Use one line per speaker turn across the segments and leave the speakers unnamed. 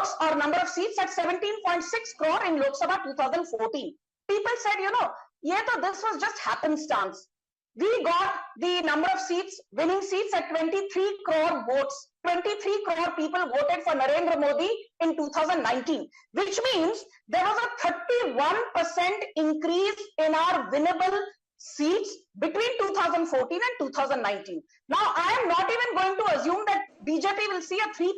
votes or number of seats at 17.6 crore in Lok Sabha 2014. People said, this was just happenstance. We got the number of seats, winning seats at 23 crore votes. 23 crore people voted for Narendra Modi in 2019, which means there was a 31% increase in our winnable seats between 2014 and 2019. Now, I am not even going to assume that BJP will see a 3%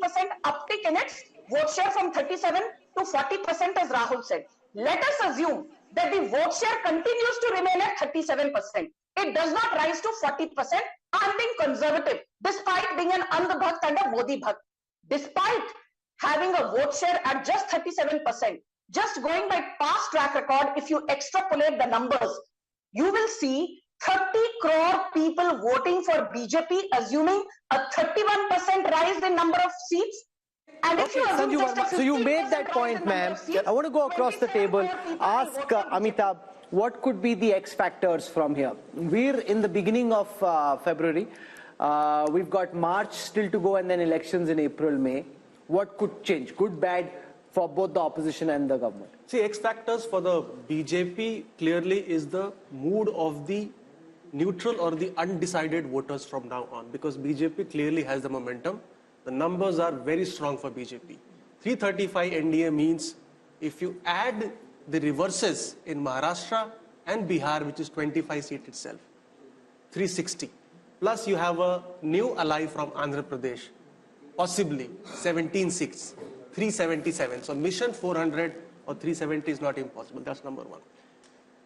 uptick in its vote share from 37 to 40%, as Rahul said. Let us assume that the vote share continues to remain at 37%. It does not rise to 40%. I'm being conservative, despite being an Andh Bhakt and a Modi Bhakt. Despite having a vote share at just 37%, just going by past track record, if you extrapolate the numbers, you will see 30 crore people voting for BJP, assuming a 31% rise in number of seats. And if you assume just
so you made that point, ma'am. I want to go across the table, ask Amitabh, what could be the X factors from here? We're in the beginning of February. We've got March still to go and then elections in April, May. What could change? Good, bad for both the opposition and the government?
See, X factors for the BJP clearly is the mood of the neutral or the undecided voters from now on, because BJP clearly has the momentum. The numbers are very strong for BJP. 335 NDA means if you add the reverses in Maharashtra and Bihar, which is 25 seats itself, 360. Plus you have a new ally from Andhra Pradesh, possibly 17 seats, 377. So mission 400 or 370 is not impossible. That's number one.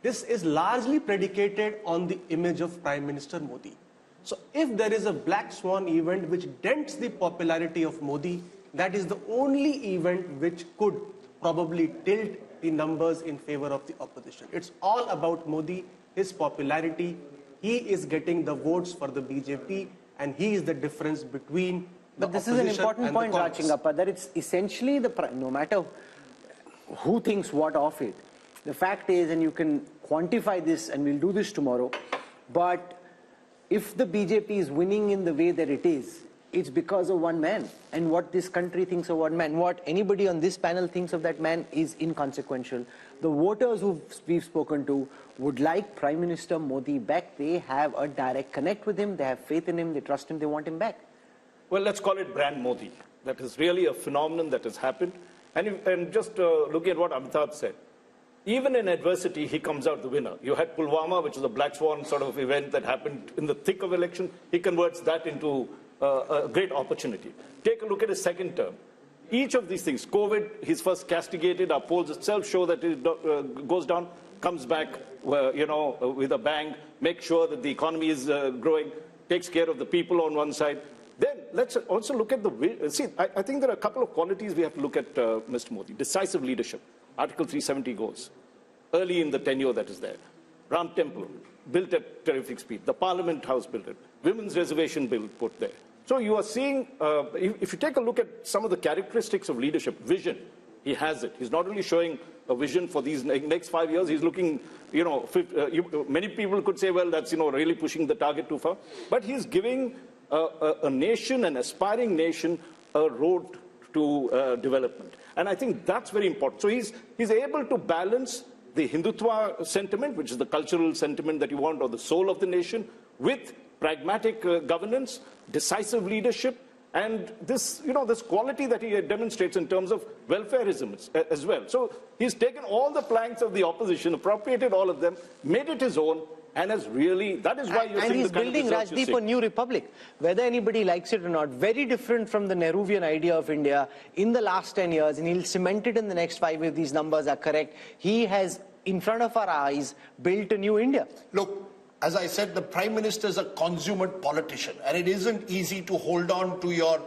This is largely predicated on the image of Prime Minister Modi. So if there is a black swan event which dents the popularity of Modi, that is the only event which could probably tilt the numbers in favor of the opposition. It's all about Modi, his popularity. He is getting the votes for the BJP, and he is the difference between the opposition and the Congress.
But this is an important point, Rachingappa, that it's essentially no matter who thinks what of it, the fact is, and you can quantify this, and we'll do this tomorrow, but if the BJP is winning in the way that it is, it's because of one man. And what this country thinks of one man, what anybody on this panel thinks of that man is inconsequential. The voters who we've spoken to would like Prime Minister Modi back. They have a direct connect with him. They have faith in him. They trust him. They want him back.
Well, let's call it brand Modi. That is really a phenomenon that has happened. And just look at what Amitabh said. Even in adversity, he comes out the winner. You had Pulwama, which is a black swan sort of event that happened in the thick of election. He converts that into a great opportunity. Take a look at his second term. Each of these things, COVID, he's first castigated. Our polls itself show that it goes down, comes back, with a bang, make sure that the economy is growing, takes care of the people on one side. Then let's also look at I think there are a couple of qualities we have to look at Mr. Modi. Decisive leadership. Article 370 goes early in the tenure that is there. Ram Temple, built at terrific speed. The Parliament House built it. Women's Reservation Bill put there. So you are seeing, if you take a look at some of the characteristics of leadership, vision, he has it. He's not only showing a vision for these next 5 years, he's looking, many people could say, well, that's, really pushing the target too far. But he's giving a nation, an aspiring nation, a road to development. And I think that's very important. So he's able to balance the Hindutva sentiment, which is the cultural sentiment that you want, or the soul of the nation, with pragmatic governance, decisive leadership, and this, this quality that he demonstrates in terms of welfareism as well. So he's taken all the planks of the opposition, appropriated all of them, made it his own, and has really, that is why you're seeing the kind of results you're seeing.
And he's building, Rajdeep, a new republic, whether anybody likes it or not. Very different from the Nehruvian idea of India in the last 10 years, and he'll cement it in the next 5 if these numbers are correct. He has, in front of our eyes, built a new India.
Look, as I said, the Prime Minister is a consummate politician, and it isn't easy to hold on to your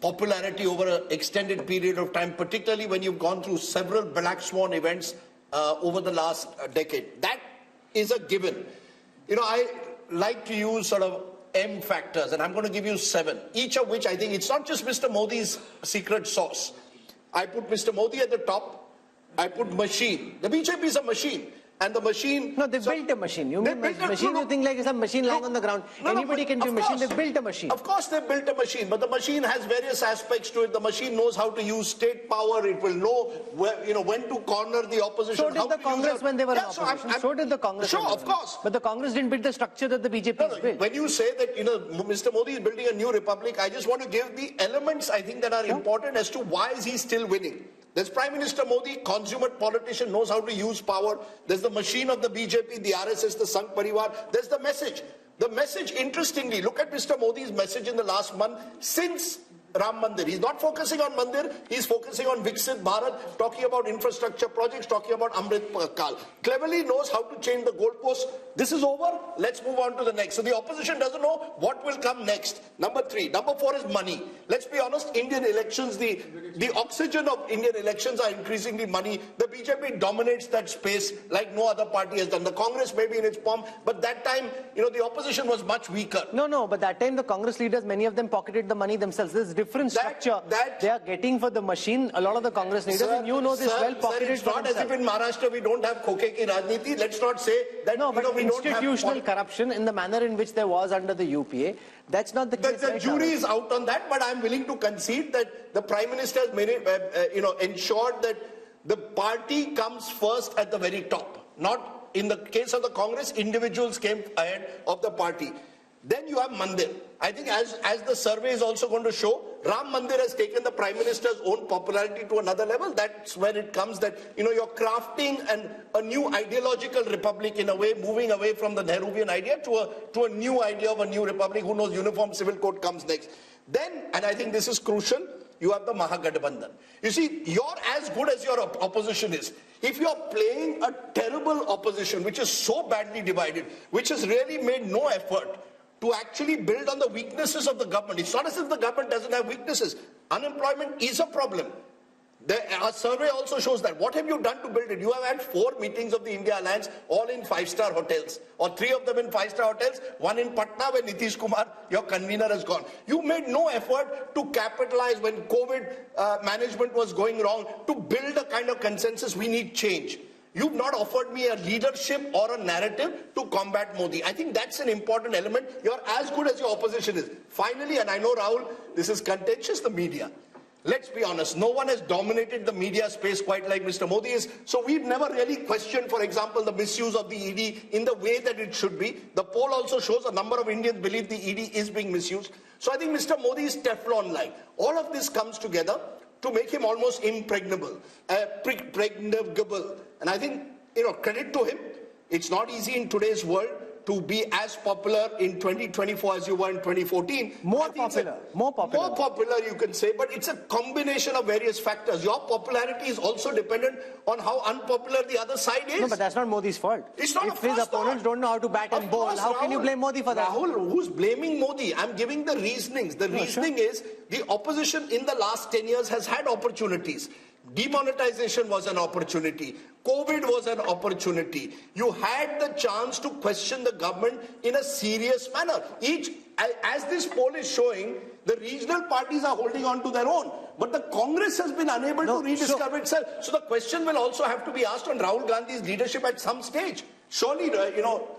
popularity over an extended period of time, particularly when you've gone through several black swan events over the last decade. That is a given. I like to use sort of M factors, and I'm going to give you 7, each of which I think it's not just Mr. Modi's secret sauce. I put Mr. Modi at the top. I put machine. The BJP is a machine. and the machine...
No, they built a machine. You mean machine, you think like it's a machine lying on the ground. Anybody can do a machine, they built a machine.
Of course they built a machine, but the machine has various aspects to it. The machine knows how to use state power. It will know where, when to corner the opposition.
So did the Congress when they were in opposition. So did the Congress.
Sure, of course.
But the Congress didn't build the structure that the BJP has built.
When you say that, Mr. Modi is building a new republic, I just want to give the elements, I think, that are important as to why is he still winning. There's Prime Minister Modi, consummate politician, knows how to use power. There's the machine of the BJP, the RSS, the Sangh Parivar. There's the message. The message, interestingly, look at Mr. Modi's message in the last month since Ram Mandir. He's not focusing on Mandir, he's focusing on Viksit Bharat, talking about infrastructure projects, talking about Amrit Kal. Cleverly knows how to change the goalposts. This is over, let's move on to the next. So the opposition doesn't know what will come next. Number 3. Number 4 is money. Let's be honest, Indian elections, the oxygen of Indian elections are increasingly money. The BJP dominates that space like no other party has done. The Congress may be in its pomp, but that time, the opposition was much weaker.
No, but that time the Congress leaders, many of them pocketed the money themselves. There's different structure they are getting for the machine. A lot of the Congress leaders, and you know this well, pocketed.
It's not as if in Maharashtra we don't have khoke ki rajniti. Let's not say that we
institutional corruption in the manner in which there was under the UPA. That's not the case.
The jury is out on that, but I'm willing to concede that the Prime Minister has made it, ensured that the party comes first at the very top. Not in the case of the Congress, individuals came ahead of the party. Then you have Mandir. I think as the survey is also going to show, Ram Mandir has taken the Prime Minister's own popularity to another level. That's where it comes that, you're crafting a new ideological republic in a way, moving away from the Nehruvian idea to a new idea of a new republic. Who knows, uniform civil code comes next. Then, and I think this is crucial, you have the Mahagathbandhan. You see, you're as good as your opposition is. If you're playing a terrible opposition, which is so badly divided, which has really made no effort to actually build on the weaknesses of the government. It's not as if the government doesn't have weaknesses. Unemployment is a problem. Our survey also shows that. What have you done to build it? You have had 4 meetings of the India Alliance, all in 5-star hotels, or 3 of them in 5-star hotels, 1 in Patna where Nitish Kumar, your convener, has gone. You made no effort to capitalize when COVID management was going wrong, to build a kind of consensus. We need change. You've not offered me a leadership or a narrative to combat Modi. I think that's an important element. You're as good as your opposition is. Finally, and I know, Rahul, this is contentious, the media. Let's be honest, no one has dominated the media space quite like Mr. Modi is. So we've never really questioned, for example, the misuse of the ED in the way that it should be. The poll also shows a number of Indians believe the ED is being misused. So I think Mr. Modi is Teflon-like. All of this comes together to make him almost impregnable, pregnable. And I think, credit to him. It's not easy in today's world to be as popular in 2024 as you were in 2014.
More popular,
you can say, but it's a combination of various factors. Your popularity is also dependent on how unpopular the other side is.
No, but that's not Modi's fault.
It's not.
If his opponents don't know how to bat and bowl, how can you blame Modi for that?
Rahul, who's blaming Modi? I'm giving the reasonings. The reasoning is the opposition in the last 10 years has had opportunities. Demonetization was an opportunity. COVID was an opportunity. You had the chance to question the government in a serious manner. As this poll is showing, the regional parties are holding on to their own. But the Congress has been unable to rediscover itself. So the question will also have to be asked on Rahul Gandhi's leadership at some stage. Surely,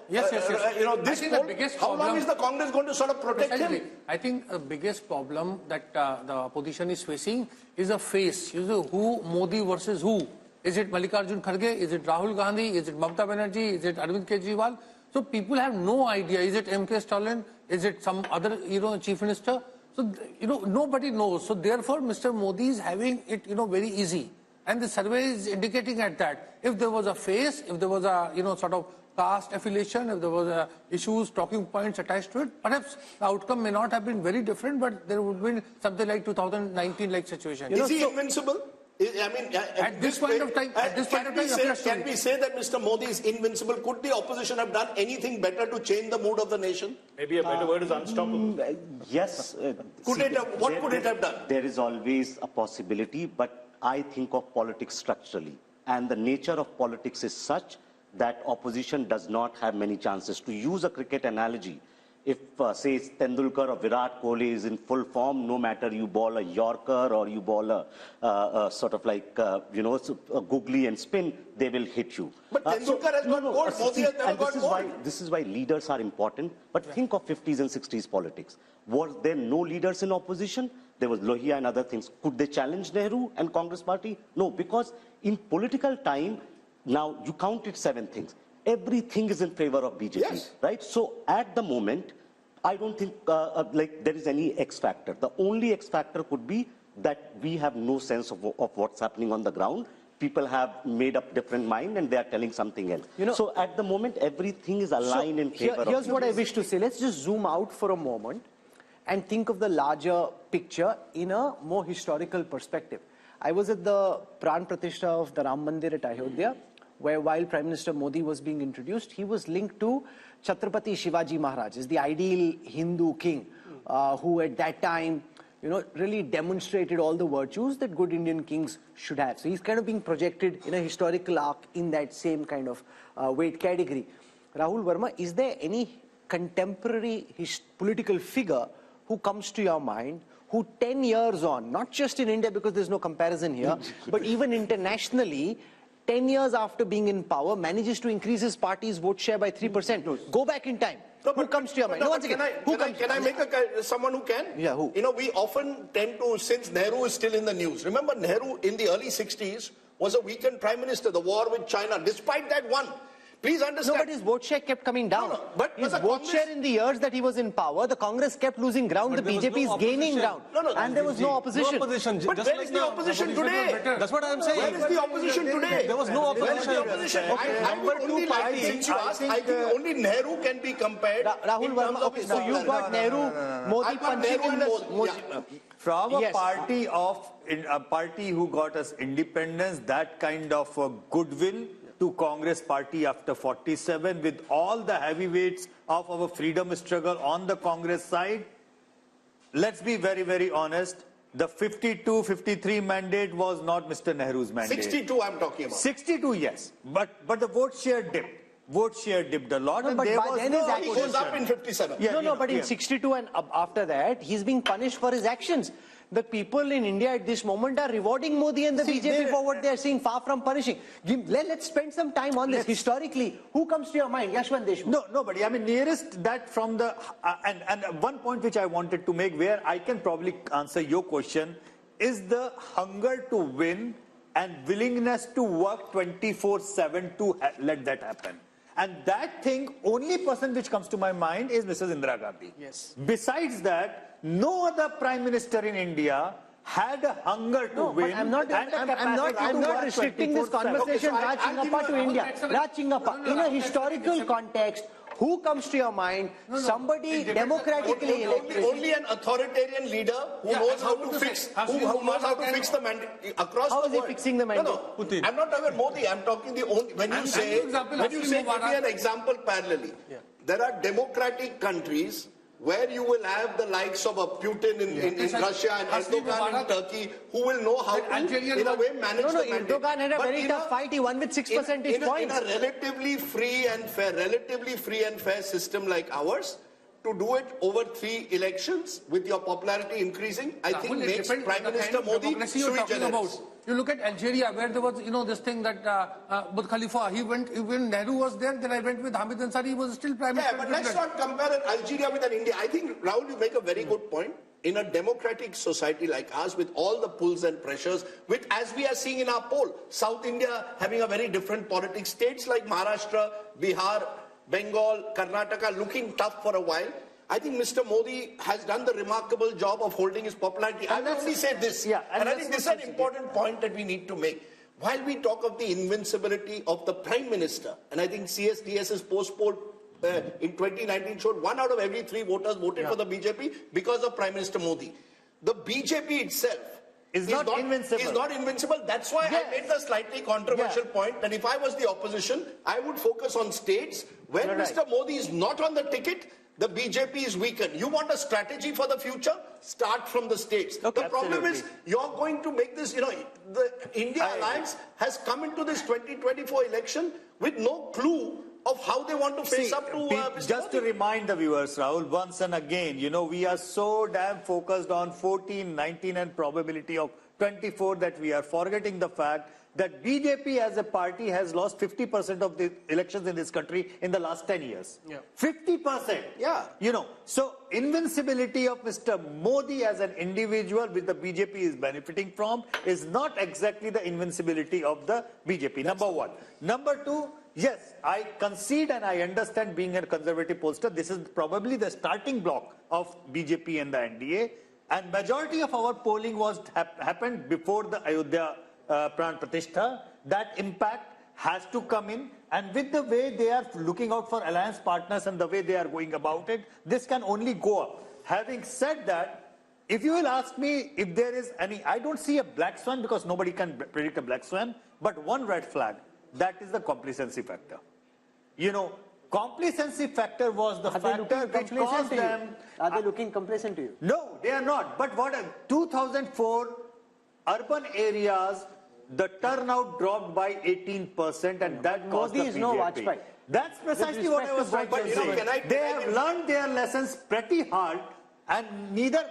Yes.
This poll, how long is the Congress going to sort of protect him?
I think the biggest problem that the opposition is facing is a face. Who Modi versus who? Is it Mallikarjun Kharge? Is it Rahul Gandhi? Is it Mamata Banerjee? Is it Arvind Kejriwal? So people have no idea. Is it MK Stalin? Is it some other, chief minister? So, nobody knows. So therefore, Mr. Modi is having it, very easy. And the survey is indicating at that. If there was a face, if there was a, sort of caste affiliation, if there was issues, talking points attached to it, perhaps the outcome may not have been very different, but there would be something like 2019-like situation.
Is he invincible? I mean,
at this point of time,
can we say that Mr. Modi is invincible? Could the opposition have done anything better to change the mood of the nation?
Maybe a better word is unstoppable.
Yes.
What could it have done?
There is always a possibility, but I think of politics structurally. And the nature of politics is such that opposition does not have many chances. To use a cricket analogy, if say Tendulkar or Virat Kohli is in full form, no matter you ball a Yorker or you ball a sort of like, a googly and spin, they will hit you.
But Tendulkar has got gold, Modi has never got gold.
This is why leaders are important. But think of 50s and 60s politics. Was there no leaders in opposition? There was Lohia and other things. Could they challenge Nehru and Congress party? No, because in political time, now you counted 7 things. Everything is in favor of BJP, right? So at the moment, I don't think like there is any X factor. The only X factor could be that we have no sense of what's happening on the ground. People have made up different mind and they are telling something else. So at the moment, everything is aligned in favor of
Here's what I wish to say. Let's just zoom out for a moment and think of the larger picture in a more historical perspective. I was at the Pran Pratishtha of the Ram Mandir at Ayodhya, where while Prime Minister Modi was being introduced, he was linked to Chhatrapati Shivaji Maharaj, is the ideal Hindu king, who at that time, really demonstrated all the virtues that good Indian kings should have. So he's kind of being projected in a historical arc in that same kind of weight category. Rahul Verma, is there any contemporary political figure who comes to your mind who 10 years on, not just in India because there's no comparison here, but even internationally, 10 years after being in power, manages to increase his party's vote share by 3%. Go back in time. Who comes to your mind?
Can I make someone who can?
Yeah, who?
We often tend to, since Nehru is still in the news. Remember, Nehru in the early 60s was a weakened prime minister. The war with China, despite that, won. Please understand.
No, but his vote share kept coming down.
But
his vote share in the years that he was in power, the Congress kept losing ground, the BJP is gaining ground. And there was no opposition.
But where is the opposition today?
That's what I'm saying.
Where is the opposition today?
There was no opposition.
Where is the opposition? I would only like, since you asked, I think only Nehru can be compared.
Rahul Verma, okay, so you've got Nehru, Modi punching in the...
From a party who got us independence, that kind of goodwill to Congress party after 47, with all the heavyweights of our freedom struggle on the Congress side. Let's be very, very honest. The 52-53 mandate was not Mr. Nehru's mandate.
62 I'm talking about.
62, yes. But the vote share dipped. Vote share dipped a lot.
No,
and
but
there
by
was
then
no
his
He goes up in 57.
Yeah,
but in 62 and after that, he's being punished for his actions. The people in India at this moment are rewarding Modi and the BJP for what they are seeing, far from punishing. Let's spend some time on this. Historically, who comes to your mind? Yashwant Deshmukh?
No, nobody. I mean, nearest that from the... and one point which I wanted to make, where I can probably answer your question, is the hunger to win and willingness to work 24/7 to let that happen. And that thing, only person which comes to my mind is Mrs. Indira Gandhi.
Yes.
Besides that, no other prime minister in India had a hunger to win.
I'm not restricting this conversation, Raj Chingappa, to India. Raj Chingappa, in a historical context, who comes to your mind? Somebody democratically elected.
Only an authoritarian leader who knows how to fix, who knows how to fix the mandate across
How
the
is he
world.
fixing the mandate?
No. I'm not talking about Modi. I'm talking the only. When you say, give me an example parallelly. There are democratic countries where you will have the likes of a Putin in Russia and Erdogan in Turkey, who will know how to, in a way, manage the mandate.
Erdogan had a very tough fight. He won with 6 percentage points.
In a relatively free and fair system like ours, to do it over 3 elections with your popularity increasing, I think makes Prime Minister Modi sui generis.
You look at Algeria, where there was, this thing that Burj Khalifa, when Nehru was there, then I went with Hamid Ansari, he was still Prime Minister.
Yeah, but let's not compare Algeria with India. I think, Rahul, you make a very good point. In a democratic society like ours, with all the pulls and pressures, with, as we are seeing in our poll, South India having a very different politics, states like Maharashtra, Bihar, Bengal, Karnataka looking tough for a while. I think Mr. Modi has done the remarkable job of holding his popularity. I will only say this, and I think this is an important point that we need to make. While we talk of the invincibility of the Prime Minister, and I think CSDS's post-poll in 2019 showed 1 out of every 3 voters voted for the BJP because of Prime Minister Modi. The BJP itself is not invincible. That's why I made the slightly controversial point that if I was the opposition, I would focus on states where Mr. Modi is not on the ticket. The BJP is weakened. You want a strategy for the future? Start from the states. Okay, the problem is you're going to make this, the India Alliance has come into this 2024 election with no clue of how they want to face up to Mr.
Just to
Modi.
remind the viewers, Rahul, once and again, you know, we are so damn focused on 14, 19 and probability of 24 that we are forgetting the fact that BJP as a party has lost 50% of the elections in this country in the last 10 years.
Yeah.
50%.
Yeah.
You know, so invincibility of Mr. Modi as an individual which the BJP is benefiting from is not exactly the invincibility of the BJP, number one. Number two, yes, I concede and I understand being a conservative pollster, this is probably the starting block of BJP and the NDA. And majority of our polling was happened before the Ayodhya Pran Pratishtha. That impact has to come in, and with the way they are looking out for alliance partners and the way they are going about it, this can only go up. Having said that, if you will ask me if there is any, I don't see a black swan because nobody can predict a black swan, but one red flag, that is the complacency factor. You know, complacency factor was the factor which caused them.
Are they looking complacent to you?
No, they are not. But what 2004 urban areas, the turnout dropped by 18%, and that caused
Modi
the
is
BJP.
no Vajpayee.
That's precisely what I was trying to say. They have learned their lessons pretty hard, and neither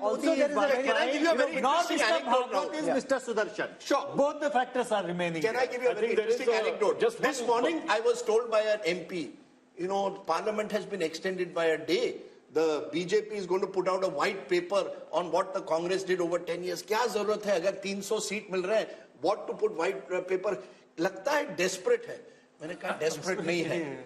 Also,
Modi
there
is
is a
Vajpayee,
Can I give you a very
nor
interesting
Mr.
anecdote
Bhagwat
now?
is Mr. Sudarshan.
Sure.
Both the factors are remaining.
Can I give you a very interesting anecdote?
just
This
one-
morning, I was told by an MP, you know, Parliament has been extended by a day. The BJP is going to put out a white paper on what the Congress did over 10 years. क्या जरूरत है अगर 300 seat मिल रहे हैं? What to put white paper? लगता है desperate है. मैंने कहा desperate नहीं है.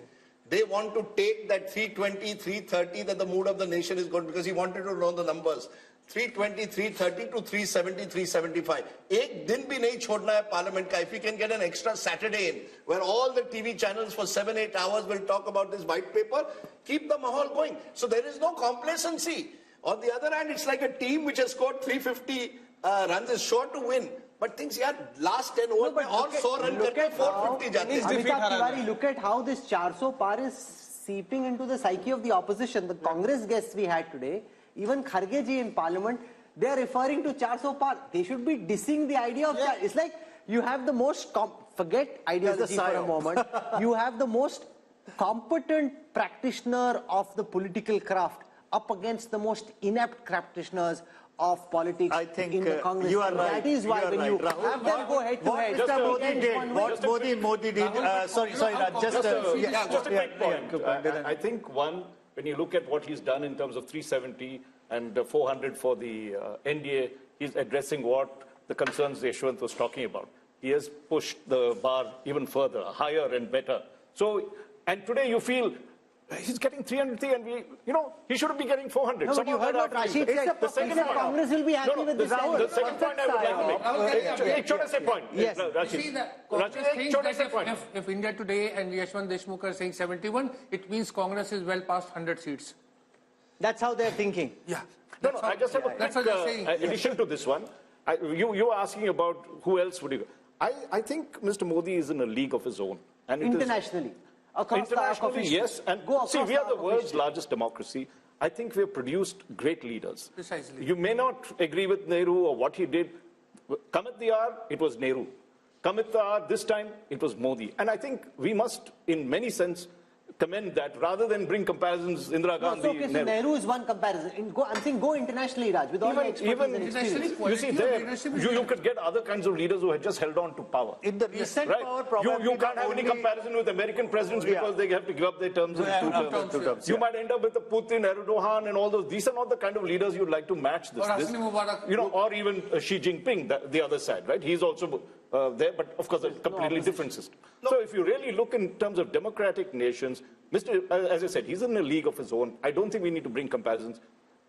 They want to take that 320, 330 that the mood of the nation is good because he wanted to know the numbers. 320, 330 to 370, 375. एक दिन भी नहीं छोड़ना है Parliament का. If we can get an extra Saturday in, where all the TV channels for 7-8 hours will talk about this white paper, keep the mahal going. So there is no complacency. On the other hand, it's like a team which has scored 350 runs is sure to win. But things, yeah, last 10 overs में और 100 run करके 450 जाते हैं.
Amitabh Tiwari, look at how this 400 par is seeping into the psyche of the opposition. The Congress guests we had today, even Kharge ji in Parliament, they are referring to 400 par. They should be dissing the idea of that. It's like you have the most, forget ideology for a moment, you have the most competent practitioner of the political craft up against the most inept practitioners of politics in the Congress.
You are right.
That is why when you
Rahul,
have them go head to head.
What Mr. Modi did, what Modi did, sorry, Raj, just
a quick point. I think one, when you look at what he's done in terms of 370 and 400 for the NDA, he's addressing what the concerns Yashwant was talking about. He has pushed the bar even further, higher and better. So, and today you feel he's getting 303 and we, you know, he shouldn't be getting 400.
No, but you heard what Rashid said.
The second point.
Congress will be happy with this.
The second point I would like to make. Choda say point.
Yes.
You see that Congress thinks that if India Today and Yashwant Deshmukh are saying 71, it means Congress is well past 100 seats.
That's how they're thinking.
Yeah.
No, I just have a
That's what they're
quick
saying.
addition to this one. You were asking about who else would you go. I think Mr. Modi is in a league of his own. And
Internationally.
Internationally, yes. And see, we are the world's largest democracy. I think we have produced great leaders.
Precisely.
You may not agree with Nehru or what he did. Come at the hour, it was Nehru. Come at the hour, this time, it was Modi. And I think we must, in many sense, commend that rather than bring comparisons Indira Gandhi.
No, so Nehru is one comparison. I'm saying go internationally, Raj, with all the expertise and experience.
You see, there, you could get other kinds of leaders who had just held on to power.
in the recent
Right?
power, probably
You can't have any comparison with American presidents because they have to give up their terms in two terms. You might end up with a Putin, Erdogan, and all those. These are not the kind of leaders you'd like to match this. You know, or even Xi Jinping, the other side, right? He's also there, but of course a completely different system. So if you really look in terms of democratic nations, as I said, he's in a league of his own. I don't think we need to bring comparisons.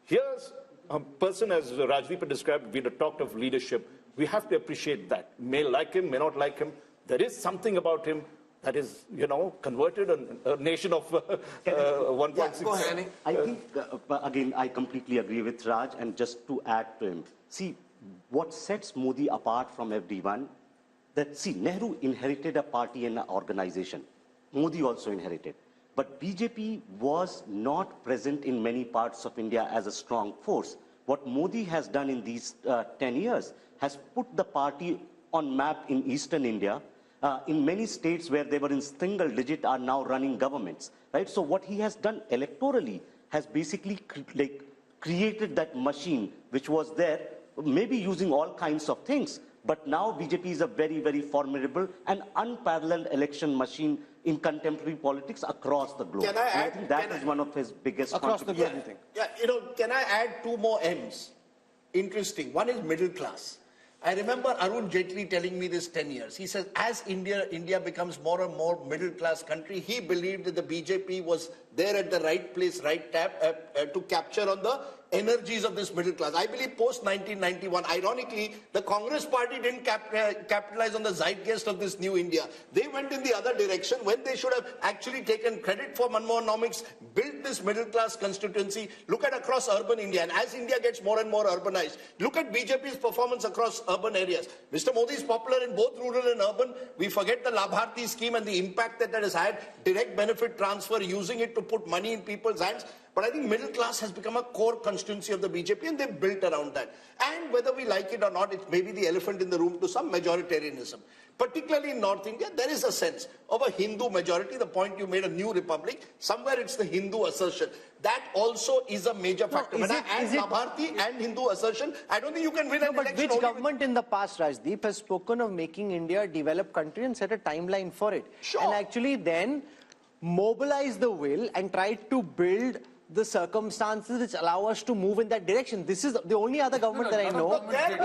Here's a person, as Rajdeep described, we had talked of leadership. We have to appreciate that. May like him, may not like him. There is something about him that is, you know, converted a nation of 1.6.
I think, again, I completely agree with Raj, and just to add to him, see, what sets Modi apart from everyone, that, see, Nehru inherited a party and an organization. Modi also inherited. But BJP was not present in many parts of India as a strong force. What Modi has done in these 10 years has put the party on map in eastern India, in many states where they were in single digit are now running governments, right? So what he has done electorally has basically created that machine which was there, maybe using all kinds of things. But now BJP is a very, very formidable and unparalleled election machine in contemporary politics across the globe.
Can I add,
I think that is one of his biggest
Across the globe,
contributions.
you think?
Yeah, you know, can I add two more M's? Interesting. One is middle class. I remember Arun Jaitley telling me this 10 years. He says, as India becomes more and more middle class country, he believed that the BJP was there at the right place, right tap to capture on the energies of this middle class. I believe post 1991, ironically, the Congress party didn't capitalize on the zeitgeist of this new India. They went in the other direction when they should have actually taken credit for Manmohanomics, built this middle class constituency. Look at across urban India, and as India gets more and more urbanized, look at BJP's performance across urban areas. Mr. Modi is popular in both rural and urban. We forget the Labharti scheme and the impact that has had, direct benefit transfer, using it to put money in people's hands. But I think middle class has become a core constituency of the BJP, and they've built around that. And whether we like it or not, it may be the elephant in the room to some majoritarianism. Particularly in North India, there is a sense of a Hindu majority. The point you made, a new republic, somewhere it's the Hindu assertion. That also is a major factor. When I add Labharti and Hindu assertion, I don't think you can win an election.
But which government in the past, Rajdeep, has spoken of making India a developed country and set a timeline for it?
Sure.
And actually then mobilize the will and try to build the circumstances which allow us to move in that direction. This is the only other government that I know.
Rahul, there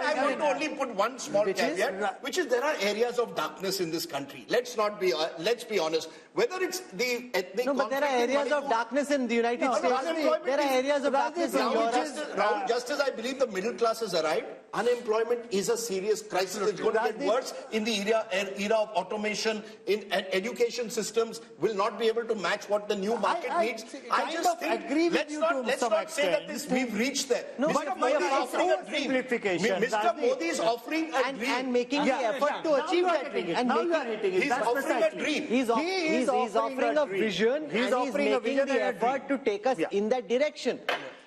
I want to only put one small caveat, which is there are areas of darkness in this country. Let's be honest. Whether it's the ethnic
No, but there are areas of darkness in the United States. There are areas of darkness in Europe.
Rahul, just as I believe the middle class has arrived, unemployment is a serious crisis. It's going to get worse in the era of automation. And education systems will not be able to match what the new market needs. I just think let's not say that we've reached there.
No,
Mr. Modi is offering a dream. Mr. Modi is offering a dream.
And making the effort to achieve that dream.
He's offering a dream.
He's offering a vision, and he's making the effort to take us in that direction.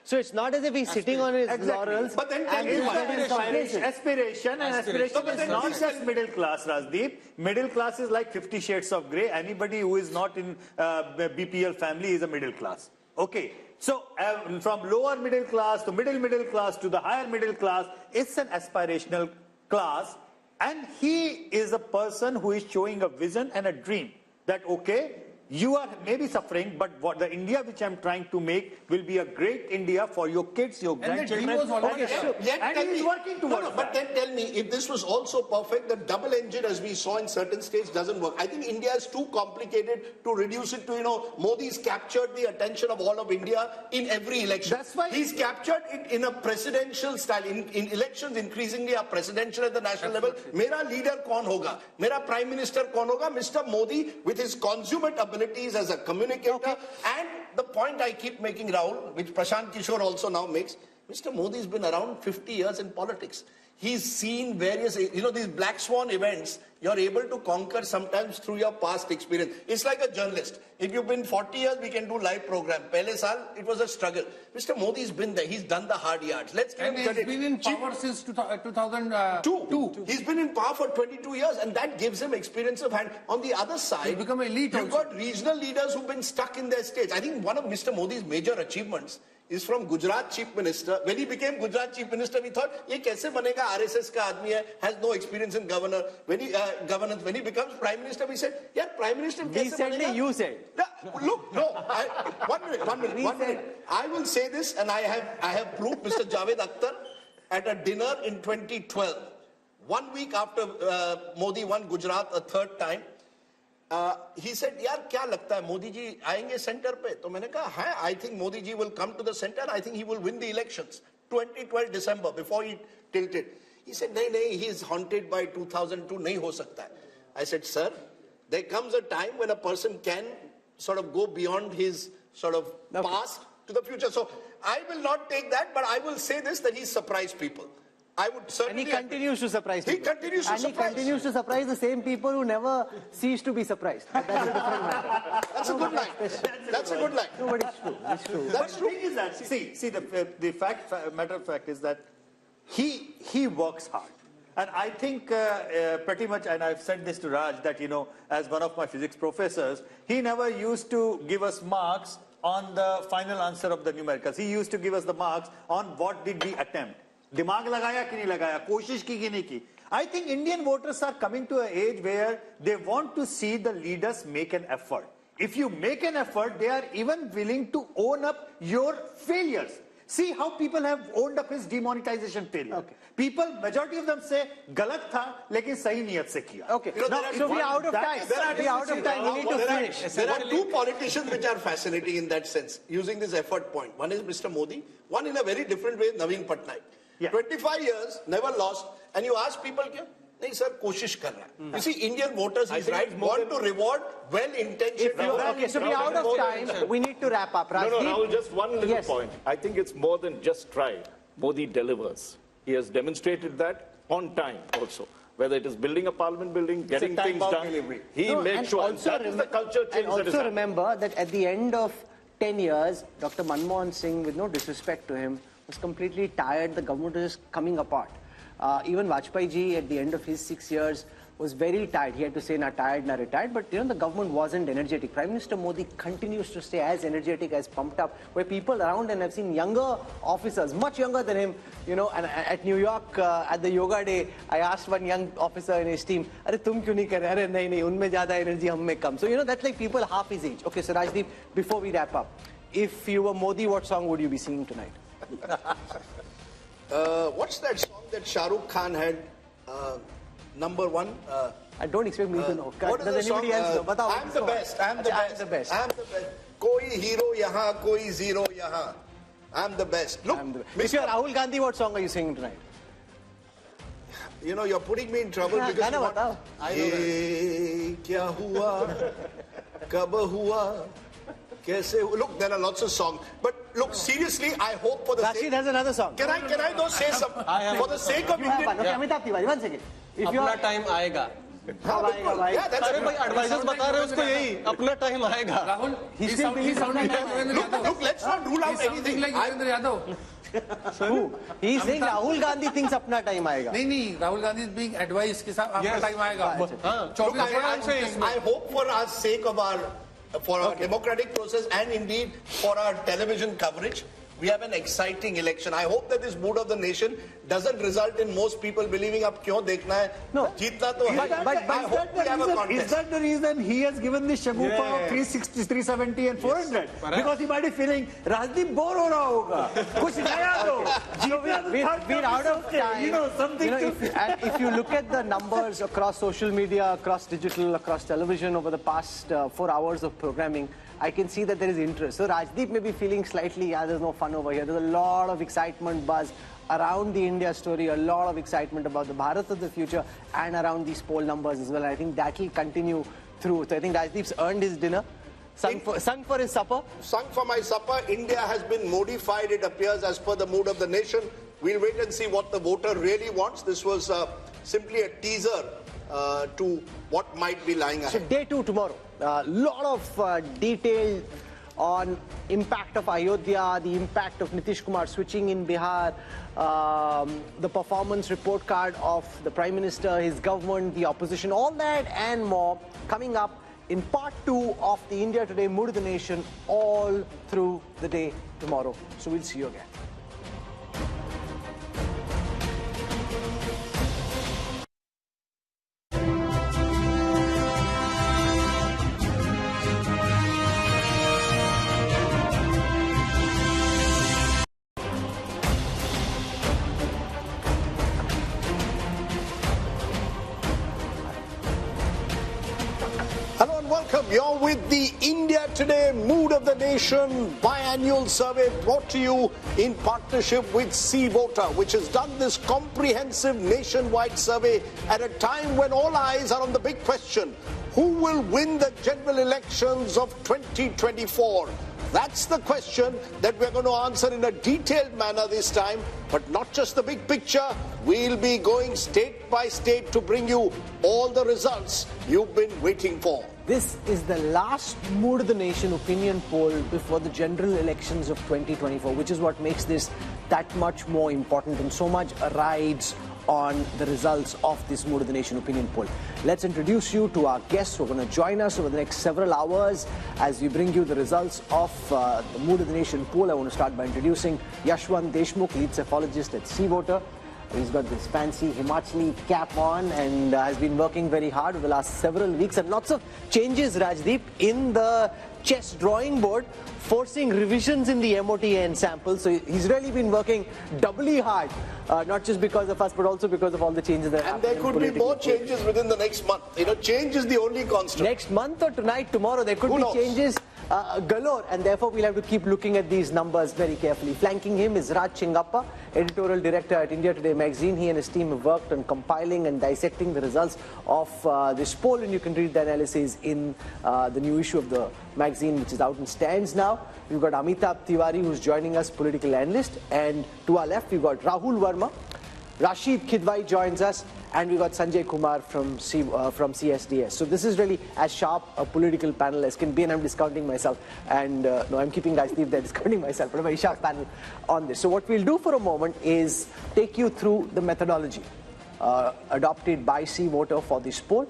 So it's not as if he's sitting on his laurels.
But then aspiration is not just middle class, Rajdeep. Middle class is like 50 shades of grey. Anybody who is not in BPL family is a middle class. Okay. So from lower middle class to middle class to the higher middle class, it's an aspirational class. And he is a person who is showing a vision and a dream that, okay, you are maybe suffering, but what the India which I'm trying to make will be a great India for your kids, your grandchildren.
And he's working towards that. But then tell me, if this was also perfect, the double engine, as we saw in certain states, doesn't work. I think India is too complicated to reduce it to, Modi's captured the attention of all of India in every election.
That's why
he's captured it in a presidential style. In elections, increasingly are presidential at the national level. Mera leader kaun hoga? Mera prime minister kaun hoga? Mr. Modi, with his consummate ability as a communicator, and the point I keep making, Rahul, which Prashant Kishore also now makes, Mr. Modi's been around 50 years in politics. He's seen various, these black swan events, you're able to conquer sometimes through your past experience. It's like a journalist. If you've been 40 years, we can do live program. Pehle saal, it was a struggle. Mr. Modi's been there. He's done the hard yards. Let's give him credit.
He's been in power since 2002.
He's been in power for 22 years, and that gives him experience of hand. On the other side,
he's become elite.
You've got regional leaders who've been stuck in their states. I think one of Mr. Modi's major achievements is from Gujarat Chief Minister. When he became Gujarat Chief Minister, we thought, ye kaise banega, RSS ka aadmi hai, has no experience in governance. When he becomes Prime Minister, we said, yeah, Prime Minister kaise banega?
You said.
Look, no, one minute. I will say this, and I have proof. Mr. Javed Akhtar at a dinner in 2012, 1 week after Modi won Gujarat a third time, he said, yaar, kya lagta hai, Modi ji aayenge center pe? To maine kaha, hai, I think Modi ji will come to the center. I think he will win the elections. 2012 December, before he tilted. He said, nahi, he is haunted by 2002, nahi ho sakta hai. I said, sir, there comes a time when a person can sort of go beyond his sort of past to the future. So I will not take that, but I will say this, that he surprised people. I would certainly.
And he continues to surprise people.
He continues to surprise.
He continues to surprise the same people who never cease to be surprised. But that's a different matter.
That's a good line. That's a good line.
No, but it's true. It's true.
That's true.
The thing is that, see, the matter of fact is that he works hard. And I think pretty much, and I've said this to Raj, that, you know, as one of my physics professors, he never used to give us marks on the final answer of the numericals. He used to give us the marks on what did we attempt. Dimag lagaya ki nahi lagaya, koshish ki nahi ki. I think Indian voters are coming to an age where they want to see the leaders make an effort. If you make an effort, they are even willing to own up your failures. See how people have owned up his demonetization failure. Okay. People, majority of them say, galat tha, lekin sahi niyat se kiya.
Okay. Now, so we are out of time. We are out of time. We need to finish.
There are two politicians which are fascinating in that sense, using this effort point. One is Mr. Modi, one in a very different way, Naveen Patnaik. Yeah. 25 years, never lost, and you ask people, nahi sir, koshish kar raha hai. You see, Indian voters, he's right, want to reward well-intentioned.
Okay, so we are out of time. We need to wrap up. Rajdeep?
No, Rahul, just one little point. I think it's more than just try. Modi delivers. He has demonstrated that on time also. Whether it is building a parliament building, getting things done, he makes sure. And that is the culture change.
And also remember that at the end of 10 years, Dr. Manmohan Singh, with no disrespect to him, was completely tired. The government was just coming apart. Even Vajpayee ji, at the end of his 6 years, was very tired. He had to say, "Na tired, na retired." But the government wasn't energetic. Prime Minister Modi continues to stay as energetic, as pumped up. Where people around, and I've seen younger officers, much younger than him, and at New York, at the yoga day, I asked one young officer in his team, "Arey, tum kyun nahi kar rahe?" "Arey, nahi, unme zyada energy, hum mein kam." So, that's like people half his age. Okay, so Rajdeep, before we wrap up, if you were Modi, what song would you be singing tonight?
What's that song that Shah Rukh Khan had? Number one.
I don't expect me to know.
What is
Does
the song?
anybody else know?
I'm the best. I'm the best.
I'm the best.
I'm the best. Koi hero yahan, koi zero yahan. I'm the best. Look,
Mr. Rahul Gandhi, what song are you singing tonight?
You're putting me in trouble because you want... Ye kya hua, kab hua, kaise hua. Look, there are lots of songs. But look, seriously, I hope for the
Rashid
sake...
has another song.
Can I though say something? For the sake of Indian...
Okay, Amitabh Tiwari, 1 second.
अपना time आएगा. अरे भाई advisers बता रहे हैं उसको यही अपना टाइम आएगा.
Rahul, he's sounding like Devendra Yadav.
Look, let's not rule out anything.
He's sounding like Devendra Yadav.
Who? He's saying Rahul Gandhi thinks apna time aayega.
नहीं, Rahul Gandhi is being advised कि साहब अपना time आएगा.
Look, I hope for our sake of our democratic process and indeed for our television coverage, we have an exciting election. I hope that this mood of the nation doesn't result in most people believing up kyun dekhna hai.
No.
Jeetna to hai.
But
I hope we have a contest.
is that the reason he has given the shagufa of 360, 370 and 400? Because he might be feeling, Rajdeep bore ho raha hoga. Kuch naya do.
We're out of time.
Something
if you look at the numbers across social media, across digital, across television over the past 4 hours of programming, I can see that there is interest. So Rajdeep may be feeling slightly, there's no fun over here. There's a lot of excitement, buzz around the India story, a lot of excitement about the Bharat of the future and around these poll numbers as well. I think that will continue through. So I think Rajdeep's earned his dinner, sung for his supper.
Sung for my supper. India has been modified, it appears, as per the mood of the nation. We'll wait and see what the voter really wants. This was simply a teaser to what might be lying ahead.
So day 2 tomorrow. A lot of detail on impact of Ayodhya, the impact of Nitish Kumar switching in Bihar, the performance report card of the Prime Minister, his government, the opposition, all that and more coming up in part 2 of the India Today Mood of the Nation all through the day tomorrow. So we'll see you again.
You're with the India Today Mood of the Nation biannual survey brought to you in partnership with C Voter, which has done this comprehensive nationwide survey at a time when all eyes are on the big question: who will win the general elections of 2024? That's the question that we're going to answer in a detailed manner this time, but not just the big picture. We'll be going state by state to bring you all the results you've been waiting for.
This is the last Mood of the Nation opinion poll before the general elections of 2024, which is what makes this that much more important, and so much rides on the results of this Mood of the Nation opinion poll. Let's introduce you to our guests who are going to join us over the next several hours as we bring you the results of the Mood of the Nation poll. I want to start by introducing Yashwant Deshmukh, lead cephalogist at Sea Voter. He's got this fancy Himachali cap on and has been working very hard over the last several weeks, and lots of changes, Rajdeep, in the chess drawing board, forcing revisions in the MOTN sample. So he's really been working doubly hard, not just because of us, but also because of all the changes that happen.
And there could be more changes within the next month. You know, change is the only constant.
Next month or tonight, tomorrow, there could be changes galore, and therefore we'll have to keep looking at these numbers very carefully. Flanking him is Raj Chingappa, editorial director at India Today magazine. He and his team have worked on compiling and dissecting the results of this poll, and you can read the analysis in the new issue of the magazine, which is out in stands now. We've got Amitabh Tiwari, who's joining us, political analyst, and to our left we've got Rahul Verma. Rashid Khidwai joins us, and we've got Sanjay Kumar from CSDS. So this is really as sharp a political panel as can be, and I'm discounting myself. And no, I'm keeping Rajdeep there, discounting myself, but a very sharp panel on this. So what we'll do for a moment is take you through the methodology adopted by Sea Voter for this poll,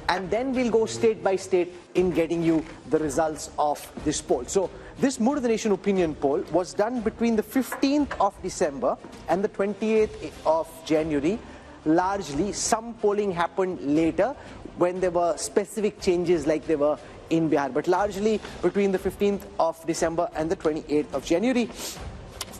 and then we'll go state by state in getting you the results of this poll. So this Mood of the Nation opinion poll was done between the 15th of December and the 28th of January. Largely, some polling happened later when there were specific changes like there were in Bihar, but largely between the 15th of December and the 28th of January.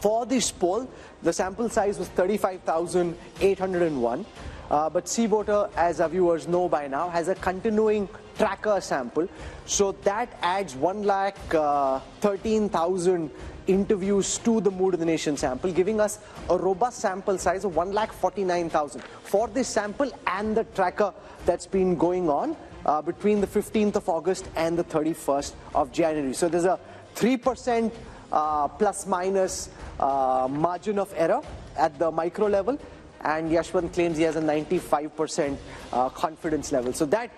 For this poll, the sample size was 35,801. But Sea Voter, as our viewers know by now, has a continuing tracker sample. So that adds 1,13,000 interviews to the Mood of the Nation sample, giving us a robust sample size of 1,49,000 for this sample and the tracker that's been going on between the 15th of August and the 31st of January. So there's a 3% plus minus margin of error at the micro level, and Yashwant claims he has a 95% confidence level. So that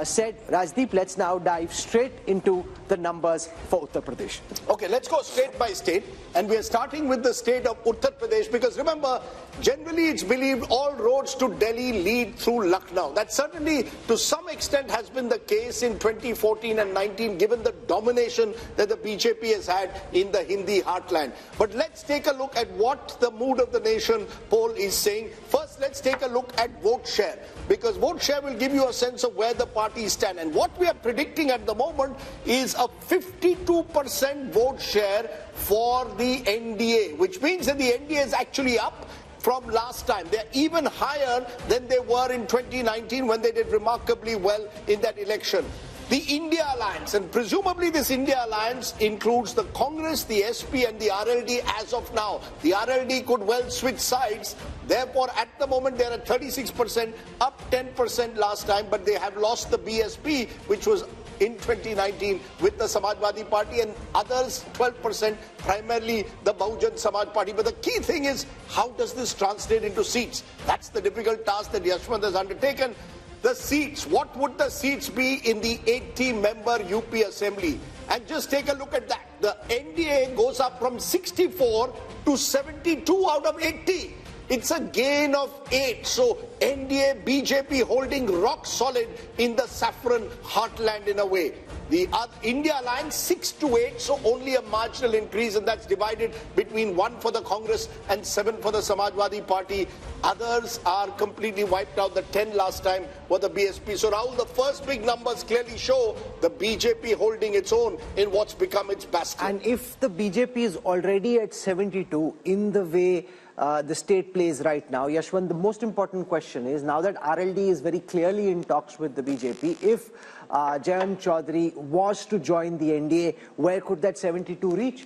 said, Rajdeep, let's now dive straight into the numbers for Uttar Pradesh.
Okay, let's go state by state, and we are starting with the state of Uttar Pradesh, because remember, generally it's believed all roads to Delhi lead through Lucknow. That certainly to some extent has been the case in 2014 and 19, given the domination that the BJP has had in the Hindi heartland. But let's take a look at what the Mood of the Nation poll is saying. First, let's take a look at vote share, because vote share will give you a sense of where the parties stand. And what we are predicting at the moment is a 52% vote share for the NDA, which means that the NDA is actually up from last time. They're even higher than they were in 2019 when they did remarkably well in that election. The India Alliance, and presumably this India Alliance includes the Congress, the SP and the RLD as of now. The RLD could well switch sides. Therefore, at the moment, they're at 36%, up 10% last time, but they have lost the BSP, which was in 2019 with the Samajwadi Party, and others 12%, primarily the Bahujan Samaj Party. But the key thing is, how does this translate into seats? That's the difficult task that Yashwant has undertaken. The seats, what would the seats be in the 80-member UP Assembly? And just take a look at that. The NDA goes up from 64 to 72 out of 80. It's a gain of 8. So NDA, BJP holding rock solid in the saffron heartland in a way. The India Alliance 6 to 8, so only a marginal increase, and that's divided between 1 for the Congress and 7 for the Samajwadi Party. Others are completely wiped out. The 10 last time were the BSP. So Rahul, the first big numbers clearly show the BJP holding its own in what's become its bastion.
And if the BJP is already at 72 in the way the state plays right now, Yashwant, the most important question is, now that RLD is very clearly in talks with the BJP, if Jayant Chaudhary was to join the NDA, where could that 72 reach?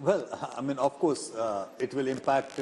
Well, I mean, of course, it will impact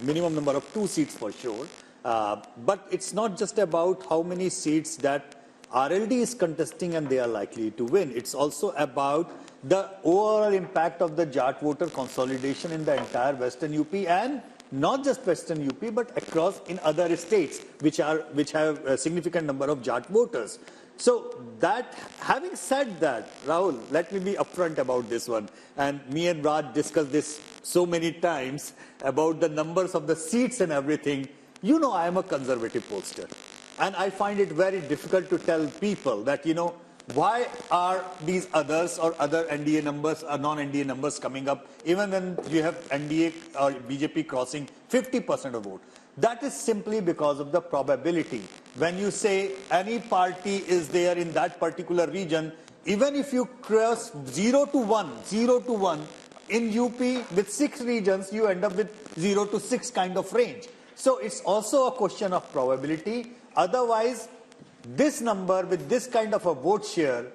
minimum number of 2 seats for sure. But it's not just about how many seats that RLD is contesting and they are likely to win. It's also about the overall impact of the Jat voter consolidation in the entire Western UP, and not just Western UP, but across in other states which have a significant number of Jat voters. So that, having said that, Rahul, let me be upfront about this one. And me and Raj discussed this so many times about the numbers of the seats and everything. You know, I am a conservative pollster, and I find it very difficult to tell people that, you know, why are these others or other NDA numbers or non-NDA numbers coming up, even when you have NDA or BJP crossing 50% of vote? That is simply because of the probability. When you say any party is there in that particular region, even if you cross 0 to 1, in UP with 6 regions, you end up with 0 to 6 kind of range. So it's also a question of probability. Otherwise, this number with this kind of a vote share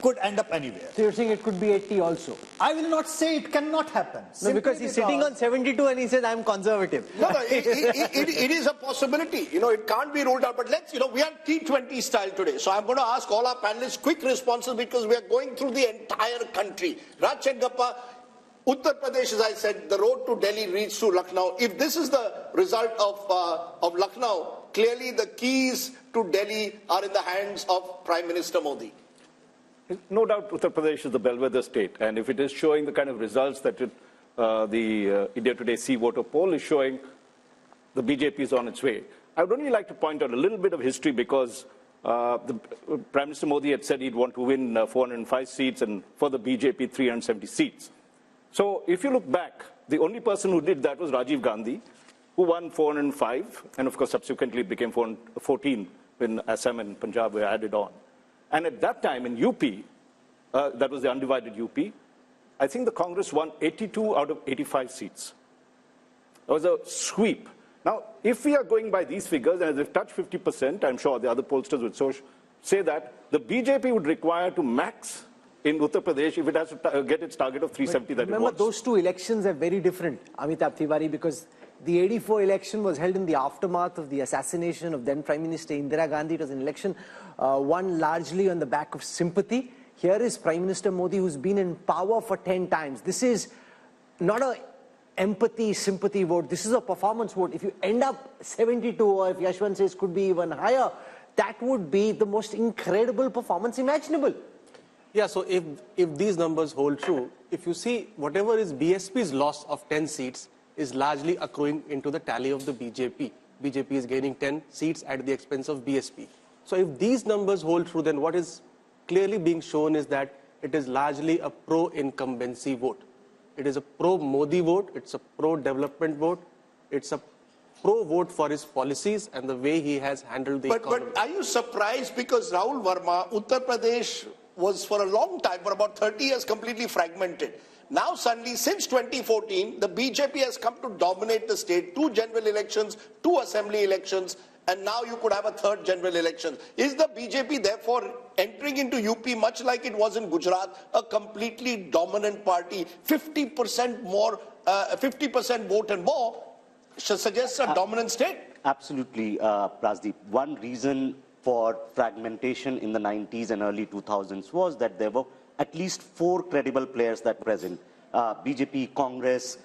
could end up anywhere.
So you're saying it could be 80 also?
I will not say it cannot happen.
No, because he's sitting on 72 and he says, I'm conservative.
No, it is a possibility. You know, it can't be ruled out. But let's, you know, we are T20 style today. So I'm going to ask all our panelists quick responses because we are going through the entire country. Raj Chenkappa, Uttar Pradesh, as I said, the road to Delhi leads to Lucknow. If this is the result of Lucknow, clearly the keys to Delhi are in the hands of Prime Minister Modi.
No doubt Uttar Pradesh is the bellwether state, and if it is showing the kind of results that the India Today See Voter poll is showing, the BJP is on its way. I would only like to point out a little bit of history because the Prime Minister Modi had said he'd want to win 405 seats and for the BJP 370 seats. So if you look back, the only person who did that was Rajiv Gandhi, who won 405, and of course subsequently it became 414 when Assam and Punjab were added on. And at that time in UP, that was the undivided UP, I think the Congress won 82 out of 85 seats. It was a sweep. Now, if we are going by these figures, and as they've touched 50%, I'm sure the other pollsters would say that the BJP would require to max in Uttar Pradesh if it has to get its target of 370 that it wants.
Remember, those two elections are very different, Amitabh Tiwari, because the 84 election was held in the aftermath of the assassination of then Prime Minister Indira Gandhi. It was an election won largely on the back of sympathy. Here is Prime Minister Modi, who's been in power for 10 times. This is not a empathy, sympathy vote. This is a performance vote. If you end up 72, or if Yashwant says could be even higher, that would be the most incredible performance imaginable.
Yeah, so if these numbers hold true, if you see whatever is BSP's loss of 10 seats is largely accruing into the tally of the BJP. BJP is gaining 10 seats at the expense of BSP. So if these numbers hold true, then what is clearly being shown is that it is largely a pro-incumbency vote. It is a pro-Modi vote, it's a pro-development vote, it's a pro-vote for his policies and the way he has handled the economy.
But are you surprised because Rahul Verma, Uttar Pradesh was for a long time, for about 30 years, completely fragmented. Now suddenly, since 2014, the BJP has come to dominate the state, 2 general elections, 2 assembly elections, and now you could have a 3rd general election. Is the BJP therefore entering into UP much like it was in Gujarat, a completely dominant party, 50% more, 50% vote and more, suggests a dominant state?
Absolutely, Rajdeep. One reason for fragmentation in the 90s and early 2000s was that there were at least 4 credible players that were present. BJP, Congress,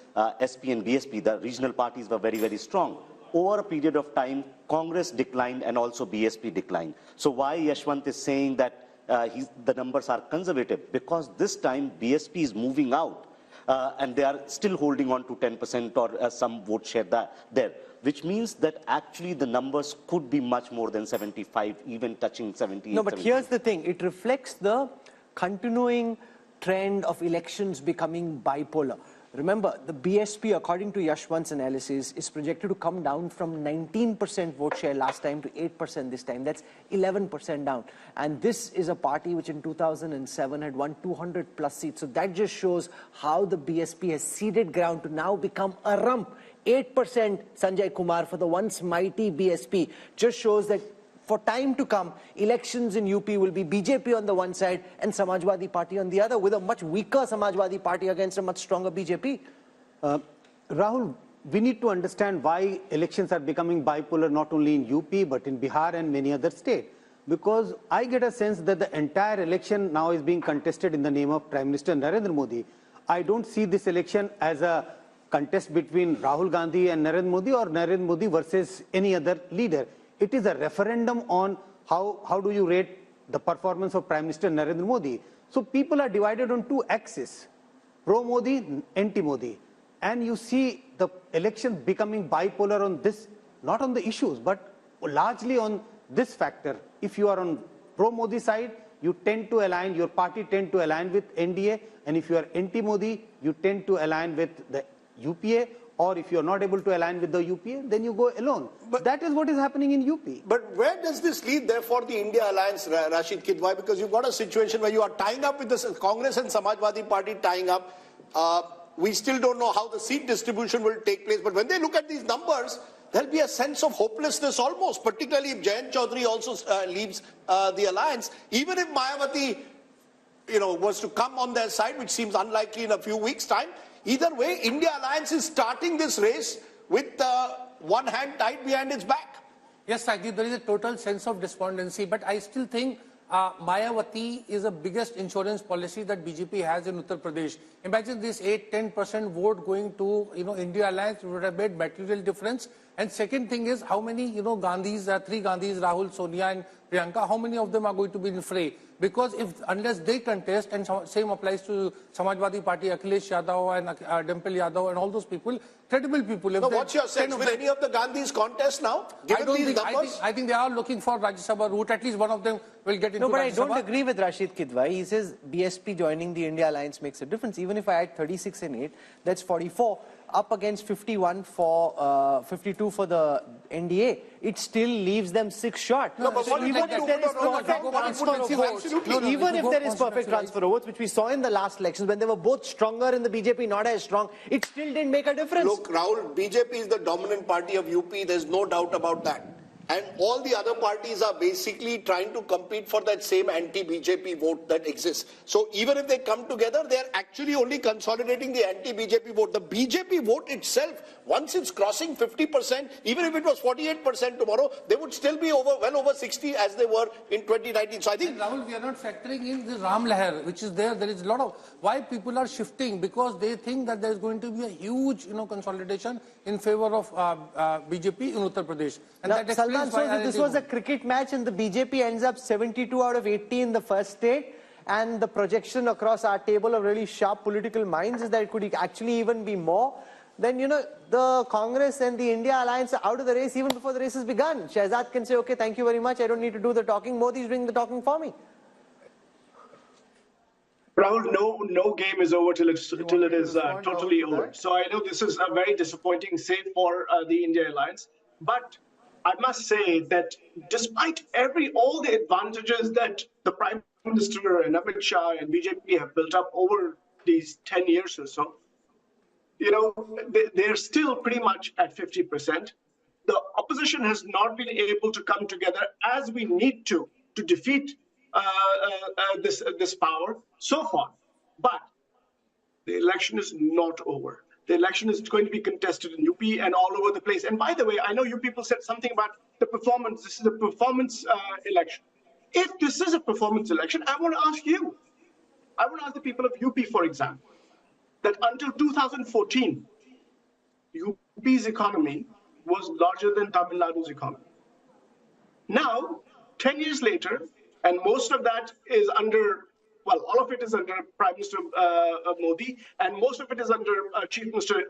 SP and BSP, the regional parties were very, very strong. Over a period of time, Congress declined and also BSP declined. So why Yashwant is saying that the numbers are conservative? Because this time BSP is moving out and they are still holding on to 10% or some vote share there, which means that actually the numbers could be much more than 75, even touching 78.
No, but here's the thing. It reflects the continuing trend of elections becoming bipolar. Remember, the BSP, according to Yashwant's analysis, is projected to come down from 19% vote share last time to 8% this time. That's 11% down. And this is a party which in 2007 had won 200 plus seats. So that just shows how the BSP has ceded ground to now become a rump. 8% Sanjay Kumar for the once mighty BSP just shows that for time to come, elections in UP will be BJP on the one side and Samajwadi Party on the other, with a much weaker Samajwadi Party against a much stronger BJP.
Rahul, we need to understand why elections are becoming bipolar not only in UP but in Bihar and many other states. Because I get a sense that the entire election now is being contested in the name of Prime Minister Narendra Modi. I don't see this election as a contest between Rahul Gandhi and Narendra Modi or Narendra Modi versus any other leader. It is a referendum on how do you rate the performance of Prime Minister Narendra Modi. So people are divided on 2 axes, pro-Modi, anti-Modi. And you see the election becoming bipolar on this not on the issues, but largely on this factor. If you are on pro-Modi side, you tend to align, your party tend to align with NDA, and if you are anti-Modi, you tend to align with the UPA, or if you are not able to align with the UPA, then you go alone. But that is what is happening in UP.
But where does this lead, therefore, the India alliance, Rashid Kidwai? Because you've got a situation where you are tying up with the Congress and Samajwadi Party tying up. We still don't know how the seat distribution will take place. But when they look at these numbers, there'll be a sense of hopelessness almost, particularly if Jayant Chaudhary also leaves the alliance. Even if Mayawati, was to come on their side, which seems unlikely in a few weeks' time, either way, India alliance is starting this race with one hand tied behind its back.
Yes, Sajid, there is a total sense of despondency, but I still think Mayawati is the biggest insurance policy that BJP has in Uttar Pradesh. Imagine this 8-10% vote going to India alliance would have made material difference. And second thing is how many Gandhis, three Gandhis, Rahul, Sonia and Priyanka, how many of them are going to be in fray? Because unless they contest, and same applies to Samajwadi Party, Akhilesh Yadav and Dimple Yadav and all those people, credible people.
Now, what's your sense? Will any of the Gandhis contest now? Given these numbers?
I think they are looking for Rajya Sabha route. At least one of them will get into Rajya Sabha.
No, but I don't agree with Rashid Kidwai. He says BSP joining the India alliance makes a difference. Even if I add 36 and 8, that's 44. Up against 51 for 52 for the NDA, it still leaves them 6 short.
No, but
even if there is perfect transfer of votes, even if there is perfect transfer of votes, which we saw in the last elections when they were both stronger in the BJP, not as strong, it still didn't make a difference.
Look, Rahul, BJP is the dominant party of UP. There's no doubt about that. And all the other parties are basically trying to compete for that same anti-BJP vote that exists. So even if they come together, they're actually only consolidating the anti-BJP vote. The BJP vote itself, once it's crossing 50%, even if it was 48% tomorrow, they would still be well over 60 as they were in 2019. So I think...
And Rahul, we are not factoring in the Ram Lahar, which is there. There is a lot of... Why people are shifting? Because they think that there is going to be a huge, consolidation in favor of BJP in Uttar Pradesh. And that
Salman, so this was a cricket match and the BJP ends up 72 out of 80 in the first state, and the projection across our table of really sharp political minds is that it could actually even be more. Then, the Congress and the India alliance are out of the race even before the race has begun. Shehzad can say, okay, thank you very much, I don't need to do the talking. Modi is doing the talking for me.
Rahul, no game is over till it is totally over. So I know this is a very disappointing save for the India alliance, but I must say that despite all the advantages that the Prime Minister and Amit Shah and BJP have built up over these 10 years or so, they're still pretty much at 50%. The opposition has not been able to come together as we need to defeat this power so far. But the election is not over. The election is going to be contested in UP and all over the place. And by the way, I know you people said something about the performance. This is a performance election. If this is a performance election, I want to ask you. I want to ask the people of UP, for example, that until 2014, UP's economy was larger than Tamil Nadu's economy. Now, 10 years later, and most of that is under, well, all of it is under Prime Minister Modi, and most of it is under Chief Minister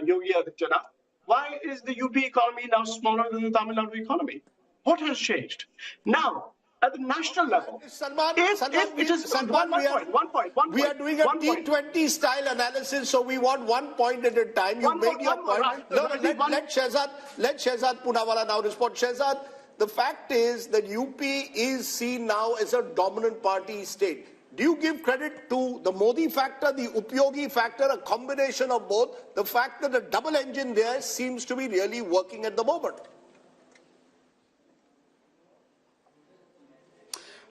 Yogi Adityanath. Why is the UP economy now smaller than the Tamil Nadu economy? What has changed? Now, at the national level,
we are doing a T20 style analysis, so we want 1 point at a time. You made your point. Let Shehzad Poonawala now respond. Shehzad, the fact is that UP is seen now as a dominant party state. Do you give credit to the Modi factor, the Upyogi factor, a combination of both? The fact that the double engine there seems to be really working at the moment.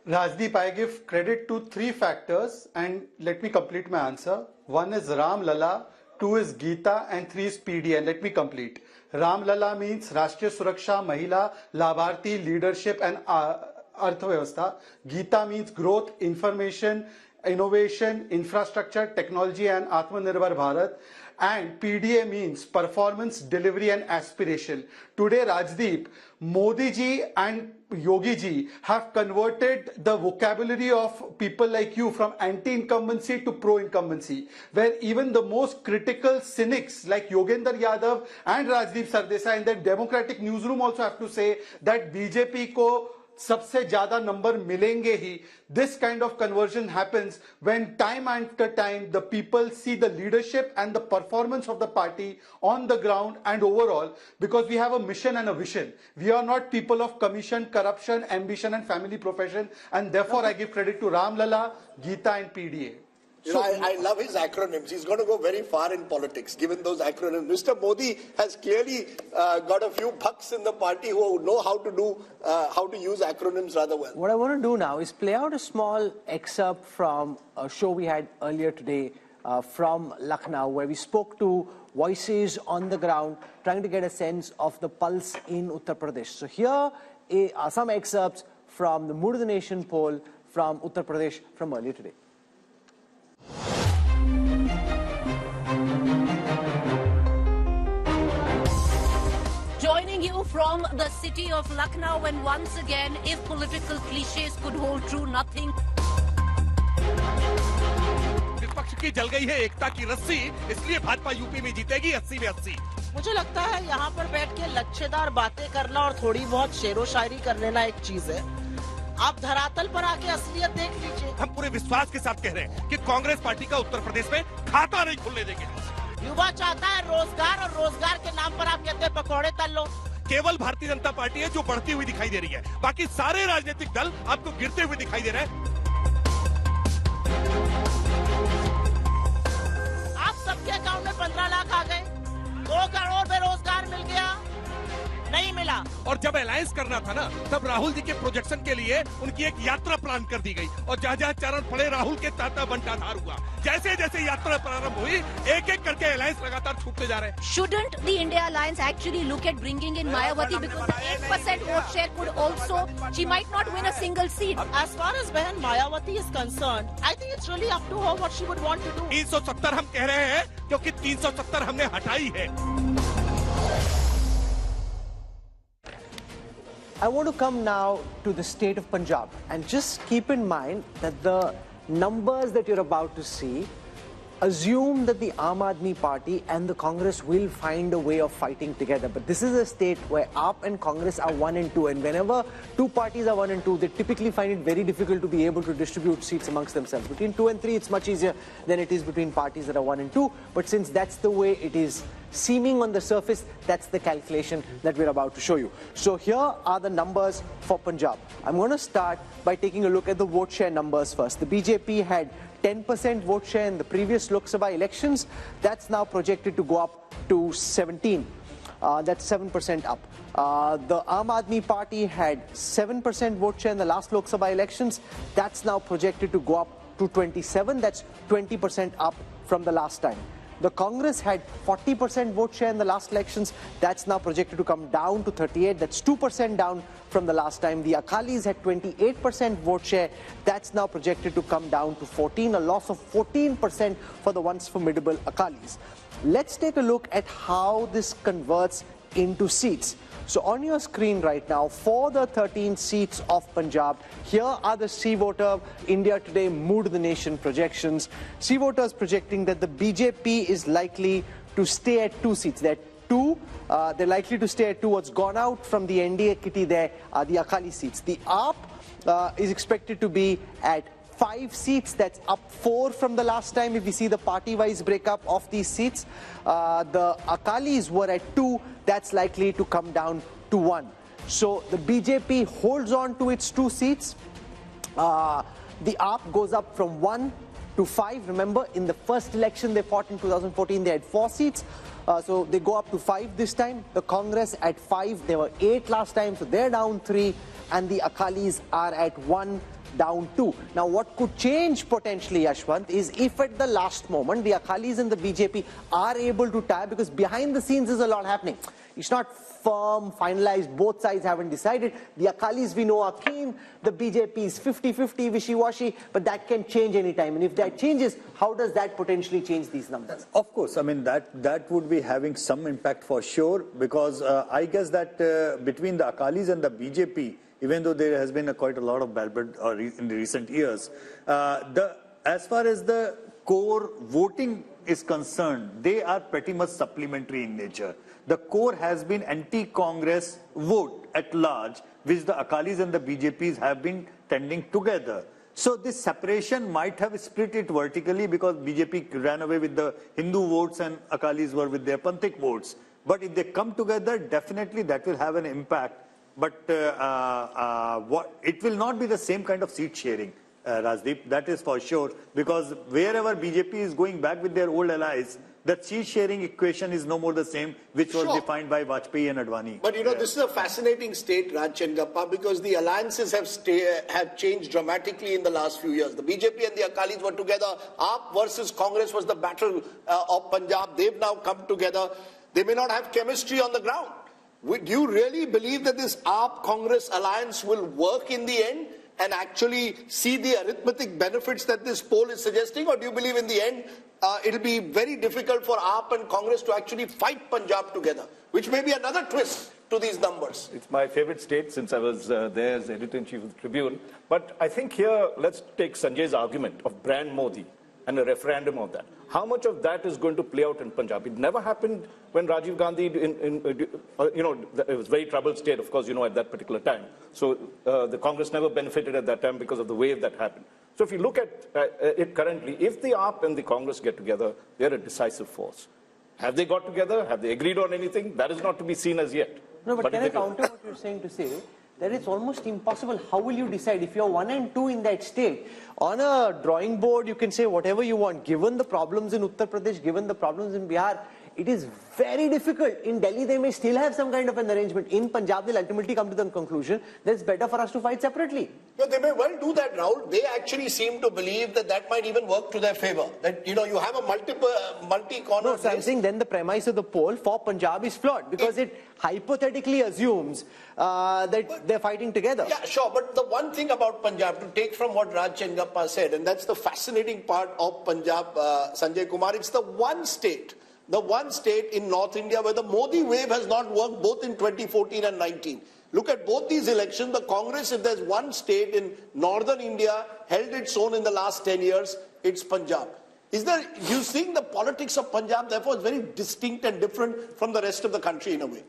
Rajdeep, I give credit to 3 factors, and let me complete my answer. 1 is Ram Lala, 2 is Geeta, and 3 is PD. And let me complete. Ram Lala means Rashtriya Suraksha, Mahila, Labharti, Leadership, and Arthvyavastha. Geeta means growth, information, innovation, infrastructure, technology, and Atmanirbhar Bharat. and PDA means performance, delivery and aspiration. Today, Rajdeep, Modi ji and Yogi ji have converted the vocabulary of people like you from anti-incumbency to pro-incumbency, where even the most critical cynics like Yogendra Yadav and Rajdeep Sardesai in the democratic newsroom also have to say that BJP ko सबसे ज्यादा number मिलेंगे ही. This kind of conversion happens when time after time the people see the leadership and the performance of the party on the ground and overall, because we have a mission and a vision. We are not people of commission, corruption, ambition and family profession, and therefore I give credit to Ram Lalla, Geeta and PDA.
You know, I love his acronyms. He's going to go very far in politics, given those acronyms. Mr. Modi has clearly got a few bucks in the party who know how to use acronyms rather well.
What I want to do now is play out a small excerpt from a show we had earlier today from Lucknow, where we spoke to voices on the ground, trying to get a sense of the pulse in Uttar Pradesh. So here are some excerpts from the Mood of the Nation poll from Uttar Pradesh from earlier today.
Joining you from the city of Lucknow, and once again, if political cliches could hold true, nothing.
विपक्ष की जल गई है एकता की रस्सी, इसलिए Bhajpa UP में जीतेगी 80 में 80।
मुझे लगता है यहाँ पर बैठ के लच्छेदार बातें करना और थोड़ी बहुत शेरो शायरी कर लेना एक चीज है। आप धरातल पर आके असलियत देख लीजिए।
हम पूरे विश्वास के साथ कह रहे हैं कि कांग्रेस पार्टी का उत्तर प्रदेश में खाता नहीं खुलने देंगे।
युवा चाहता है रोजगार, और रोजगार के नाम पर आप कहते हैं पकौड़े तल लो।
केवल भारतीय जनता पार्टी है जो बढ़ती हुई दिखाई दे रही है, बाकी सारे राजनीतिक दल आपको गिरते हुए दिखाई दे रहे हैं।
आप सबके अकाउंट में 15 लाख आ गए, 2 करोड़ बेरोजगार मिल गया, नहीं मिला।
और जब अलायंस करना था ना, तब राहुल जी के प्रोजेक्शन के लिए उनकी एक यात्रा प्लान कर दी गई, और जहाँ-जहाँ चरण पड़े राहुल के ताता बंटाधार हुआ। जैसे जैसे यात्रा प्रारंभ हुई, एक-एक करके अलायंस लगातार छूटते जा रहे हैं।
Shouldn't the India Alliance actually look at bringing in Mayawati, because the 8% vote share could also, she might not win a single seat.
As far as Behan Mayawati is concerned, I think it's really up to her what she would want to do.
370 हम कह रहे हैं क्योंकि 370 हमने हटाई है।
I want to come now to the state of Punjab, and just keep in mind that the numbers that you're about to see assume that the Aam Aadmi Party and the Congress will find a way of fighting together. But this is a state where AAP and Congress are 1 and 2, and whenever two parties are 1 and 2, they typically find it very difficult to be able to distribute seats amongst themselves. Between 2 and 3, it's much easier than it is between parties that are 1 and 2. But since that's the way it is seeming on the surface, that's the calculation that we're about to show you. So here are the numbers for Punjab. I'm going to start by taking a look at the vote share numbers first. The BJP had 10% vote share in the previous Lok Sabha elections. That's now projected to go up to 17. That's 7% up. The Aam Aadmi Party had 7% vote share in the last Lok Sabha elections. That's now projected to go up to 27. That's 20% up from the last time. The Congress had 40% vote share in the last elections. That's now projected to come down to 38. That's 2% down from the last time. The Akalis had 28% vote share. That's now projected to come down to 14, a loss of 14% for the once formidable Akalis. Let's take a look at how this converts into seats. So on your screen right now, for the 13 seats of Punjab, here are the C-Voter India Today Mood of the Nation projections. C-Voters projecting that the BJP is likely to stay at 2 seats. They're likely to stay at 2. What's gone out from the NDA kitty there are the Akali seats. The AAP is expected to be at 5 seats. That's up 4 from the last time if we see the party-wise breakup of these seats. The Akalis were at 2. That's likely to come down to 1. So the BJP holds on to its 2 seats. The AAP goes up from 1 to 5. Remember, in the first election they fought in 2014, they had 4 seats. So they go up to 5 this time. The Congress at 5. They were 8 last time, so they're down 3. And the Akalis are at 1, down 2. Now what could change potentially, Yashwant, is if at the last moment the Akalis and the BJP are able to tie, because behind the scenes is a lot happening. it's not firm, finalized, both sides haven't decided. The Akalis we know are keen, the BJP is 50-50, wishy-washy, but that can change anytime. And if that changes, how does that potentially change these numbers?
Of course, I mean, that would be having some impact for sure, because I guess that between the Akalis and the BJP, even though there has been quite a lot of bad blood in the recent years, as far as the core voting is concerned, they are pretty much supplementary in nature. The core has been anti-Congress vote at large, which the Akalis and the BJPs have been tending together. So this separation might have split it vertically, because BJP ran away with the Hindu votes and Akalis were with their Panthik votes. But if they come together, definitely that will have an impact. But it will not be the same kind of seat sharing, Rajdeep, that is for sure, because wherever BJP is going back with their old allies, the seat sharing equation is no more the same, which was defined by Vajpayee and Advani.
But you know, this is a fascinating state, Raj Chengappa, because the alliances have changed dramatically in the last few years. The BJP and the Akalis were together. AAP versus Congress was the battle of Punjab. They've now come together. They may not have chemistry on the ground. Do you really believe that this AAP-Congress alliance will work in the end and actually see the arithmetic benefits that this poll is suggesting? Or do you believe in the end it'll be very difficult for AAP and Congress to actually fight Punjab together, which may be another twist to these numbers?
It's my favorite state since I was there as editor-in-chief of the Tribune. But I think here, let's take Sanjay's argument of brand Modi and a referendum of that. How much of that is going to play out in Punjab? It never happened when Rajiv Gandhi, it was a very troubled state, of course, at that particular time. So the Congress never benefited at that time because of the wave that happened. So if you look at it currently, if the AAP and the Congress get together, they're a decisive force. Have they got together? Have they agreed on anything? That is not to be seen as yet.
No, but can I counter what you're saying to say that it's almost impossible? How will you decide if you're 1 and 2 in that state? On a drawing board, you can say whatever you want. Given the problems in Uttar Pradesh, given the problems in Bihar, it is very difficult. In Delhi, they may still have some kind of an arrangement. In Punjab, they'll ultimately come to the conclusion that it's better for us to fight separately.
No, they may well do that, Rahul. They actually seem to believe that might even work to their favor. That, you have a multi-corner.
No, so I'm saying then the premise of the poll for Punjab is flawed, because it hypothetically assumes that they're fighting together.
Yeah, sure. But the one thing about Punjab, to take from what Raj Chengappa said, and that's the fascinating part of Punjab, Sanjay Kumar, it's the one state in North India where the Modi wave has not worked, both in 2014 and 19. Look at both these elections. The Congress, if there's one state in northern India, held its own in the last 10 years, it's Punjab. You think the politics of Punjab, therefore, is very distinct and different from the rest of the country in a way?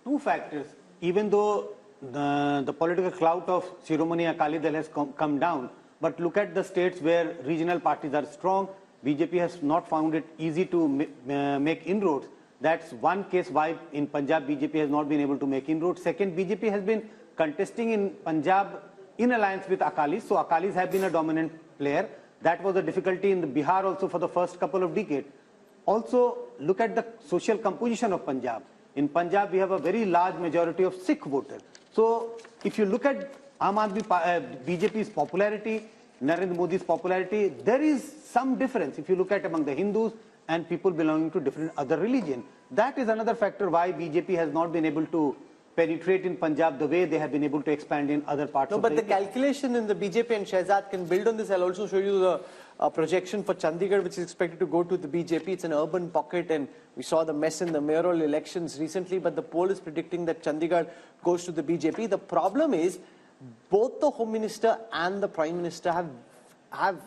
Two factors. Even though the political clout of Shiromani Akali Dal has come down, but look at the states where regional parties are strong. BJP has not found it easy to make inroads. That's one case why in Punjab BJP has not been able to make inroads. Second, BJP has been contesting in Punjab in alliance with Akalis. So Akalis have been a dominant player. That was a difficulty in the Bihar also for the first couple of decades. Also, look at the social composition of Punjab. In Punjab, we have a very large majority of Sikh voters. So if you look at BJP's popularity, Narendra Modi's popularity, there is some difference if you look at among the Hindus and people belonging to different other religions. That is another factor why BJP has not been able to penetrate in Punjab the way they have been able to expand in other parts of
India.
No,
but the calculation in the BJP and Shehzad can build on this. I'll also show you the projection for Chandigarh, which is expected to go to the BJP. It's an urban pocket, and we saw the mess in the mayoral elections recently, but the poll is predicting that Chandigarh goes to the BJP. The problem is both the Home Minister and the Prime Minister have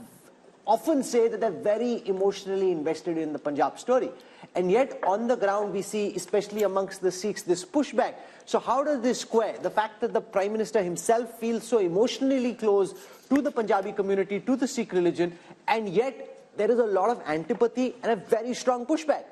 often say that they're very emotionally invested in the Punjab story. And yet on the ground we see, especially amongst the Sikhs, this pushback. So how does this square? The fact that the Prime Minister himself feels so emotionally close to the Punjabi community, to the Sikh religion, and yet there is a lot of antipathy and a very strong pushback.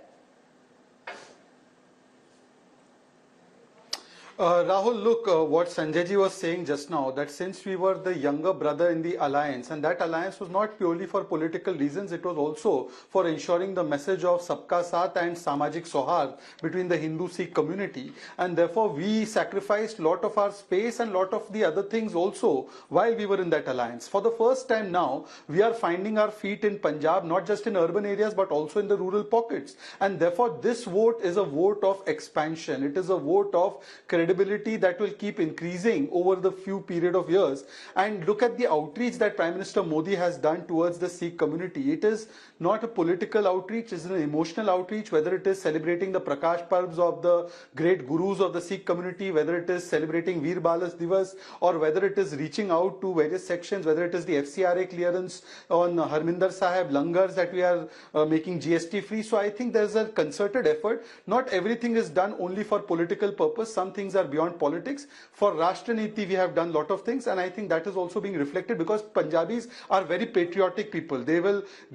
Rahul, look, what Sanjayji was saying just now, that since we were the younger brother in the alliance, and that alliance was not purely for political reasons, it was also for ensuring the message of Sabka Saath and Samajik Sohar between the Hindu-Sikh community. And therefore, we sacrificed a lot of our space and a lot of the other things also while we were in that alliance. For the first time now, we are finding our feet in Punjab, not just in urban areas, but also in the rural pockets. And therefore, this vote is a vote of expansion. It is a vote of credibility that will keep increasing over the few period of years. And look at the outreach that Prime Minister Modi has done towards the Sikh community. It is not a political outreach, it is an emotional outreach, whether it is celebrating the Prakash Parbs of the great gurus of the Sikh community, whether it is celebrating Veer Balas Divas, or whether it is reaching out to various sections, whether it is the FCRA clearance on Harminder Sahib, langars that we are making GST free. So I think there's a concerted effort. Not everything is done only for political purpose. Some things are beyond politics. For Rashtra Niti, we have done a lot of things, and I think that is also being reflected because Punjabis are very patriotic people. They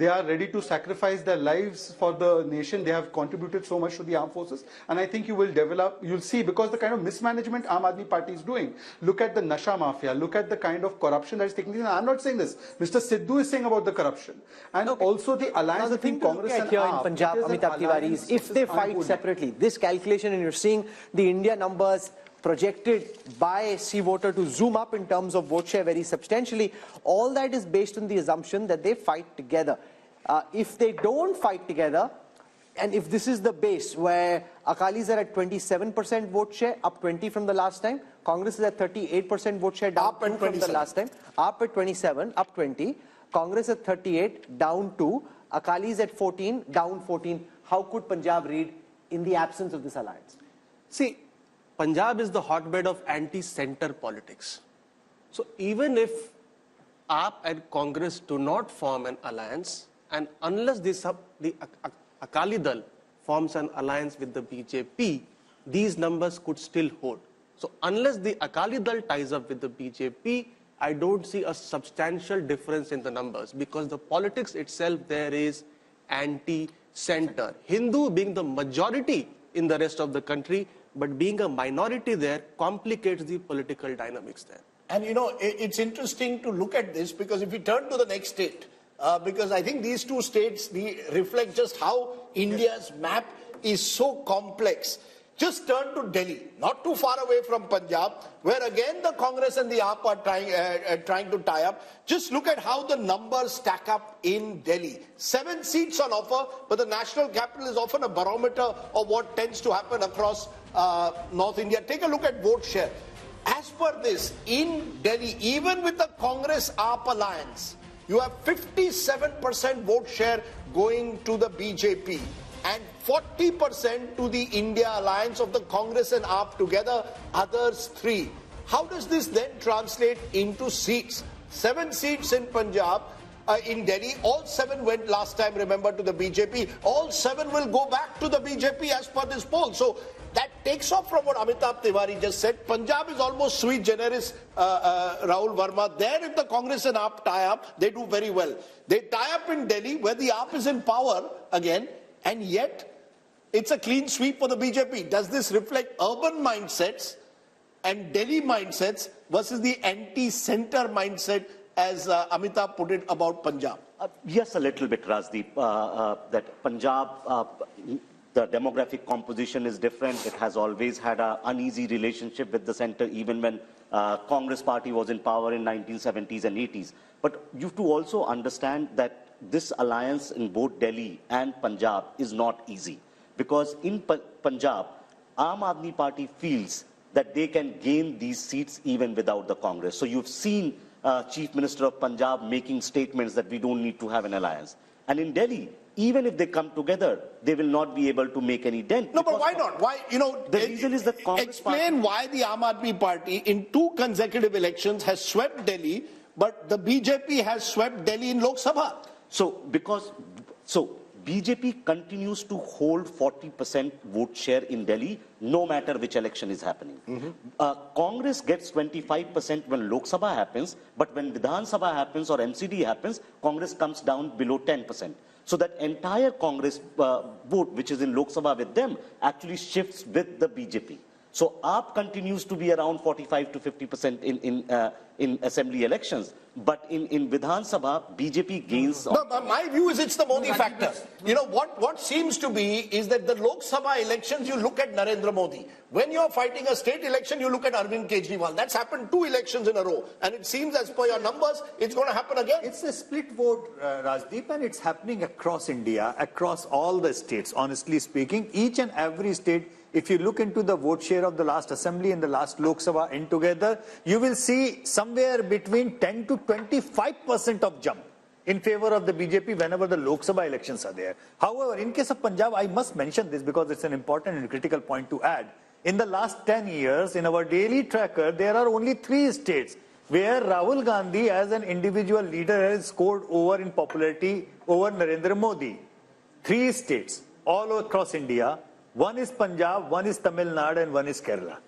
are ready to sacrifice their lives for the nation. They have contributed so much to the armed forces, and I think you'll see, because the kind of mismanagement Aam Aadmi Party is doing. Look at the Nasha Mafia, look at the kind of corruption that is taking place. I'm not saying this. Mr. Sidhu is saying about the corruption. And also the alliance between Congress and
here
AAP,
in Punjab, Amitabh Tiwari, is if they fight separately, this calculation, and you're seeing the India numbers projected by C voter to zoom up in terms of vote share very substantially, all that is based on the assumption that they fight together. If they don't fight together, and if this is the base where Akalis are at 27% vote share, up 20 from the last time, Congress is at 38% vote share, down 2 from the last time, up at 27, up 20, Congress at 38, down 2, Akalis at 14, down 14. How could Punjab read in the absence of this alliance?
See, Punjab is the hotbed of anti-center politics. So even if AAP and Congress do not form an alliance, and unless the Akali Dal forms an alliance with the BJP, these numbers could still hold. So unless the Akali Dal ties up with the BJP, I don't see a substantial difference in the numbers, because the politics itself there is anti-center. Hindu being the majority in the rest of the country, but being a minority there complicates the political dynamics there.
And you know, it's interesting to look at this, because if we turn to the next state, because I think these two states reflect just how India's map is so complex. Just turn to Delhi, not too far away from Punjab, where again the Congress and the AAP are trying to tie up. Just look at how the numbers stack up in Delhi. 7 seats on offer, but the national capital is often a barometer of what tends to happen across North India. Take a look at vote share. As per this, in Delhi, even with the Congress-AAP alliance, you have 57% vote share going to the BJP and 40% to the India alliance of the Congress and AAP together, others 3. How does this then translate into seats? 7 seats in Punjab, in Delhi, all 7 went last time, remember, to the BJP. All 7 will go back to the BJP as per this poll. So that takes off from what Amitabh Tiwari just said. Punjab is almost sui generis, Rahul Verma. There, if the Congress and AAP tie up, they do very well. They tie up in Delhi, where the AAP is in power again, and yet it's a clean sweep for the BJP. Does this reflect urban mindsets and Delhi mindsets versus the anti-center mindset, as Amitabh put it about Punjab?
Yes, a little bit, Rajdeep. That Punjab, the demographic composition is different. It has always had an uneasy relationship with the center, even when Congress party was in power in 1970s and 80s. But you have to also understand that this alliance in both Delhi and Punjab is not easy. Because in Punjab, Aam Aadmi Party feels that they can gain these seats even without the Congress. So you've seen Chief Minister of Punjab making statements that we don't need to have an alliance. And in Delhi, even if they come together, they will not be able to make any dent.
No, but why not? Why, you know,
the reason is that Congress
explain why the Aam Aadmi Party in 2 consecutive elections has swept Delhi, but the BJP has swept Delhi in Lok Sabha.
So BJP continues to hold 40% vote share in Delhi, no matter which election is happening. Congress gets 25% when Lok Sabha happens, but when Vidhan Sabha happens or MCD happens, Congress comes down below 10%. So that entire Congress vote, which is in Lok Sabha with them, actually shifts with the BJP. So AAP continues to be around 45 to 50% in assembly elections. But in Vidhan Sabha, BJP gains.
No, my view is it's the Modi factor. You know, what seems to be is that the Lok Sabha elections, you look at Narendra Modi. When you're fighting a state election, you look at Arvind Kejriwal. That's happened 2 elections in a row. And it seems as per your numbers, it's going to happen again.
It's a split vote, Rajdeep, and it's happening across India, across all the states, honestly speaking. Each and every state, if you look into the vote share of the last assembly and the last Lok Sabha in together, you will see somewhere between 10 to 25% of jump in favor of the BJP whenever the Lok Sabha elections are there. However, in case of Punjab, I must mention this because it's an important and critical point to add. In the last 10 years, in our daily tracker, there are only 3 states where Rahul Gandhi as an individual leader has scored over in popularity over Narendra Modi. 3 states all across India. One is Punjab, one is Tamil Nadu, and one is Kerala.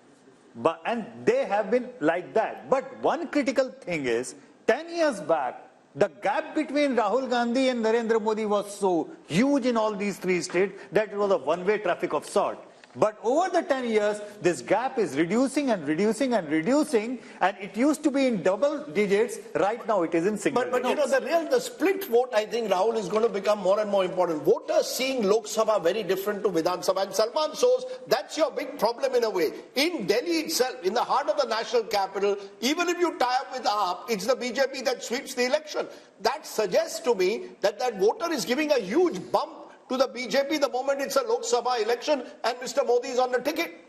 And they have been like that. But one critical thing is, 10 years back, the gap between Rahul Gandhi and Narendra Modi was so huge in all these 3 states that it was a one-way traffic of sort. But over the 10 years, this gap is reducing and reducing and reducing, and it used to be in double digits. Right now, it is in single digits.
But you know, the split vote, I think, Rahul, is going to become more and more important. Voters seeing Lok Sabha very different to Vidhan Sabha. And Salman shows that's your big problem in a way. In Delhi itself, in the heart of the national capital, even if you tie up with AAP, it's the BJP that sweeps the election. That suggests to me that that voter is giving a huge bump to the BJP the moment it's a Lok Sabha election and Mr. Modi is on the ticket.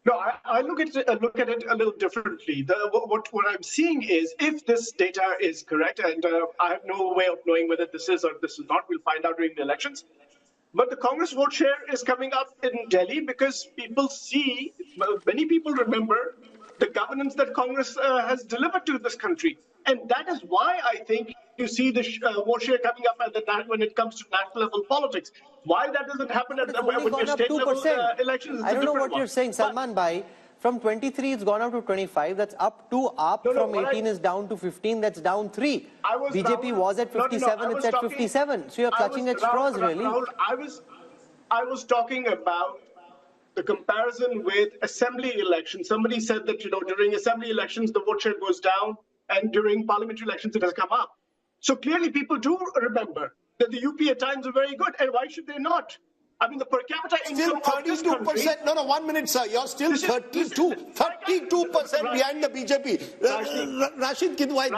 No, I look at it a little differently. What I'm seeing is, if this data is correct, and I have no way of knowing whether this is or this is not, we'll find out during the elections. But the Congress vote share is coming up in Delhi because people see, many people remember the governance that Congress has delivered to this country. And that is why I think you see the vote share coming up at the time when it comes to national level politics. Why that doesn't happen at the when your state level elections?
I don't know what you're saying, Salman Bhai. From 23, it's gone up to 25. That's up 2 up. From 18 is down to 15. That's down 3. BJP was at 57. It's at 57. So you're clutching at straws, really.
Rahul, I was talking about the comparison with assembly elections. Somebody said that, you know, during assembly elections, the vote share goes down, and during parliamentary elections, it has come up. So clearly, people do remember that the UP at times are very good, and why should they not? I mean, the per capita income of this country...
No, 1 minute, sir. You're still 32% behind the BJP. Rashid Kidwai,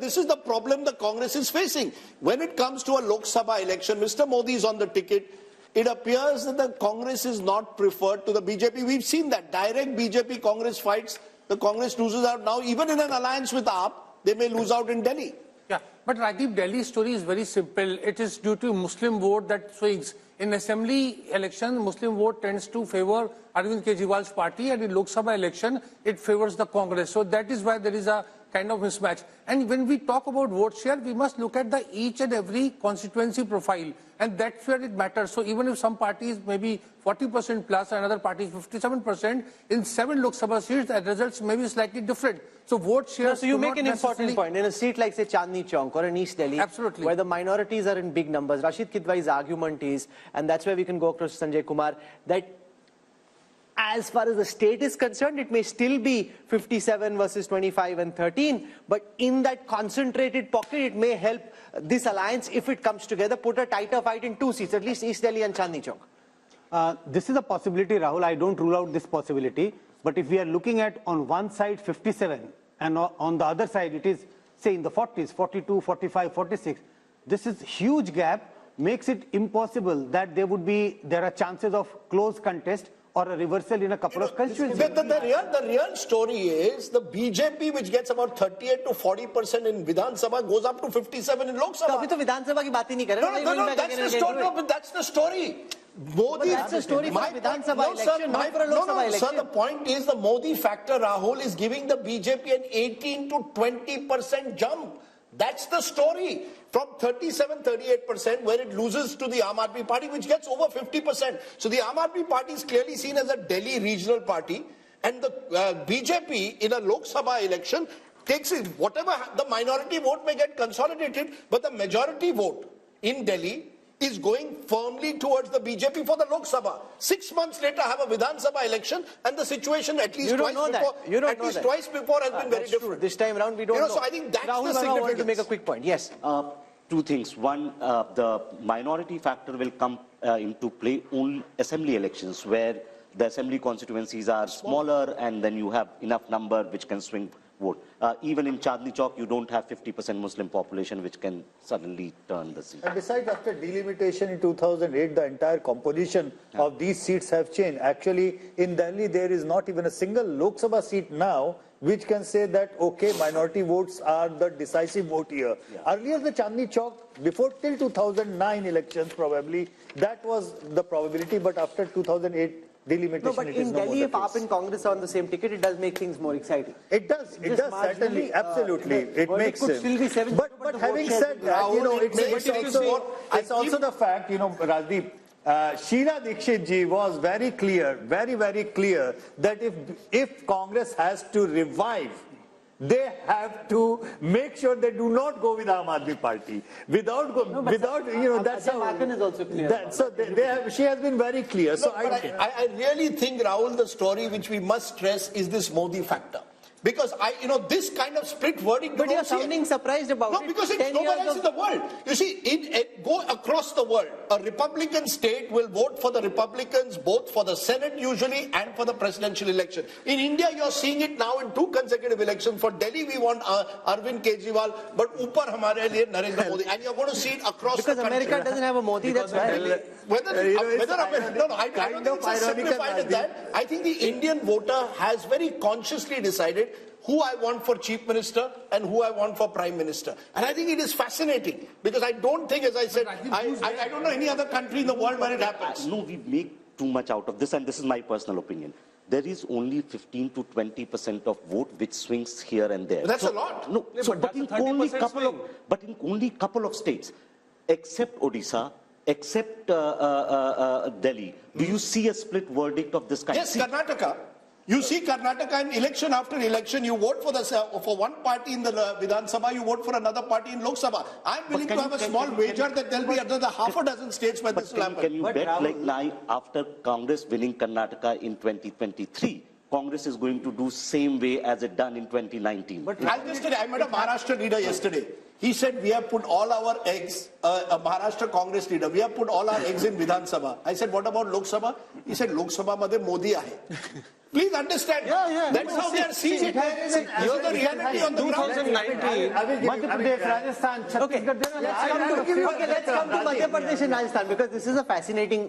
this is the problem the Congress is facing. When it comes to a Lok Sabha election, Mr. Modi is on the ticket. It appears that the Congress is not preferred to the BJP. We've seen that direct BJP-Congress fights. The Congress loses out now. Even in an alliance with AAP, they may lose out in Delhi.
Yeah, but Rajdeep, Delhi's story is very simple. It is due to Muslim vote that swings. In assembly election, Muslim vote tends to favor Arvind Kejriwal's party, and in Lok Sabha election, it favors the Congress. So that is why there is a kind of mismatch. And when we talk about vote share, we must look at the each and every constituency profile, and that's where it matters. So even if some parties may be 40% plus, another party is 57%, in 7 Lok Sabha seats, the results may be slightly different. So vote share.
So you make an important point. In a seat like, say, Chandni Chowk or in East Delhi,
absolutely,
where the minorities are in big numbers, Rashid Kidwai's argument is, and that's where we can go across Sanjay Kumar, that as far as the state is concerned, it may still be 57 versus 25 and 13, but in that concentrated pocket, it may help this alliance, if it comes together, put a tighter fight in 2 seats, at least East Delhi and Chandni Chowk.
This is a possibility, Rahul. I don't rule out this possibility. But if we are looking at on one side 57 and on the other side it is, say, in the 40s, 42, 45, 46, this is huge gap, makes it impossible that there are chances of close contest or a reversal in a couple of constituencies.
The real story is the BJP, which gets about 38 to 40% in Vidhan Sabha, goes up to 57 in Lok Sabha.
So Vidhan Sabha ki baat hi nahi kar rahe.
No, that's the story. No, but that's the story. Modi,
that's the story for Vidhan Sabha election, not for a Lok Sabha election.
Sir, the point is the Modi factor, Rahul, is giving the BJP an 18 to 20% jump. That's the story. From 37, 38%, where it loses to the Aam Aadmi Party, which gets over 50%. So the Aam Aadmi Party is clearly seen as a Delhi regional party. And the BJP in a Lok Sabha election takes it. Whatever the minority vote may get consolidated, but the majority vote in Delhi is going firmly towards the BJP for the Lok Sabha. 6 months later, have a Vidhan Sabha election, and the situation at least twice before has been very different.
True. This time around, we don't know.
So I think that's
Rahul,
the significance.
I wanted to make a quick point. Yes.
Two things. One, the minority factor will come into play only assembly elections, where the assembly constituencies are smaller, and then you have enough number which can swing vote. Even in Chandni Chowk, you don't have 50% Muslim population, which can suddenly turn the seat.
And besides, after delimitation in 2008, the entire composition of these seats have changed. Actually, in Delhi, there is not even a single Lok Sabha seat now which can say that, okay, minority votes are the decisive vote here. Yeah. Earlier, the Chandni Chowk, before till 2009 elections probably, that was the probability, but after 2008, delimitation.
No, but in Delhi, if AAP and Congress are on the same ticket, it does make things more exciting.
It does certainly, absolutely. It makes
it. Could still be 7,
but having said that, you know, it's also the fact, you know, Rajdeep, Sheila Dikshit ji was very clear, very clear that if Congress has to revive, they have to make sure they do not go with Aam Aadmi Party. Without you know, that's how.
Is also clear.
She has been very clear. So
I really think, Rahul, the story which we must stress is this Modi factor. Because this kind of split verdict.
But you're sounding surprised about it.
No, because it's nowhere else in the world. You see, go across the world. A Republican state will vote for the Republicans, both for the Senate usually and for the presidential election. In India, you're seeing it now in 2 consecutive elections. For Delhi, we want Arvind Kejriwal, but upar hamare liye Narendra Modi, and you're going to see it across the country.
Because America doesn't have a Modi. That's why.
I don't think it's as simplified as that. I think the Indian voter has very consciously decided who I want for chief minister and who I want for prime minister. And I think it is fascinating because I don't think, as I said, I don't know any other country in the world where it happens.
No, we make too much out of this, and this is my personal opinion. There is only 15 to 20% of vote which swings here and there.
But that's a lot.
No, but in only couple of states, except Odisha, except Delhi, do you see a split verdict of this kind?
Yes, Karnataka. You see Karnataka in election after election, you vote for one party in the Vidhan Sabha, you vote for another party in Lok Sabha. I'm willing to have a small wager that there'll be another half a dozen states where this will happen.
Can you bet like now, after Congress winning Karnataka in 2023, Congress is going to do same way as it done in 2019?
But I met a Maharashtra leader yesterday. He said, we have put all our eggs, a Maharashtra Congress leader, we have put all our eggs in Vidhan Sabha. I said, what about Lok Sabha? He said, Lok Sabha madhe Modi aahe. Please understand. That's how they are seeing it. Here's the reality on the ground.
2019. Madhya Pradesh, Rajasthan, Chhattisgarh.
Let's come to Madhya Pradesh and Rajasthan, because this is a fascinating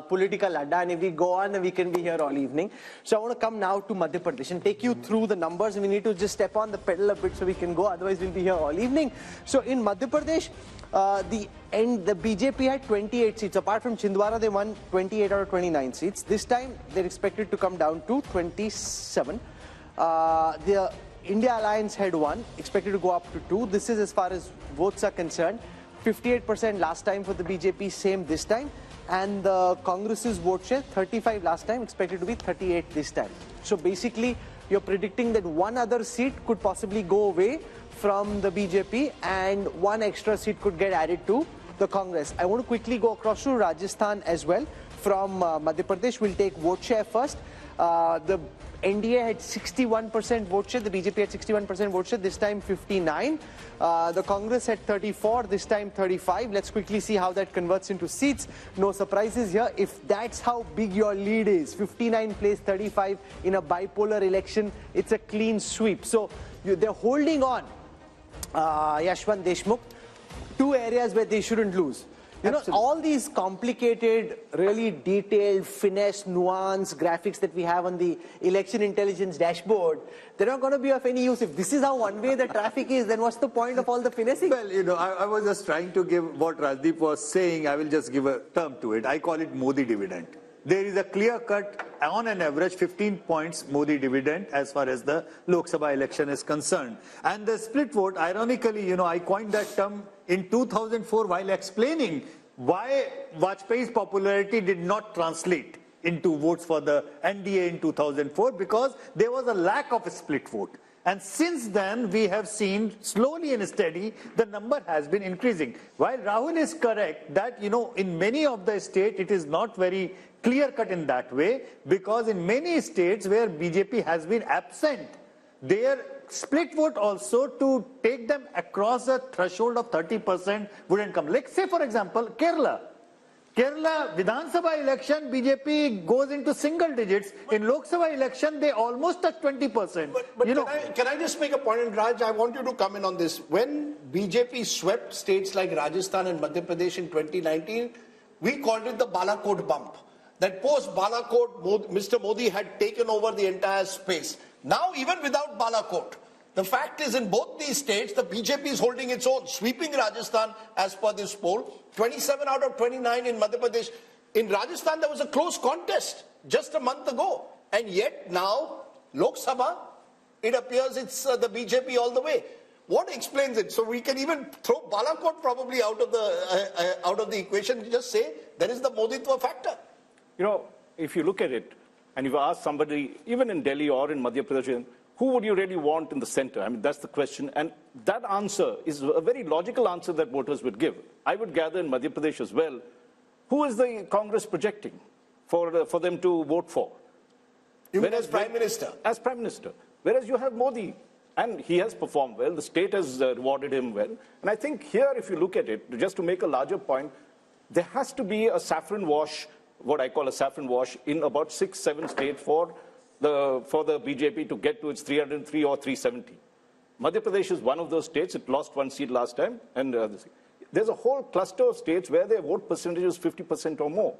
political adda, and if we go on, we can be here all evening. So I want to come now to Madhya Pradesh and take you through the numbers. We need to just step on the pedal a bit so we can go, otherwise we'll be here all evening. So in Madhya Pradesh, the BJP had 28 seats. Apart from Chhindwara, they won 28 out of 29 seats. This time, they're expected to come down to 27. The India Alliance had 1, expected to go up to 2. This is as far as votes are concerned. 58% last time for the BJP, same this time. And the Congress's vote share, 35 last time, expected to be 38 this time. So basically, you're predicting that one other seat could possibly go away from the BJP and one extra seat could get added to the Congress. I want to quickly go across to Rajasthan as well. From Madhya Pradesh, we'll take vote share first. The NDA had 61% vote share, the BJP had 61% vote share, this time 59. The Congress had 34, this time 35. Let's quickly see how that converts into seats. No surprises here. If that's how big your lead is, 59 plays 35 in a bipolar election, it's a clean sweep. So they're holding on, Yashwant Deshmukh, 2 areas where they shouldn't lose. You know, all these complicated, really detailed, finesse, nuance graphics that we have on the election intelligence dashboard, they're not going to be of any use. If this is how one-way the traffic is, then what's the point of all the finessing?
Well, you know, I was just trying to give what Rajdeep was saying. I will just give a term to it. I call it Modi dividend. There is a clear-cut, on an average, 15 points Modi dividend as far as the Lok Sabha election is concerned. And the split vote, ironically, you know, I coined that term in 2004 while explaining why Vajpayee's popularity did not translate into votes for the NDA in 2004, because there was a lack of a split vote. And since then, we have seen slowly and steady, the number has been increasing. While Rahul is correct that, in many of the states, it is not very clear-cut in that way, because in many states where BJP has been absent, their split vote also to take them across a threshold of 30% wouldn't come. Like, say, for example, Kerala. Kerala Vidhan Sabha election, BJP goes into single digits. In Lok Sabha election, they almost touch 20%.
But can I just make a point, and Raj, I want you to come in on this. When BJP swept states like Rajasthan and Madhya Pradesh in 2019, we called it the Balakot bump. That post-Balakot, Mr. Modi had taken over the entire space. Now, even without Balakot, the fact is in both these states, the BJP is holding its own, sweeping Rajasthan as per this poll. 27 out of 29 in Madhya Pradesh. In Rajasthan, there was a close contest just a month ago. And yet now, Lok Sabha, it appears it's the BJP all the way. What explains it? So we can even throw Balakot probably out of the equation. Just say there is the Moditwa factor.
If you look at it, and if you ask somebody, even in Delhi or in Madhya Pradesh, who would you really want in the center? I mean, that's the question. And that answer is a very logical answer that voters would give. I would gather in Madhya Pradesh as well, who is the Congress projecting for them to vote for?
Even as Prime Minister?
As Prime Minister. Whereas you have Modi, and he has performed well. The state has rewarded him well. And I think here, if you look at it, just to make a larger point, there has to be a saffron wash, what I call a saffron wash, in about 6-7 states for the BJP to get to its 303 or 370. Madhya Pradesh is one of those states. It lost 1 seat last time. And there's a whole cluster of states where their vote percentage is 50% or more.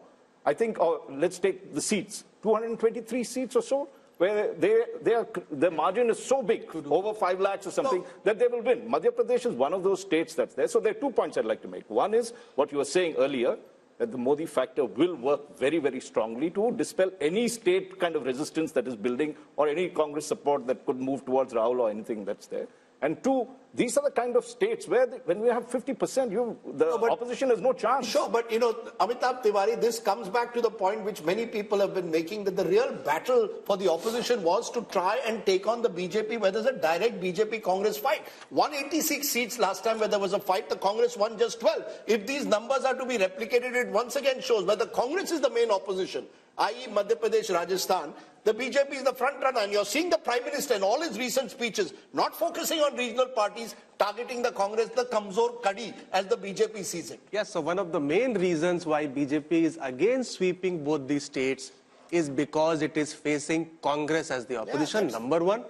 I think, let's take the seats, 223 seats or so, where their margin is so big, over 5 lakhs or something, that they will win. Madhya Pradesh is one of those states that's there. So there are 2 points I'd like to make. One is what you were saying earlier, that the Modi factor will work very, very strongly to dispel any state kind of resistance that is building or any Congress support that could move towards Rahul or anything that's there. And 2, these are the kind of states where when we have 50%, the opposition has no chance.
Sure, but Amitabh Tiwari, this comes back to the point which many people have been making, that the real battle for the opposition was to try and take on the BJP, where there's a direct BJP-Congress fight. 186 seats last time where there was a fight, the Congress won just 12. If these numbers are to be replicated, it once again shows where the Congress is the main opposition, i.e. Madhya Pradesh, Rajasthan, the BJP is the front runner, and you're seeing the Prime Minister in all his recent speeches not focusing on regional parties, targeting the Congress, the Kamzor Kadi, as the BJP sees it.
Yes, so one of the main reasons why BJP is against sweeping both these states is because it is facing Congress as the opposition, number one.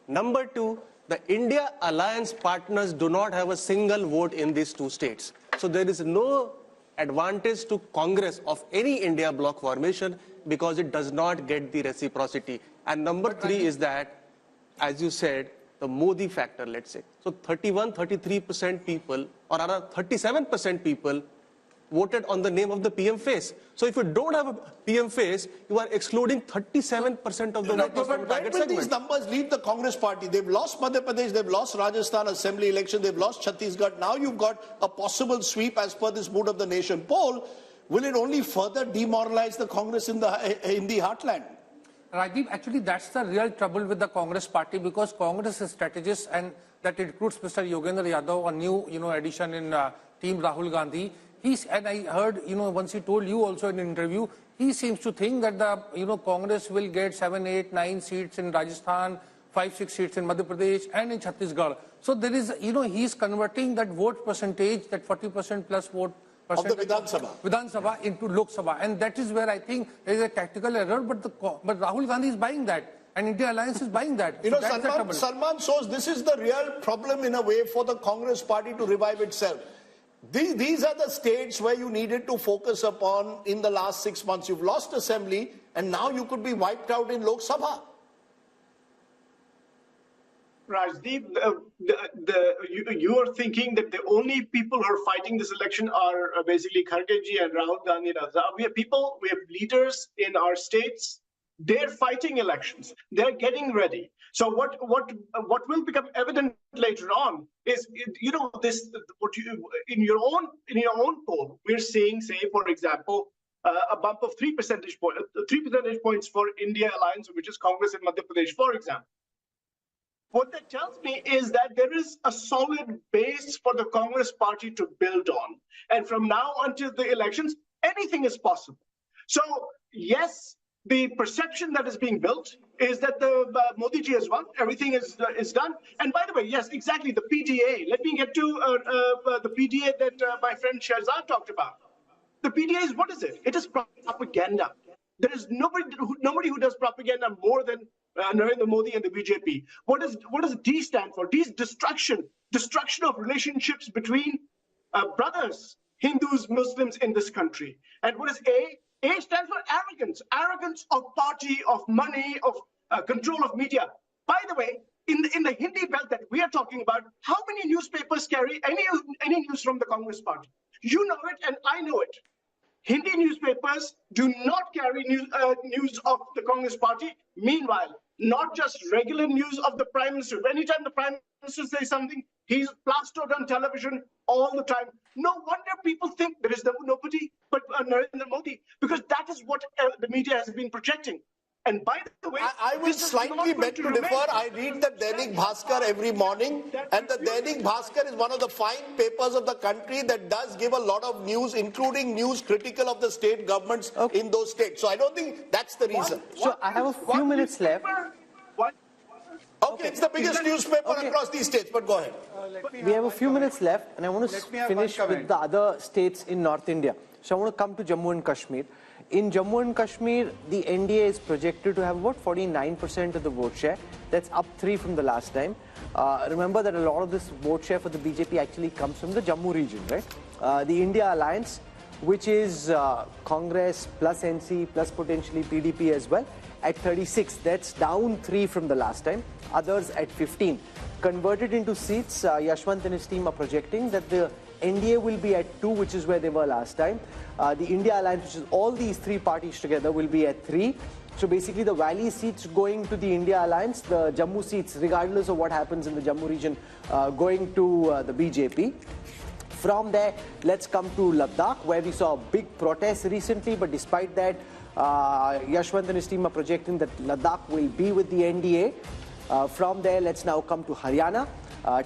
Number two, the India alliance partners do not have a single vote in these 2 states. So there is no advantage to Congress of any India bloc formation because it does not get the reciprocity. And number 3 is that, as you said, the Modi factor, let's say. So 33% people, or around 37% people voted on the name of the PM face. So if you don't have a PM face, you are excluding 37% of the voters from the target
when
segment.
these numbers leave the Congress party, they've lost Madhya Pradesh, they've lost Rajasthan Assembly election, they've lost Chhattisgarh. Now you've got a possible sweep as per this Mood of the Nation poll. Will it only further demoralize the Congress in the heartland?
Rajdeep, actually that's the real trouble with the Congress party, because Congress is strategist, and that includes Mr. Yogendra Yadav, a new addition in Team Rahul Gandhi. And I heard, once he told you also in an interview, he seems to think that the, Congress will get 7, 8, 9 seats in Rajasthan, 5, 6 seats in Madhya Pradesh and in Chhattisgarh. So there is, he's converting that vote percentage, that 40% plus vote percentage
of the
Vidhan Sabha into Lok Sabha. And that is where I think there is a tactical error, but Rahul Gandhi is buying that. And India Alliance is buying that. So
Salman shows this is the real problem in a way for the Congress party to revive itself. These are the states where you needed to focus upon in the last 6 months. You've lost assembly, and now you could be wiped out in Lok Sabha.
Rajdeep, you are thinking that the only people who are fighting this election are basically Khargeji and Rahul Gandhi. We have leaders in our states. They're fighting elections. They're getting ready. So what will become evident later on is, in your own poll, we're seeing, say, for example, a bump of 3 percentage points for India Alliance, which is Congress in Madhya Pradesh, for example. What that tells me is that there is a solid base for the Congress party to build on. And from now until the elections, anything is possible. So, yes, the perception that is being built is that the Modi ji has won, everything is done. And by the way, yes, exactly, the PDA. Let me get to the PDA that my friend Shahzad talked about. The PDA is, what is it? It is propaganda. There is nobody who does propaganda more than Narendra Modi and the BJP. What does D stand for? D is destruction of relationships between brothers, Hindus, Muslims in this country. And what is A? A stands for arrogance of party, of money, of control of media. By the way, in the Hindi belt that we are talking about, how many newspapers carry any news from the Congress party? You know it and I know it. Hindi newspapers do not carry news of the Congress party. Meanwhile, not just regular news of the Prime Minister. Anytime the Prime Minister says something, he's plastered on television all the time. No wonder people think there is nobody but Narendra Modi, because that is what the media has been projecting. And by the way,
I will slightly beg to differ. I read the Dainik Bhaskar every morning, and the Dainik Bhaskar is one of the fine papers of the country that does give a lot of news, including news critical of the state governments in those states. So I don't think that's the reason.
So I have a few minutes left.
Okay, it's the biggest newspaper across these states, but go ahead.
We have a few minutes left, and I want to finish with the other states in North India. So I want to come to Jammu and Kashmir. In Jammu and Kashmir, the NDA is projected to have about 49% of the vote share. That's up 3 from the last time. Remember that a lot of this vote share for the BJP actually comes from the Jammu region, right? The India Alliance, which is Congress plus NC plus potentially PDP as well, at 36. That's down 3 from the last time. Others at 15. Converted into seats, Yashwant and his team are projecting that the NDA will be at 2, which is where they were last time. The India Alliance, which is all these 3 parties together, will be at 3. So basically the Valley seats going to the India Alliance, the Jammu seats, regardless of what happens in the Jammu region, going to the BJP. From there, let's come to Ladakh, where we saw a big protest recently, but despite that, Yashwant and his team are projecting that Ladakh will be with the NDA. From there, let's now come to Haryana.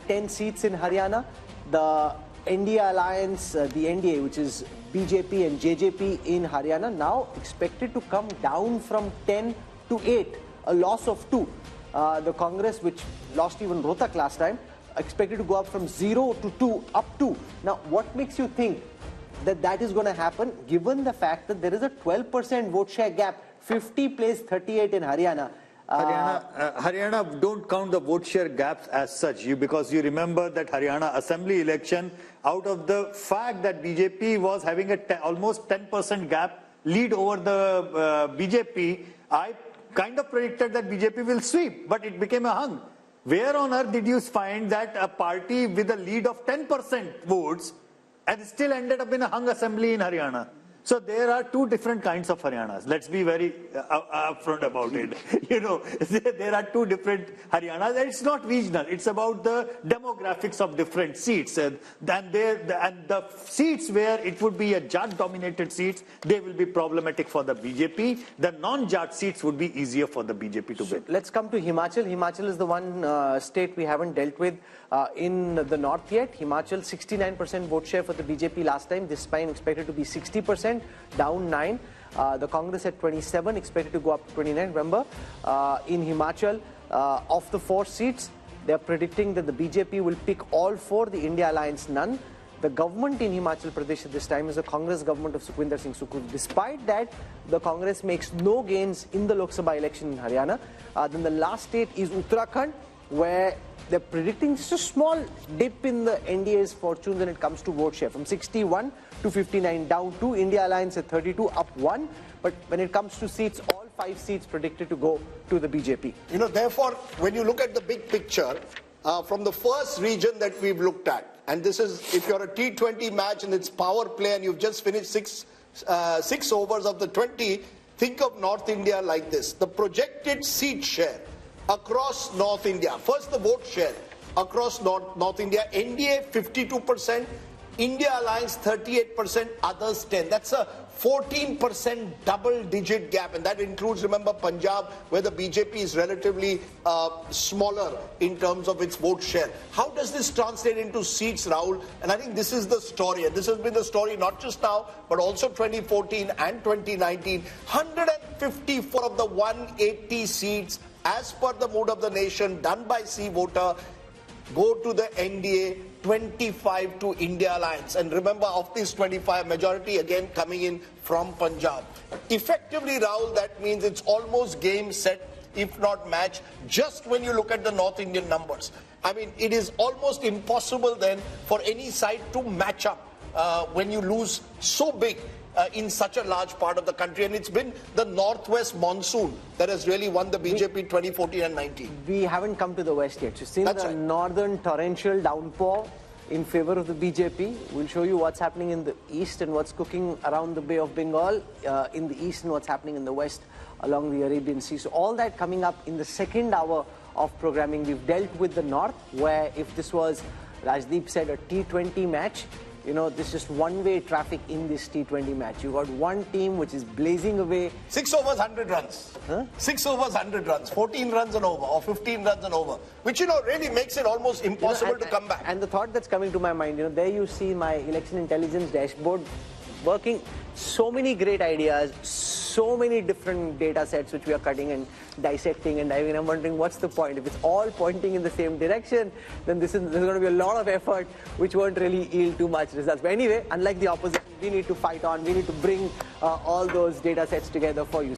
10 seats in Haryana. The India Alliance, the NDA, which is BJP and JJP in Haryana, now expected to come down from 10 to 8, a loss of 2. The Congress, which lost even Rohtak last time, expected to go up from 0 to 2, up 2. Now, what makes you think that that is going to happen, given the fact that there is a 12% vote share gap, 50 plays 38 in Haryana?
Haryana, don't count the vote share gaps as such, because you remember that Haryana assembly election, out of the fact that BJP was having a almost 10% gap lead over the BJP, I kind of predicted that BJP will sweep, but it became a hung. Where on earth did you find that a party with a lead of 10% votes and still ended up in a hung assembly in Haryana? So there are 2 different kinds of Haryanas. Let's be very upfront about it. There are 2 different Haryanas. And it's not regional. It's about the demographics of different seats. And the seats where it would be a Jat-dominated seats, they will be problematic for the BJP. The non-Jat seats would be easier for the BJP to win.
Let's come to Himachal. Himachal is the one state we haven't dealt with in the north yet. Himachal, 69% vote share for the BJP last time. This time expected to be 60%, down 9. The Congress at 27, expected to go up to 29. Remember, in Himachal, of the 4 seats, they are predicting that the BJP will pick all 4, the India Alliance none. The government in Himachal Pradesh at this time is a Congress government of Sukhwinder Singh Sukhru. Despite that, the Congress makes no gains in the Lok Sabha election in Haryana. Then the last state is Uttarakhand, where they're predicting just a small dip in the NDA's fortunes when it comes to vote share, from 61 to 59, down 2. India Alliance at 32, up 1. But when it comes to seats, all 5 seats predicted to go to the BJP.
Therefore, when you look at the big picture, from the first region that we've looked at, and this is, if you're a T20 match and it's power play and you've just finished 6 overs of the 20, think of North India like this. The projected seat share across North India. First, the vote share across North India. NDA 52%, India Alliance 38%, others 10%. That's a 14% double-digit gap, and that includes, remember, Punjab, where the BJP is relatively smaller in terms of its vote share. How does this translate into seats, Rahul? And I think this is the story, and this has been the story not just now, but also 2014 and 2019. 154 of the 180 seats, as per the mood of the nation, done by C-Voter, go to the NDA, 25 to India Alliance. And remember, of these 25, majority again coming in from Punjab. Effectively, Rahul, that means it's almost game, set, if not match, just when you look at the North Indian numbers. I mean, it is almost impossible then for any side to match up when you lose so big in such a large part of the country. And it's been the northwest monsoon that has really won the BJP 2014 and 19.
We haven't come to the west yet. You've seen the northern torrential downpour in favor of the BJP. We'll show you what's happening in the east and what's cooking around the Bay of Bengal in the east, and what's happening in the west along the Arabian Sea. So all that coming up in the second hour of programming. We've dealt with the north, where if this was, Rajdeep said, a T20 match, you know, this is just one-way traffic in this T20 match. You got one team which is blazing away.
6 overs, 100 runs. Huh? 6 overs, 100 runs. 14 runs and over, or 15 runs and over. Which, you know, really makes it almost impossible to come back.
And the thought that's coming to my mind, you know, there you see my election intelligence dashboard working. So many great ideas, so many different data sets which we are cutting and dissecting and diving. I'm wondering what's the point. If it's all pointing in the same direction, then there's going to be a lot of effort which won't really yield too much results. But anyway, unlike the opposition, we need to fight on. We need to bring all those data sets together for you.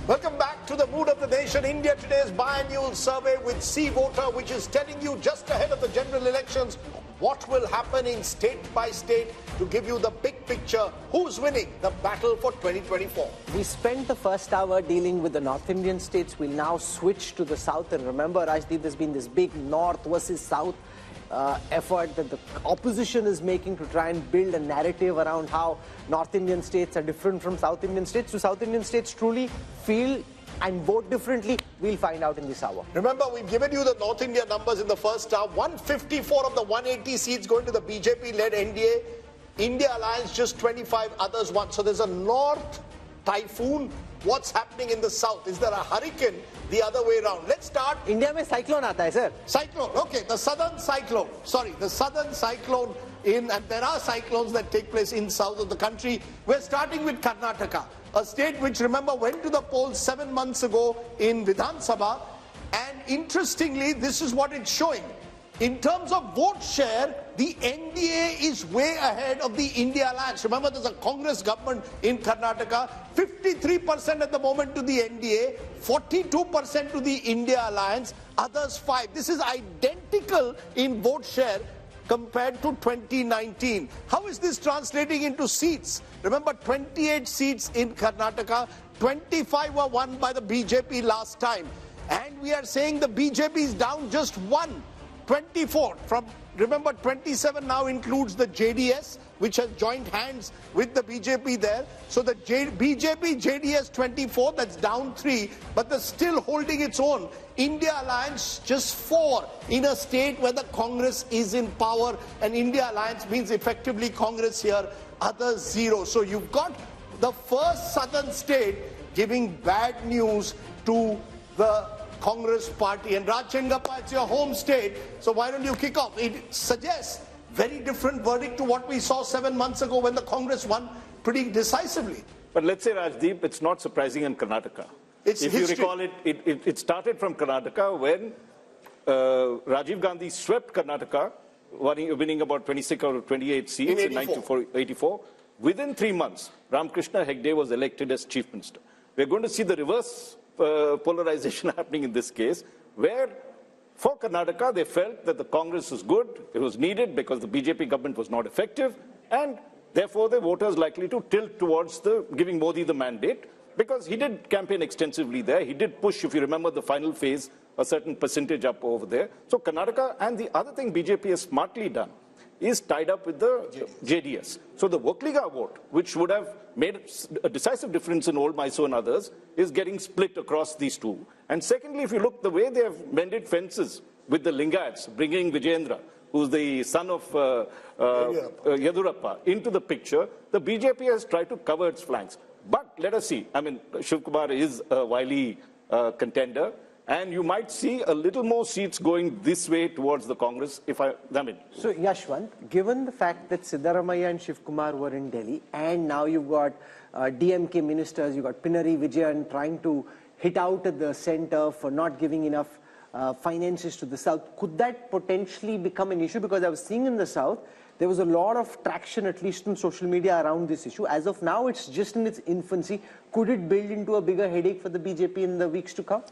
Welcome back to the mood of the nation. India Today's biannual survey with C-Voter, which is telling you just ahead of the general elections what will happen in state by state to give you the big picture. Who's winning the battle for 2024?
We spent the first hour dealing with the North Indian states. We'll now switch to the south. And remember, Rajdeep, there's been this big north versus south effort that the opposition is making to try and build a narrative around how North Indian states are different from South Indian states. Do South Indian states truly feel and vote differently? We'll find out in this hour.
Remember, we've given you the North India numbers in the first hour. 154 of the 180 seats going to the BJP-led NDA. India Alliance, just 25, others won. So there's a north typhoon. What's happening in the south? Is there a hurricane the other way around? Let's start.
India mein cyclone aata hai, sir.
Cyclone, okay. The southern cyclone. Sorry, the southern cyclone and there are cyclones that take place in south of the country. We're starting with Karnataka, a state which, remember, went to the polls 7 months ago in Vidhan Sabha. And interestingly, this is what it's showing. In terms of vote share, the NDA is way ahead of the India Alliance. Remember, there's a Congress government in Karnataka. 53% at the moment to the NDA, 42% to the India Alliance, others 5%. This is identical in vote share compared to 2019. How is this translating into seats? Remember, 28 seats in Karnataka, 25 were won by the BJP last time. And we are saying the BJP is down just 1. 24 from, remember, 27 now includes the JDS, which has joined hands with the BJP there. So the BJP, JDS 24, that's down 3, but they're still holding its own. India Alliance just 4 in a state where the Congress is in power, and India Alliance means effectively Congress here, others 0. So you've got the first southern state giving bad news to the Congress party. And Raj Chengappa, it's your home state, so why don't you kick off? It suggests very different verdict to what we saw 7 months ago when the Congress won pretty decisively.
But let's say, Rajdeep, it's not surprising in Karnataka. If you recall, it started from Karnataka when Rajiv Gandhi swept Karnataka, winning about 26 out of 28 seats in 1984. Within 3 months, Ramakrishna Hegde was elected as chief minister. We're going to see the reverse polarization happening in this case, where for Karnataka they felt that the Congress was good, it was needed because the BJP government was not effective, and therefore the voters likely to tilt towards giving Modi the mandate, because he did campaign extensively there. He did push, if you remember the final phase, a certain percentage up over there. So Karnataka, and the other thing BJP has smartly done is tied up with the JDS. So the Vokliga vote, which would have made a decisive difference in Old Mysore and others, is getting split across these two. And secondly, if you look the way they have mended fences with the Lingayats, bringing Vijayendra, who's the son of Yadurappa, into the picture, the BJP has tried to cover its flanks. But let us see. I mean, Shiv Kumar is a wily contender, and you might see a little more seats going this way towards the Congress,
So, Yashwant, given the fact that Siddaramaiah and Shiv Kumar were in Delhi, and now you've got DMK ministers, you've got Pinarayi Vijayan trying to hit out at the center for not giving enough finances to the south, could that potentially become an issue? Because I was seeing in the south, there was a lot of traction, at least in social media, around this issue. As of now, it's just in its infancy. Could it build into a bigger headache for the BJP in the weeks to come?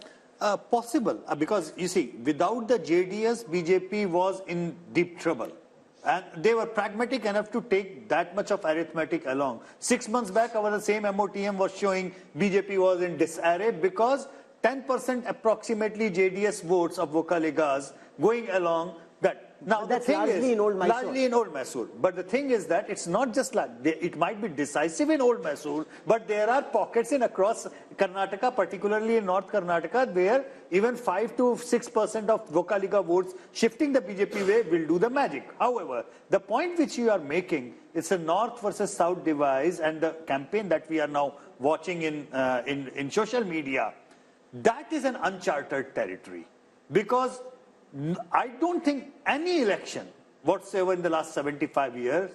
Possible, because you see, without the JDS, BJP was in deep trouble. And they were pragmatic enough to take that much of arithmetic along. 6 months back, the same MOTM was showing BJP was in disarray because 10% approximately JDS votes of Vokaligas going along that. Now,
that's largely in Old Mysore.
Largely in Old Mysore. But the thing is that it's not just like, it might be decisive in Old Mysore, but there are pockets in across Karnataka, particularly in North Karnataka, where even 5 to 6% of Vokaliga votes shifting the BJP way will do the magic. However, the point which you are making, it's a North versus South divide, and the campaign that we are now watching in social media, that is an uncharted territory. Because I don't think any election whatsoever in the last 75 years,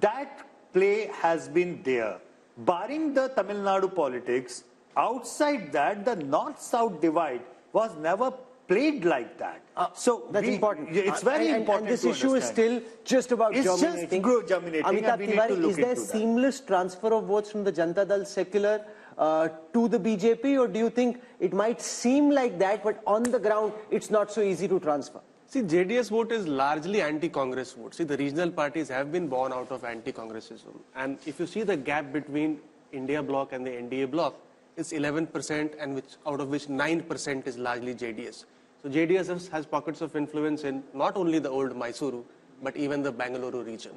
that play has been there. Barring the Tamil Nadu politics, outside that, the North-South divide was never played like that.
So that's important.
It's very important.
And this issue is still just about germinating.
It's just germinating.
Amitabh Tiwari, is there seamless transfer of votes from the Janata Dal secular to the BJP, or do you think it might seem like that, but on the ground, it's not so easy to transfer?
See, JDS vote is largely anti-Congress vote. See, the regional parties have been born out of anti-Congressism. And if you see the gap between India bloc and the NDA bloc, it's 11%, and out of which 9% is largely JDS. So JDS has pockets of influence in not only the old Mysuru, but even the Bangalore region.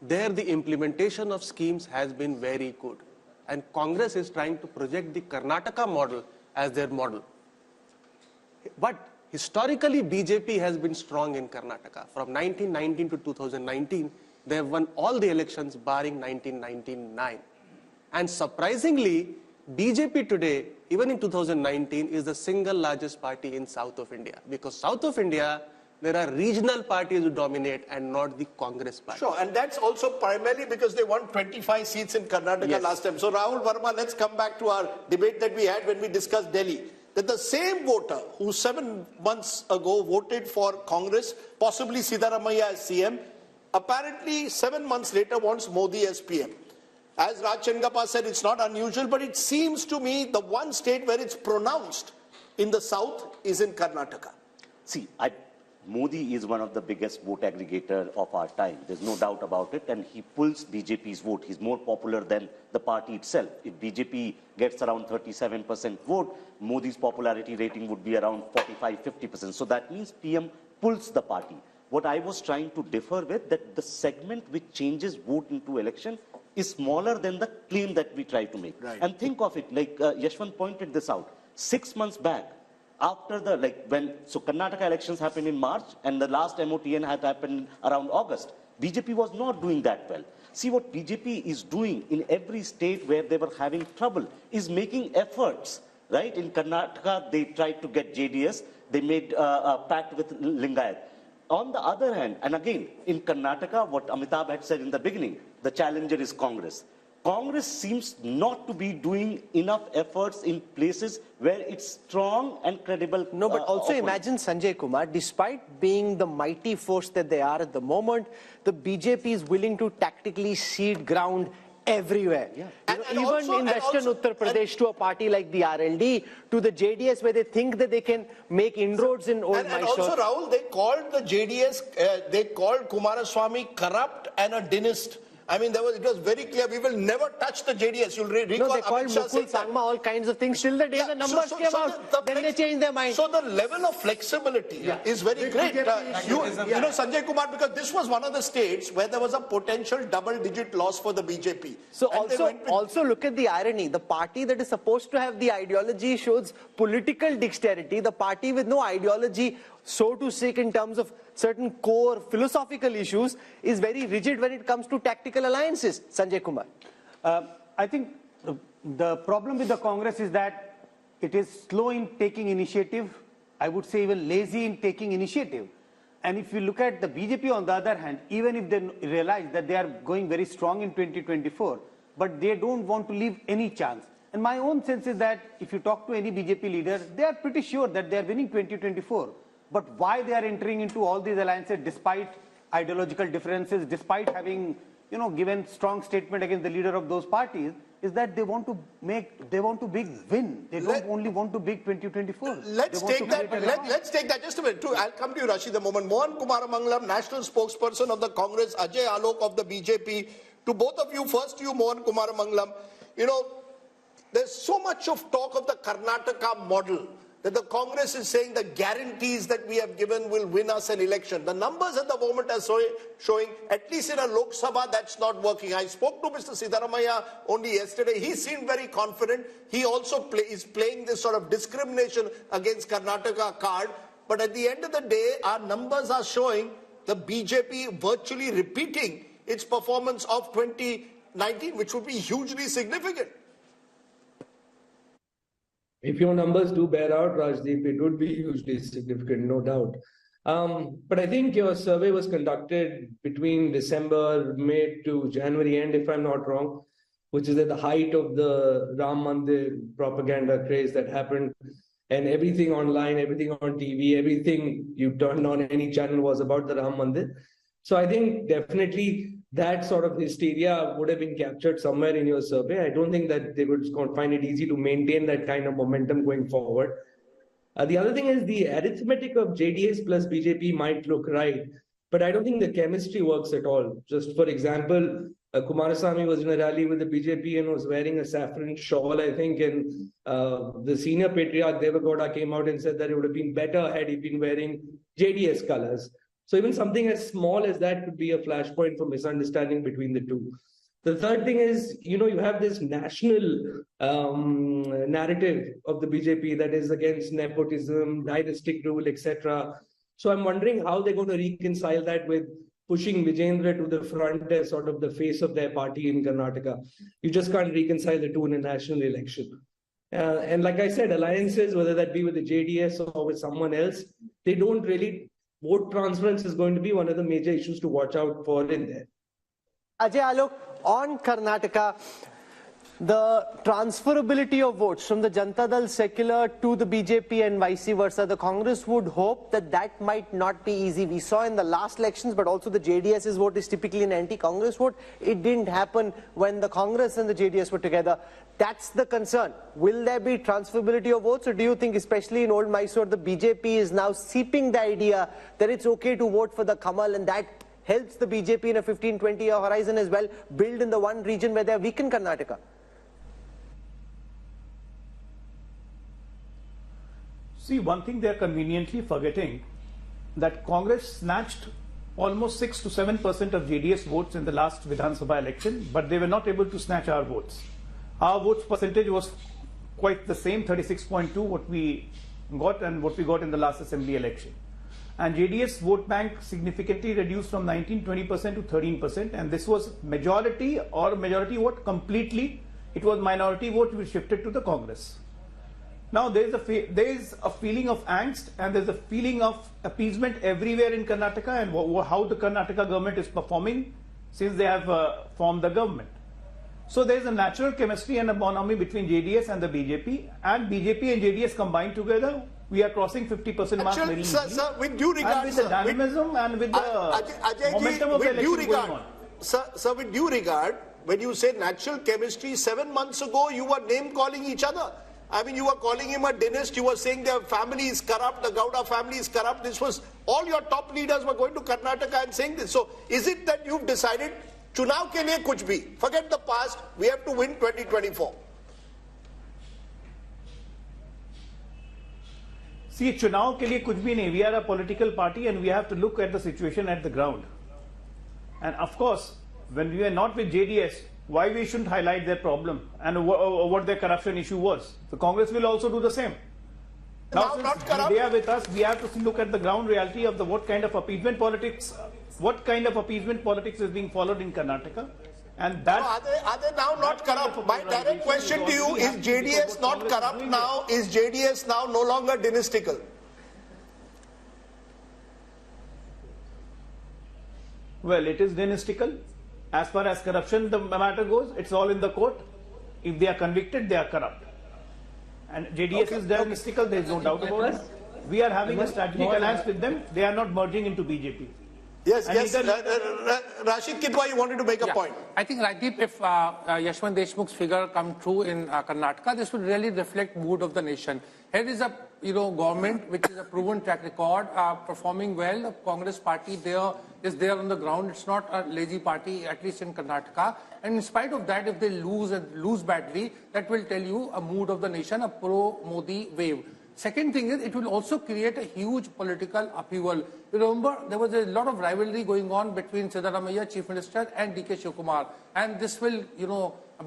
There, the implementation of schemes has been very good. And Congress is trying to project the Karnataka model as their model. But historically, BJP has been strong in Karnataka. From 1919 to 2019, they have won all the elections barring 1999. And surprisingly, BJP today, even in 2019, is the single largest party in South of India. Because South of India, there are regional parties who dominate and not the Congress party.
Sure, and that's also primarily because they won 25 seats in Karnataka last time. So Rahul Verma, let's come back to our debate that we had when we discussed Delhi. That the same voter who 7 months ago voted for Congress, possibly Siddaramaiah as CM, apparently 7 months later wants Modi as PM. As Raj Chengappa said, it's not unusual, but it seems to me the one state where it's pronounced in the south is in Karnataka.
See, Modi is one of the biggest vote aggregator of our time. There's no doubt about it. And he pulls BJP's vote. He's more popular than the party itself. If BJP gets around 37% vote, Modi's popularity rating would be around 45-50%. So that means PM pulls the party. What I was trying to differ with, that the segment which changes vote into election is smaller than the claim that we try to make.
Right.
And think of it, like Yashwant pointed this out. 6 months back, after the, so Karnataka elections happened in March and the last MOTN had happened around August. BJP was not doing that well. See, what BJP is doing in every state where they were having trouble is making efforts, right? In Karnataka, they tried to get JDS. They made a pact with Lingayat. On the other hand, and again, in Karnataka, what Amitabh had said in the beginning, the challenger is Congress. Congress seems not to be doing enough efforts in places where it's strong and credible.
No, but also imagine, Sanjay Kumar, despite being the mighty force that they are at the moment, the BJP is willing to tactically cede ground everywhere. Yeah. Even in Western Uttar Pradesh, to a party like the RLD, to the JDS, where they think that they can make inroads in Old Mysore.
And also, Rahul, they called the JDS, they called Kumaraswamy corrupt and a dynast. I mean, it was very clear. We will never touch the JDS. You'll recall
they called Mukul Sangma all kinds of things till the day the numbers came out. Then they changed their mind.
So the level of flexibility is very great. You know, Sanjay Kumar, because this was one of the states where there was a potential double-digit loss for the BJP.
So also look at the irony. The party that is supposed to have the ideology shows political dexterity. The party with no ideology, so to speak, in terms of certain core philosophical issues, is very rigid when it comes to tactical alliances. Sanjay Kumar.
I think the problem with the Congress is that it is slow in taking initiative. I would say even lazy in taking initiative. And if you look at the BJP on the other hand, even if they realize that they are going very strong in 2024, but they don't want to leave any chance. And my own sense is that if you talk to any BJP leader, they are pretty sure that they are winning 2024. But why they are entering into all these alliances despite ideological differences, despite having, given strong statement against the leader of those parties, is that they want to big win. They don't only want to big 2024.
Let's take that just a minute. I'll come to you, Rashid, the moment. Mohan Kumar Mangalam, national spokesperson of the Congress, Ajay Alok of the BJP. To both of you, first to you, Mohan Kumar Mangalam. There's so much of talk of the Karnataka model that the Congress is saying the guarantees that we have given will win us an election. The numbers at the moment are showing, at least in a Lok Sabha, that's not working. I spoke to Mr. Siddaramaiah only yesterday. He seemed very confident. He also is playing this sort of discrimination against Karnataka card. But at the end of the day, our numbers are showing the BJP virtually repeating its performance of 2019, which would be hugely significant.
If your numbers do bear out, Rajdeep, it would be hugely significant, no doubt. But I think your survey was conducted between December, May to January end, if I'm not wrong, which is at the height of the Ram Mandir propaganda craze that happened. And everything online, everything on TV, everything you turned on any channel was about the Ram Mandir. So I think definitely that sort of hysteria would have been captured somewhere in your survey. I don't think that they would find it easy to maintain that kind of momentum going forward. The other thing is the arithmetic of JDS plus BJP might look right, but I don't think the chemistry works at all. Just for example, Kumarasamy was in a rally with the BJP and was wearing a saffron shawl, I think, and the senior patriarch Devagowda came out and said that it would have been better had he been wearing JDS colors. So even something as small as that could be a flashpoint for misunderstanding between the two. The third thing is, you have this national narrative of the BJP that is against nepotism, dynastic rule, etc. So I'm wondering how they're going to reconcile that with pushing Vijayendra to the front as sort of the face of their party in Karnataka. You just can't reconcile the two in a national election. And like I said, alliances, whether that be with the JDS or with someone else, they don't really... Vote transference is going to be one of the major issues to watch out for in there.
Ajay Alok, on Karnataka, the transferability of votes from the Janata Dal secular to the BJP and vice versa, the Congress would hope that that might not be easy. We saw in the last elections, but also the JDS's vote is typically an anti-Congress vote. It didn't happen when the Congress and the JDS were together. That's the concern. Will there be transferability of votes, or do you think, especially in Old Mysore, the BJP is now seeping the idea that it's okay to vote for the Kamal, and that helps the BJP in a 15-20 year horizon as well, build in the one region where they're weak in Karnataka?
See, one thing they're conveniently forgetting, that Congress snatched almost 6 to 7% of JDS votes in the last Vidhan Sabha election, but they were not able to snatch our votes. Our votes percentage was quite the same, 36.2, what we got and what we got in the last assembly election. And JDS vote bank significantly reduced from 19-20% to 13%, and this was majority vote completely. It was minority vote which shifted to the Congress. Now there is a feeling of angst and there's a feeling of appeasement everywhere in Karnataka, and how the Karnataka government is performing since they have formed the government. So there is a natural chemistry and a bonhomie between JDS and the BJP, and BJP and JDS combined together, we are crossing 50% mark very easily.
Sir, with due regard,
and with the dynamism and with the momentum of the election going on.
Sir, with due regard, when you say natural chemistry, 7 months ago you were name-calling each other. I mean, you were calling him a dynast, you were saying their family is corrupt, the Gowda family is corrupt. This was, all your top leaders were going to Karnataka and saying this. So, is it that you've decided चुनाव के लिए कुछ भी. Forget the past. We have to win 2024.
See, चुनाव के लिए कुछ भी नहीं. We are a political party and we have to look at the situation at the ground. And of course, when we are not with JDS, why we shouldn't highlight their problem and what their corruption issue was. The Congress will also do the same. Now, since they are with us, we have to look at the ground reality of what kind of appeasement politics is being followed in Karnataka. And that
are they now not corrupt? My direct question to you is: JDS not corrupt now? Is JDS now no longer dynastical?
Well, it is dynastical. As far as corruption the matter goes, it's all in the court. If they are convicted, they are corrupt. And JDS is dynastical, there is no doubt about it. We are having a strategic alliance with them. They are not merging into BJP.
Yes, Rashid Kitwa, you wanted to make a point.
I think, Rajdeep, if Yashwant Deshmukh's figure come true in Karnataka, this would really reflect mood of the nation. Here is a government which is a proven track record, performing well. The Congress party is there on the ground. It's not a lazy party, at least in Karnataka. And in spite of that, if they lose badly, that will tell you a mood of the nation, a pro-Modi wave. Second thing is, it will also create a huge political upheaval. You remember, there was a lot of rivalry going on between Siddaramaiah, Chief Minister, and DK Shivakumar. And this will,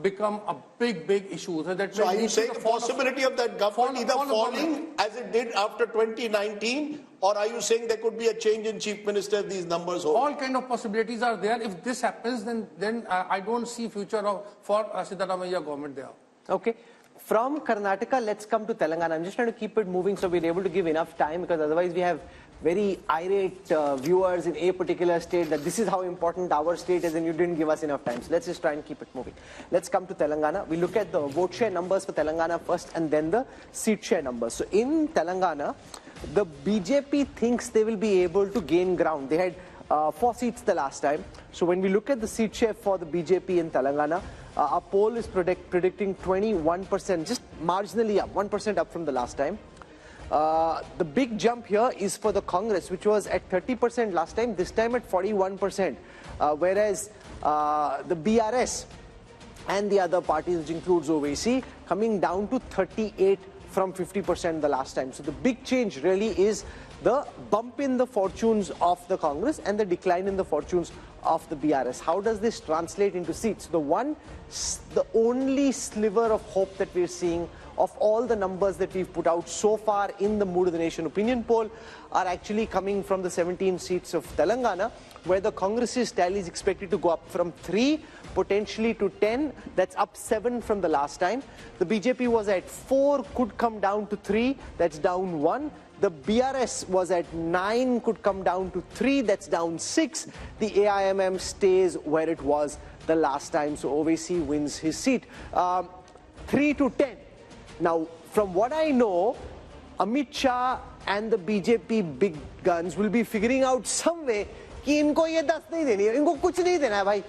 become a big issue. So
are you saying the possibility of that government either falling as it did after 2019, or are you saying there could be a change in Chief Minister if these numbers hold?
All kind of possibilities are there. If this happens, then I don't see future for Siddaramaiah government there.
Okay. From Karnataka, let's come to Telangana. I'm just trying to keep it moving so we're able to give enough time, because otherwise we have very irate viewers in a particular state that this is how important our state is and you didn't give us enough time. So let's just try and keep it moving. Let's come to Telangana. We look at the vote share numbers for Telangana first and then the seat share numbers. So in Telangana, the BJP thinks they will be able to gain ground. They had 4 seats the last time. So when we look at the seat share for the BJP in Telangana, our poll is predicting 21%, just marginally up, 1% up from the last time. The big jump here is for the Congress, which was at 30% last time, this time at 41%. Whereas the BRS and the other parties, which includes OVC, coming down to 38 from 50% the last time. So the big change really is the bump in the fortunes of the Congress and the decline in the fortunes of the BRS. How does this translate into seats? The only sliver of hope that we're seeing of all the numbers that we've put out so far in the Mood of the Nation opinion poll are actually coming from the 17 seats of Telangana, where the Congress's tally is expected to go up from 3 potentially to 10. That's up 7 from the last time. The BJP was at 4, could come down to 3. That's down 1. The BRS was at 9, could come down to 3. That's down 6. The AIMM stays where it was the last time. So OVC wins his seat. 3 to 10. Now, from what I know, Amit Shah and the BJP big guns will be figuring out some way कि इनको ये 10 नहीं देनी है, इनको कुछ नहीं देना है भाई.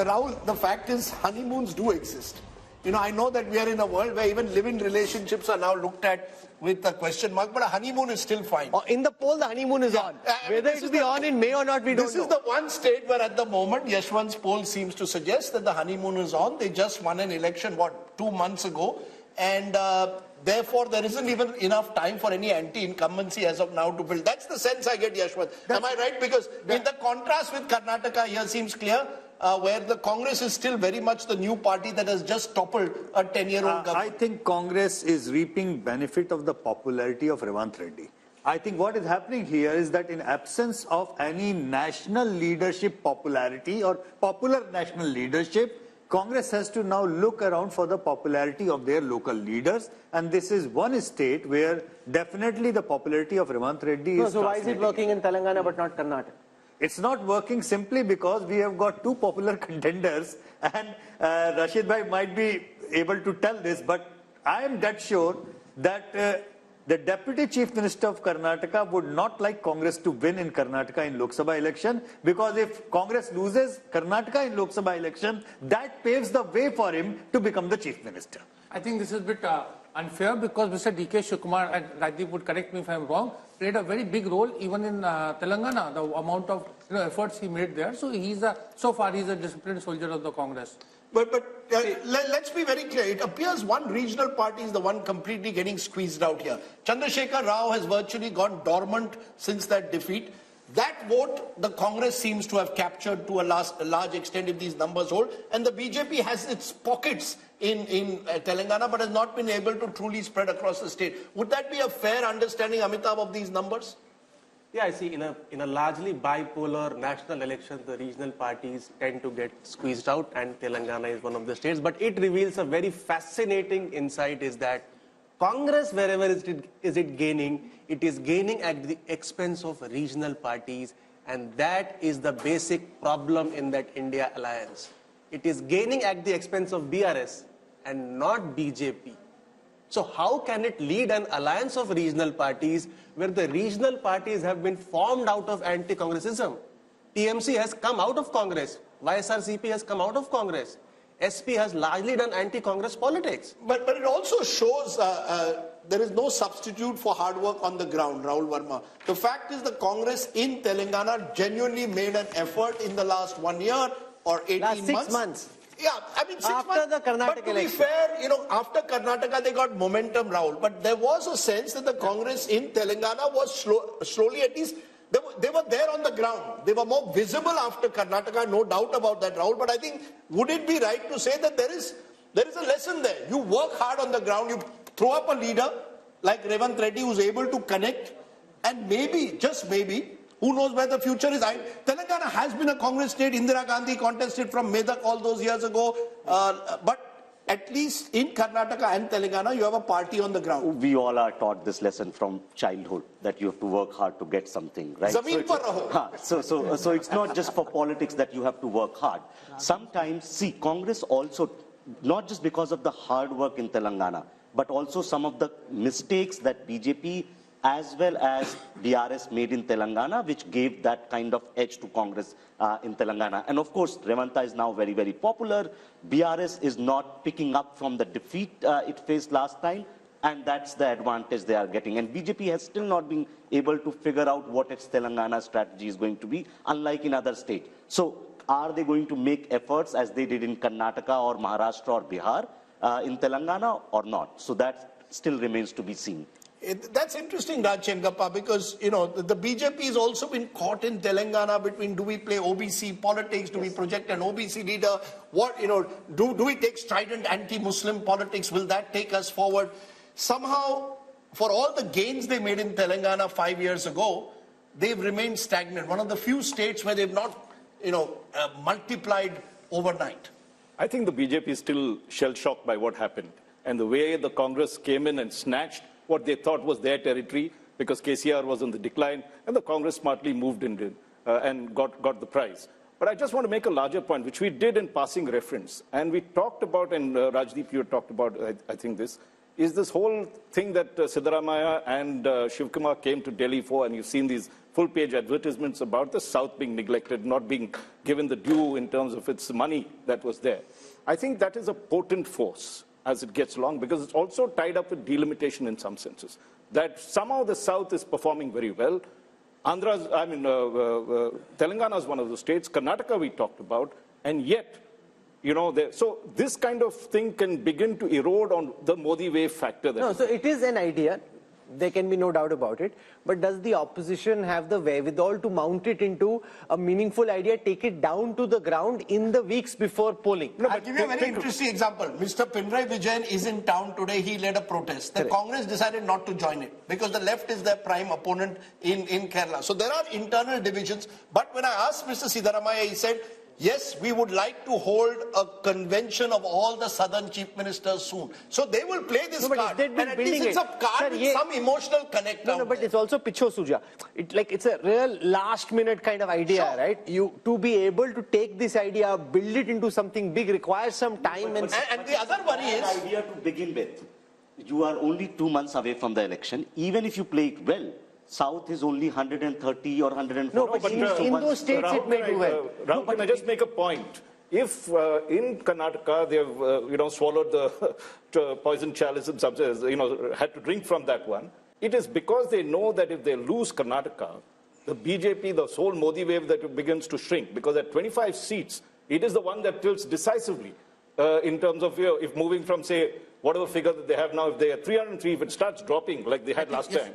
Rahul, the fact is honeymoons do exist. I know that we are in a world where even live-in relationships are now looked at with a question mark, but a honeymoon is still fine.
In the poll, the honeymoon is on. Whether it will be on in May or not, we don't know.
This is the one state where at the moment, Yashwant's poll seems to suggest that the honeymoon is on. They just won an election, 2 months ago? And therefore, there isn't even enough time for any anti-incumbency as of now to build. That's the sense I get, Yashwant. Am I right? Because in the contrast with Karnataka here seems clear, where the Congress is still very much the new party that has just toppled a 10-year-old government.
I think Congress is reaping benefit of the popularity of Revant Reddy. I think what is happening here is that in absence of any national leadership popularity or popular national leadership, Congress has to now look around for the popularity of their local leaders, and this is one state where definitely the popularity of Revant Reddy is.
So why is it working in Telangana but not Karnataka?
It's not working simply because we have got 2 popular contenders, and Rashid Bhai might be able to tell this, but I am dead sure that the Deputy Chief Minister of Karnataka would not like Congress to win in Karnataka in Lok Sabha election, because if Congress loses Karnataka in Lok Sabha election, that paves the way for him to become the Chief Minister.
I think this is a bit unfair, because Mr. DK Shivakumar, and Rajdeep would correct me if I'm wrong, played a very big role even in Telangana, the amount of efforts he made there. So so far he's a disciplined soldier of the Congress.
But let's be very clear. It appears one regional party is the one completely getting squeezed out here. Chandrasekhar Rao has virtually gone dormant since that defeat. That vote, the Congress seems to have captured to a large extent if these numbers hold. And the BJP has its pockets in Telangana, but has not been able to truly spread across the state. Would that be a fair understanding, Amitabh, of these numbers?
Yeah, I see. In a largely bipolar national election, the regional parties tend to get squeezed out, and Telangana is one of the states. But it reveals a very fascinating insight: is that Congress, wherever is it gaining, it is gaining at the expense of regional parties, and that is the basic problem in that India alliance. It is gaining at the expense of BRS and not BJP. So how can it lead an alliance of regional parties where the regional parties have been formed out of anti-Congressism? TMC has come out of Congress. YSRCP has come out of Congress. SP has largely done anti-Congress politics.
But it also shows there is no substitute for hard work on the ground, Rahul Verma. The fact is the Congress in Telangana genuinely made an effort in the last 1 year or 18 months.
6 months.
Yeah, I mean 6 months.
After the Karnataka election.
But to be fair, after Karnataka they got momentum, Rahul. But there was a sense that the Congress in Telangana was slowly at least, they were there on the ground. They were more visible after Karnataka, no doubt about that, Rahul. But I think, would it be right to say that there is a lesson there? You work hard on the ground, you throw up a leader like Revanth Reddy who's able to connect, and maybe, just maybe, who knows where the future is? Telangana has been a Congress state. Indira Gandhi contested from Medak all those years ago. But at least in Karnataka and Telangana, you have a party on the ground.
We all are taught this lesson from childhood, that you have to work hard to get something, right?
Zameen par raho.
So it's not just for politics that you have to work hard. Sometimes, see, Congress also, not just because of the hard work in Telangana, but also some of the mistakes that BJP as well as BRS made in Telangana, which gave that kind of edge to Congress in Telangana. And of course, Revanta is now very, very popular. BRS is not picking up from the defeat it faced last time, and that's the advantage they are getting. And BJP has still not been able to figure out what its Telangana strategy is going to be, unlike in other states. So are they going to make efforts as they did in Karnataka or Maharashtra or Bihar in Telangana or not? So that still remains to be seen.
That's interesting, Raj Chengappa, because, the BJP has also been caught in Telangana between, do we play OBC politics, do we project an OBC leader, what, do we take strident anti-Muslim politics, will that take us forward? Somehow, for all the gains they made in Telangana 5 years ago, they've remained stagnant. One of the few states where they've not, multiplied overnight.
I think the BJP is still shell-shocked by what happened. And the way the Congress came in and snatched what they thought was their territory, because KCR was on the decline, and the Congress smartly moved in and got the prize. But I just want to make a larger point, which we did in passing reference. And we talked about, and Rajdeep, you talked about, I think this whole thing that Siddaramaiah and Shivkumar came to Delhi for, and you've seen these full-page advertisements about the South being neglected, not being given the due in terms of its money that was there. I think that is a potent force as it gets along, because it's also tied up with delimitation in some senses. That somehow the South is performing very well. Telangana is one of the states, Karnataka we talked about, and yet, so this kind of thing can begin to erode on the Modi wave factor.
No, so it is an idea. There can be no doubt about it. But does the opposition have the wherewithal to mount it into a meaningful idea, take it down to the ground in the weeks before polling?
No, but give you a very interesting example. Mr. Pinarayi Vijayan is in town today. He led a protest. The Congress decided not to join it because the left is their prime opponent in Kerala. So there are internal divisions. But when I asked Mr. Siddaramaiah, he said, yes, we would like to hold a convention of all the southern chief ministers soon. So they will play this card. And at least it's a card with some emotional connect.
No, but it's also Picho Suja. It's a real last minute kind of idea, right? To be able to take this idea, build it into something big requires some time.
And the other worry is...
The idea to begin with, you are only 2 months away from the election. Even if you play it well, South is only 130 or 140.
No, but in those states
Rahul,
it may do well.
Rahul, can I just make a point? If in Karnataka they've swallowed the poison chalice and had to drink from that one, It is because they know that if they lose Karnataka, the BJP, the whole Modi wave that begins to shrink, because at 25 seats, it is the one that tilts decisively in terms of, if moving from, say, whatever figure that they have now, if they are 303, if it starts dropping like they had last time,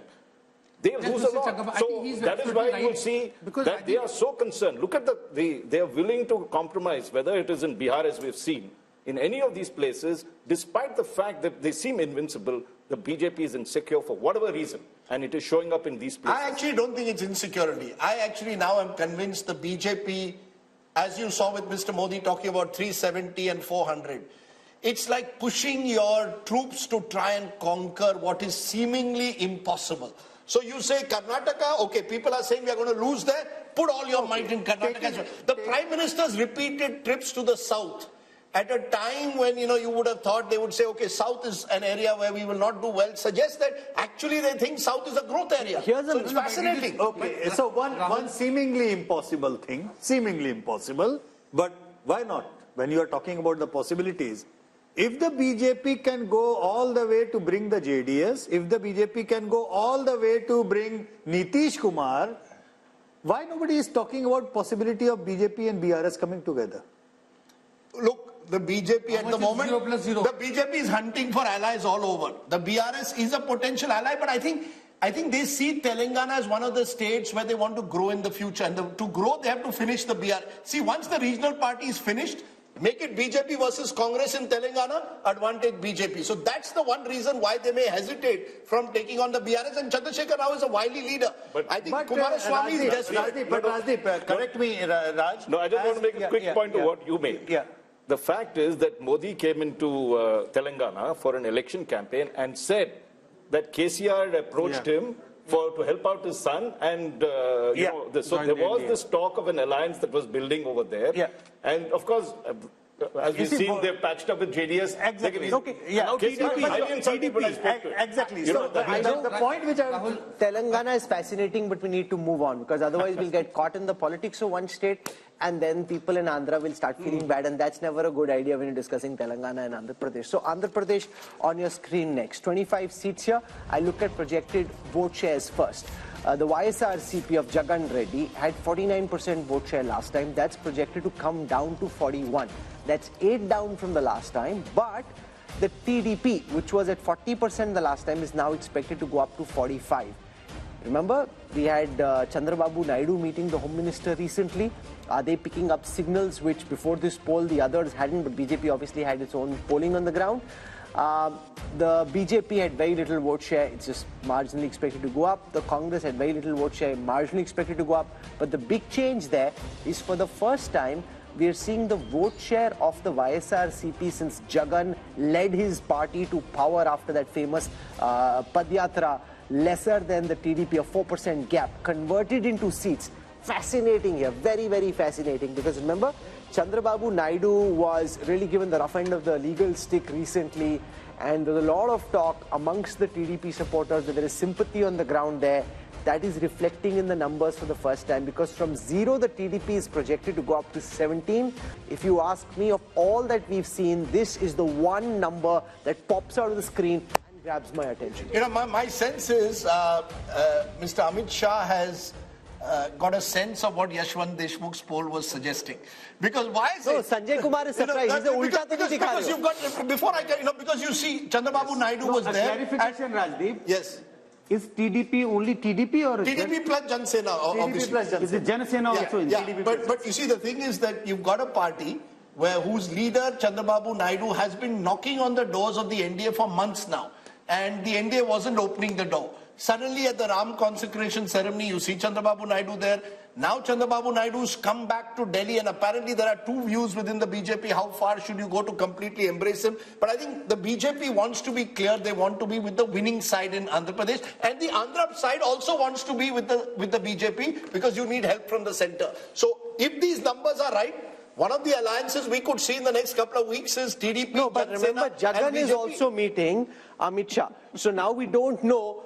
they lose a lot. So that is why you will see that they are so concerned. Look at they are willing to compromise, whether it is in Bihar, as we've seen, in any of these places, despite the fact that they seem invincible, the BJP is insecure for whatever reason, and it is showing up in these places.
I actually don't think it's insecurity. I actually now am convinced the BJP, as you saw with Mr. Modi talking about 370 and 400, it's like pushing your troops to try and conquer what is seemingly impossible. So you say Karnataka, okay, people are saying we are going to lose there, put all your might in Karnataka. The Prime Minister's repeated trips to the south, at a time when, you would have thought they would say, okay, South is an area where we will not do well, suggests that actually they think South is a growth area. It's fascinating.
Okay, so one seemingly impossible thing, seemingly impossible, but why not? When you are talking about the possibilities, if the BJP can go all the way to bring the JDS, if the BJP can go all the way to bring Nitish Kumar, why nobody is talking about possibility of BJP and BRS coming together?
Look, the BJP at the moment, the BJP is hunting for allies all over. The BRS is a potential ally, but I think they see Telangana as one of the states where they want to grow in the future. And to grow, they have to finish the BRS. See, once the regional party is finished, make it BJP versus Congress in Telangana, advantage BJP. So that's the one reason why they may hesitate from taking on the BRS. And Chandrasekhar Rao is a wily leader. I think Kumaraswamy is desperate.
Rajdeep, correct me, Raj.
No, I just want to make a quick point to what you made.
Yeah.
The fact is that Modi came into Telangana for an election campaign and said that KCR approached him to help out his son, and so there was this talk of an alliance that was building over there. Yeah. And of course, as we've seen, they've patched up with JDS.
Exactly. Okay. Yeah. Exactly.
So the point which Telangana is fascinating, but we need to move on, because otherwise we'll get caught in the politics of one state, and then people in Andhra will start feeling bad, and that's never a good idea when you're discussing Telangana and Andhra Pradesh. So Andhra Pradesh on your screen next. 25 seats here. I look at projected vote shares first. The YSRCP of Jagan Reddy had 49% vote share last time. That's projected to come down to 41. That's 8 down from the last time. But the TDP, which was at 40% the last time, is now expected to go up to 45. Remember, we had Chandrababu Naidu meeting the Home Minister recently. Are they picking up signals which before this poll the others hadn't, but BJP obviously had its own polling on the ground? The BJP had very little vote share, it's just marginally expected to go up. The Congress had very little vote share, marginally expected to go up. But the big change there is, for the first time, we are seeing the vote share of the YSRCP since Jagan led his party to power after that famous Padyatra, lesser than the TDP, a 4% gap, converted into seats. Fascinating here, very, very fascinating, because remember, Chandrababu Naidu was really given the rough end of the legal stick recently, and there's a lot of talk amongst the TDP supporters that there is sympathy on the ground there. That is reflecting in the numbers for the first time, because from 0 the TDP is projected to go up to 17. If you ask me, of all that we've seen, this is the one number that pops out of the screen and grabs my attention.
My sense is Mr. Amit Shah has got a sense of what Yashwant Deshmukh's poll was suggesting. Because why is it?
Sanjay Kumar is surprised. He's the ulta to
because you've got, before I get, because you see, Chandrababu Naidu was there.
Clarification, Rajdeep.
Yes.
Is TDP only TDP or
TDP plus Jan Sena, obviously.
Plus Jan Sena. Is it Jan Sena also in TDP?
But you see, the thing is that you've got a party whose leader, Chandrababu Naidu, has been knocking on the doors of the NDA for months now. And the NDA wasn't opening the door. Suddenly at the Ram consecration ceremony, you see Chandrababu Naidu there. Now Chandrababu Naidu's come back to Delhi, and apparently there are two views within the BJP. How far should you go to completely embrace him? But I think the BJP wants to be clear. They want to be with the winning side in Andhra Pradesh. And the Andhra side also wants to be with the BJP, because you need help from the center. So if these numbers are right, one of the alliances we could see in the next couple of weeks is TDP.
No, but remember, Jagan is also meeting Amit Shah. So now we don't know.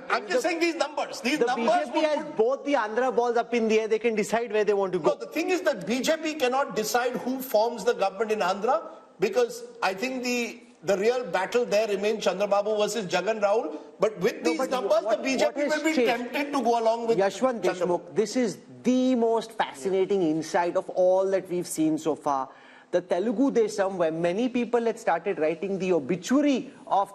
I'm just saying these numbers. The
BJP has both the Andhra balls up in the air. They can decide where they want to go.
No, the thing is that BJP cannot decide who forms the government in Andhra, because I think the real battle there remains Chandrababu versus Jagan Rahul. But with these numbers, the BJP will be tempted to go along with
Yashwant Deshmukh, this is the most fascinating insight of all that we've seen so far. The Telugu Desam, where many people had started writing the obituary of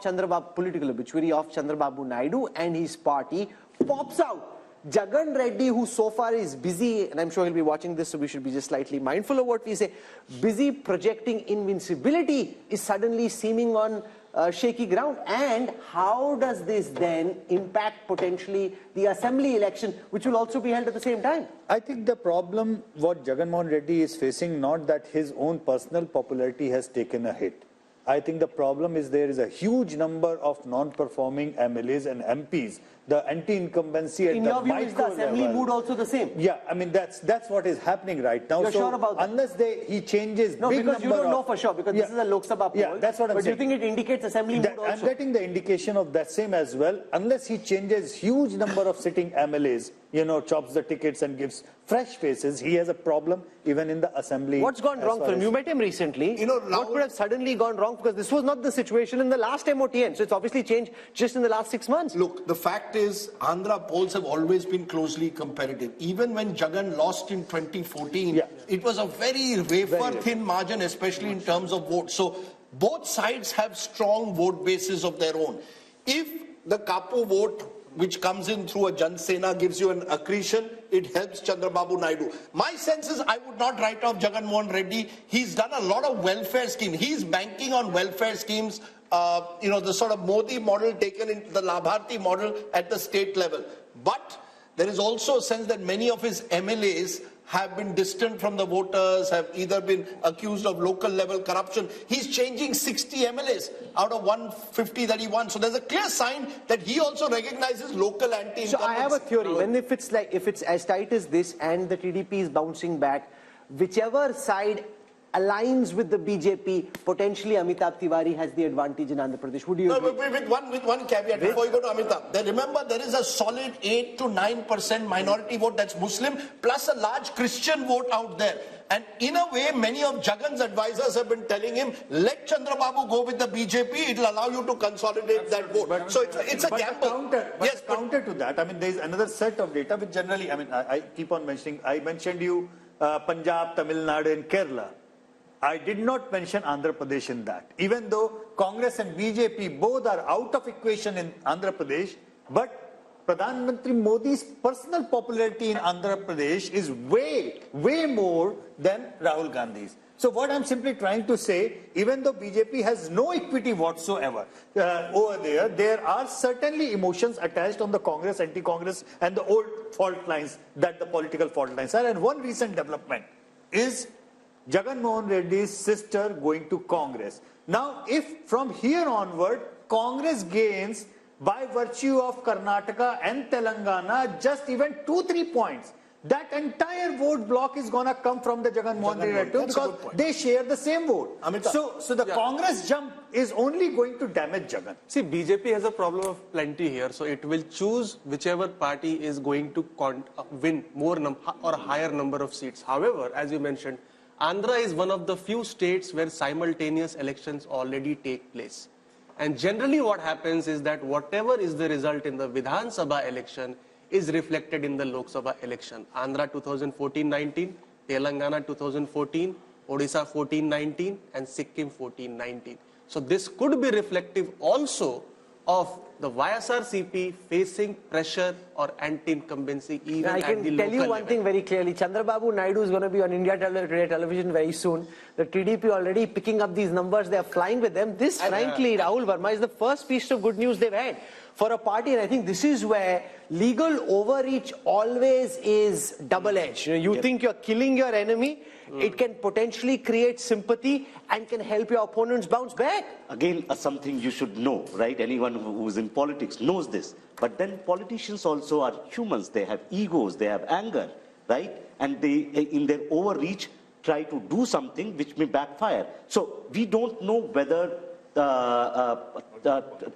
political obituary of Chandrababu Naidu and his party, pops out. Jagan Reddy, who so far is busy, and I'm sure he'll be watching this, so we should be just slightly mindful of what we say, busy projecting invincibility, is suddenly seeming on shaky ground. And how does this then impact potentially the assembly election, which will also be held at the same time?
I think the problem what Jagan Mohan Reddy is facing, not that his own personal popularity has taken a hit. I think the problem is there is a huge number of non-performing MLAs and MPs. The anti-incumbency at the micro level. In your view, is the assembly
mood also the same?
Yeah, I mean that's what is happening right now.
You're sure about that?
Unless he changes,
no, because you don't know for sure, because this is a Lok Sabha poll.
Yeah, that's what I'm saying.
But do you think it indicates assembly mood also?
I'm getting the indication of that same as well. Unless he changes huge number of sitting MLAs, chops the tickets and gives fresh faces, he has a problem even in the assembly.
What's gone wrong for him? You met him recently. What could have suddenly gone wrong? Because this was not the situation in the last MOTN. So it's obviously changed just in the last 6 months.
Look, the fact is, Andhra polls have always been closely competitive. Even when Jagan lost in 2014, it was a very wafer-thin margin, especially in terms of votes. So both sides have strong vote bases of their own. If the Kapu vote, which comes in through a Jan Sena, gives you an accretion, it helps Chandrababu Naidu. My sense is I would not write off Jagan Mohan Reddy. He's done a lot of welfare schemes. He's banking on welfare schemes, the sort of Modi model taken into the Labharti model at the state level. But there is also a sense that many of his MLAs have been distant from the voters, have either been accused of local level corruption. He's changing 60 MLAs out of 150 that he won. So there's a clear sign that he also recognizes local anti-incumbency.
So I have a theory. If it's as tight as this and the TDP is bouncing back, whichever side aligns with the BJP, potentially Amitabh Tiwari has the advantage in Andhra Pradesh. Would you agree?
With one caveat before you go to Amitabh. Remember, there is a solid 8 to 9% minority vote that's Muslim, plus a large Christian vote out there. And in a way, many of Jagan's advisors have been telling him, let Chandrababu go with the BJP, it will allow you to consolidate that vote.
But,
so it's a gamble.
Counter to that, I mean, there is another set of data which generally, I keep on mentioning, I mentioned you Punjab, Tamil Nadu and Kerala. I did not mention Andhra Pradesh in that. Even though Congress and BJP both are out of equation in Andhra Pradesh, but Pradhan Mantri Modi's personal popularity in Andhra Pradesh is way more than Rahul Gandhi's. So what I'm simply trying to say, even though BJP has no equity whatsoever over there are certainly emotions attached on the Congress, anti-Congress and the old fault lines that the political fault lines are. And one recent development is Jagan Mohan Reddy's sister going to Congress. Now, if from here onward, Congress gains by virtue of Karnataka and Telangana just even 2-3 points, that entire vote block is going to come from the Jagan Mohan Reddy because they share the same vote. So the Congress jump is only going to damage Jagan.
See, BJP has a problem of plenty here, so it will choose whichever party is going to win more or a higher number of seats. However, as you mentioned, Andhra is one of the few states where simultaneous elections already take place. And generally what happens is that whatever is the result in the Vidhan Sabha election is reflected in the Lok Sabha election. Andhra 2014-19, Telangana 2014, Odisha 14-19 and Sikkim 14-19. So this could be reflective also of the YSRCP facing pressure or anti-incumbency even at the local level. I can tell you one
thing very clearly. Chandrababu Naidu is going to be on India television very soon. The TDP already picking up these numbers. They are flying with them. This, frankly, Rahul Verma, is the first piece of good news they've had for a party. And I think this is where legal overreach always is double-edged. You think you're killing your enemy. It can potentially create sympathy and can help your opponents bounce back.
Again, something you should know, right? Anyone who's in politics knows this. But then politicians also are humans. They have egos, they have anger, right? And they, in their overreach, try to do something which may backfire. So we don't know whether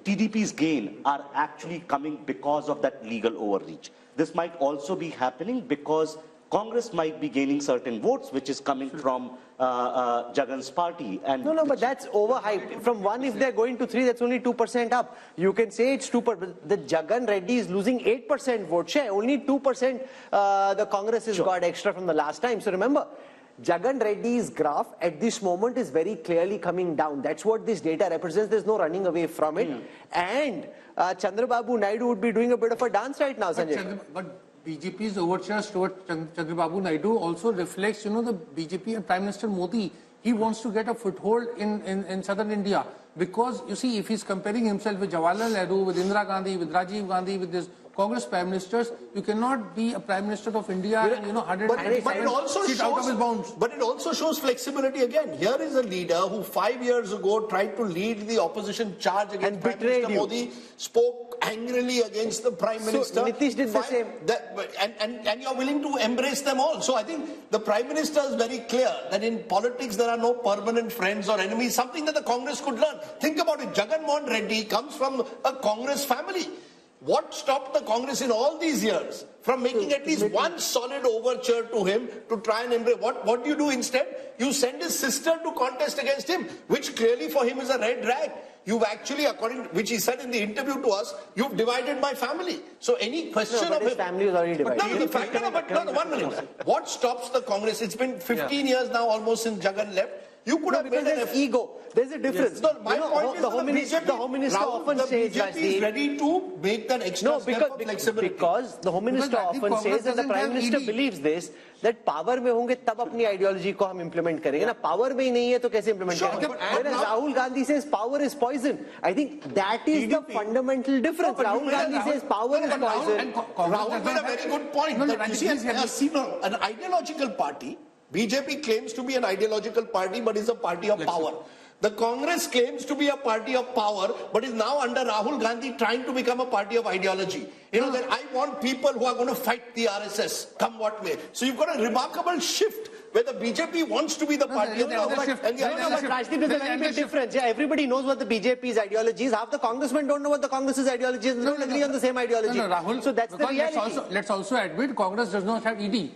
TDP's gain are actually coming because of that legal overreach. This might also be happening because Congress might be gaining certain votes, which is coming from Jagan's party. And
no, but that's overhyped. From 1, if they're going to 3, that's only 2% up. You can say it's 2%. The Jagan Reddy is losing 8% vote share. Only 2% the Congress has got extra from the last time. So remember, Jagan Reddy's graph at this moment is very clearly coming down. That's what this data represents. There's no running away from it. And Chandrababu Naidu would be doing a bit of a dance right now, Sanjay.
But BJP's overtures towards Chandrababu Naidu also reflects, the BJP and Prime Minister Modi. He wants to get a foothold in southern India. Because, you see, if he's comparing himself with Jawaharlal Nehru, with Indira Gandhi, with Rajiv Gandhi, with this Congress Prime Ministers, you cannot be a Prime Minister of India and, 187 sit out of his bounds.
But it also shows flexibility again. Here is a leader who 5 years ago tried to lead the opposition charge against Prime Minister Modi, spoke angrily against the Prime Minister.
Nitish did the same.
And you're willing to embrace them all. So I think the Prime Minister is very clear that in politics there are no permanent friends or enemies, something that the Congress could learn. Think about it. Jagan Mohan Reddy comes from a Congress family. What stopped the Congress in all these years from making at least one solid overture to him to try and embrace? What do you do instead? You send his sister to contest against him, which clearly for him is a red rag. You've actually, according to which he said in the interview to us, you've divided my family. So any question of
his family is already divided.
No, 1 minute. What stops the Congress? It's been 15 years now almost since Jagan left. You could have made an
ego. There's a difference.
Yes. No, my point is
the Home Minister often says
BJP is ready to make that extra step of flexibility.
Because the Home Minister often says, and the Prime Minister believes this, that power में होंगे तब अपनी ideology को हम implement करेंगे ना. Power में ही नहीं है तो कैसे implement करेंगे? Whereas Rahul Gandhi says power is poison. I think that is the fundamental difference. Rahul Gandhi says power is poison.
Rahul made a very good point. That you see, an ideological party. BJP claims to be an ideological party, but is a party of power. The Congress claims to be a party of power, but is now under Rahul Gandhi trying to become a party of ideology. That I want people who are going to fight the RSS, come what may. So you've got a remarkable shift where the BJP wants to be the party of power.
But Rajdeep, there's a very big difference. Yeah, everybody knows what the BJP's ideology is. Half the congressmen don't know what the Congress's ideology is. They don't agree on the same ideology.
Rahul,
so that's the reality.
Let's also admit Congress does not have ED.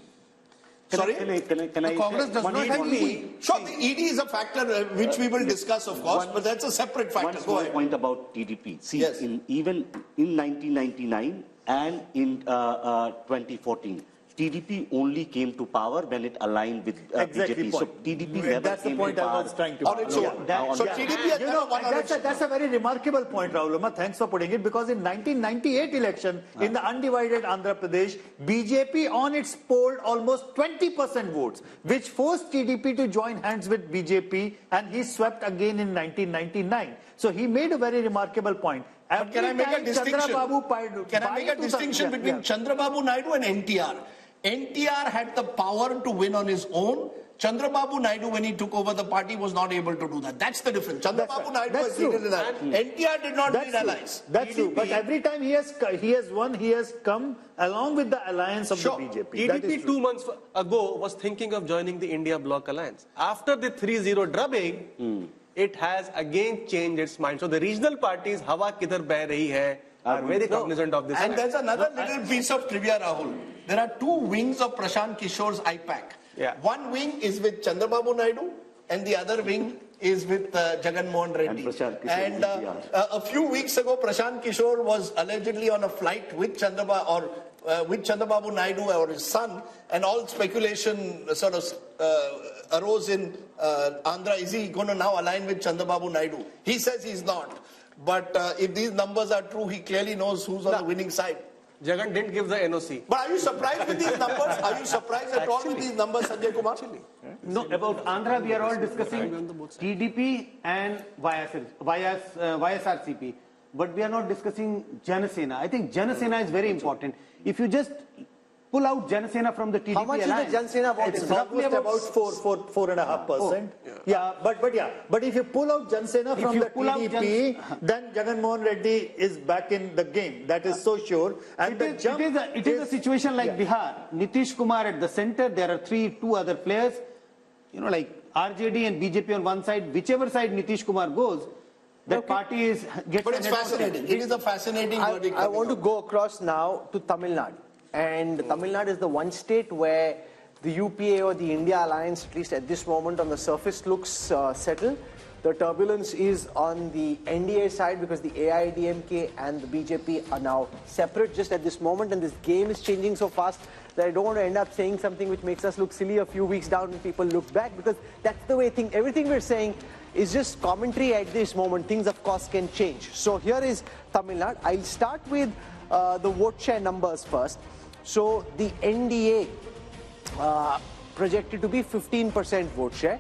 Sorry?
Congress does not have ED.
Sure, the ED is a factor which we will discuss, of course, but that's a separate factor.
One small point about TDP. See, even in 1999 and in 2014, TDP only came to power when it aligned with BJP. So TDP never came to power.
That's the point I was trying to make.
So TDP has never won election.
That's a very remarkable point, Rahul. Thanks for putting it, because in 1998 election, in the undivided Andhra Pradesh, BJP on its polled almost 20% votes, which forced TDP to join hands with BJP, and he swept again in 1999. So he made a very remarkable point.
But can I make a distinction between Chandrababu Naidu and NTR? NTR had the power to win on his own. Chandrababu Naidu, when he took over the party, was not able to do that. That's the difference. Chandrababu Naidu has needed an ally. NTR did not need allies.
That's true. But every time he has won, he has come along with the alliance of the BJP.
TDP 2 months ago was thinking of joining the India Bloc alliance. After the 3-0 drubbing, it has again changed its mind. So the regional parties, hawa kidhar beh rahi hai, are very cognizant of this.
And there's another little piece of trivia, Rahul. There are two wings of Prashant Kishore's IPAC. One wing is with Chandrababu Naidu, and the other wing is with Jagan Mohan Reddy. And a few weeks ago, Prashant Kishore was allegedly on a flight with Chandrababu Naidu or his son, and all speculation sort of arose in Andhra. Is he going to now align with Chandrababu Naidu? He says he's not. But if these numbers are true, he clearly knows who's on the winning side.
Jagan didn't give the NOC.
But are you surprised with these numbers? Are you surprised at all with these numbers, Sanjay Kumar?
No, about Andhra, we are all discussing TDP and YSRCP. But we are not discussing Janasena. I think Janasena is very important. If you just pull out Janasena from the TDP
How much
alliance,
is the Janasena vote?
It's roughly about 4.5%. But if you pull out Janasena from the TDP, then Jagan Mohan Reddy is back in the game. That is so sure. And
it is a situation like Bihar. Nitish Kumar at the center. There are two other players. Like RJD and BJP on one side. Whichever side Nitish Kumar goes, that party gets.
But it's fascinating. It is a fascinating verdict.
I want to go across now to Tamil Nadu. And Tamil Nadu is the one state where the UPA or the India alliance, at least at this moment on the surface, looks settled. The turbulence is on the NDA side because the AIDMK and the BJP are now separate just at this moment, and this game is changing so fast that I don't want to end up saying something which makes us look silly a few weeks down when people look back, because that's the way everything we're saying is just commentary at this moment. Things, of course, can change. So here is Tamil Nadu. I'll start with the vote share numbers first. So the NDA projected to be 15% vote share.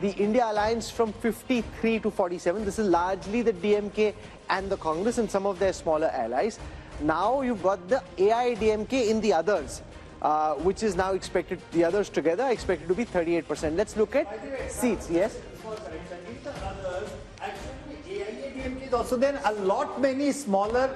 The India alliance from 53 to 47. This is largely the DMK and the Congress and some of their smaller allies. Now you've got the AIDMK in the others, which is now expected, the others together are expected to be 38%. Let's look at seats. Yes?
AIADMK is also there. A lot many smaller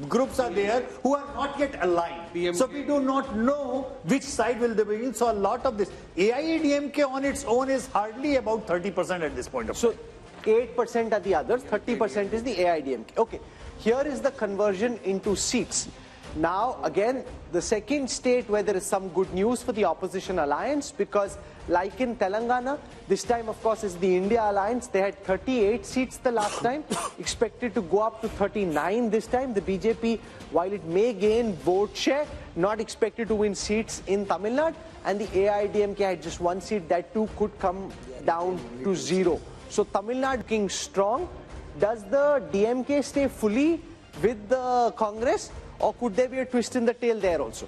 groups are there who are not yet aligned. So we do not know which side will they be in. So a lot of this AIADMK on its own is hardly about 30% at this point of time.
So 8% are the others, 30% is the AIDMK. Okay, here is the conversion into seats. Now again, the second state where there is some good news for the opposition alliance, because like in Telangana, this time of course is the India alliance. They had 38 seats the last time, expected to go up to 39 this time. The BJP, while it may gain vote share, not expected to win seats in Tamil Nadu, and the AIDMK had just one seat, that too could come down to 0. So Tamil Nadu looking strong. Does the DMK stay fully with the Congress, or could there be a twist in the tail there also?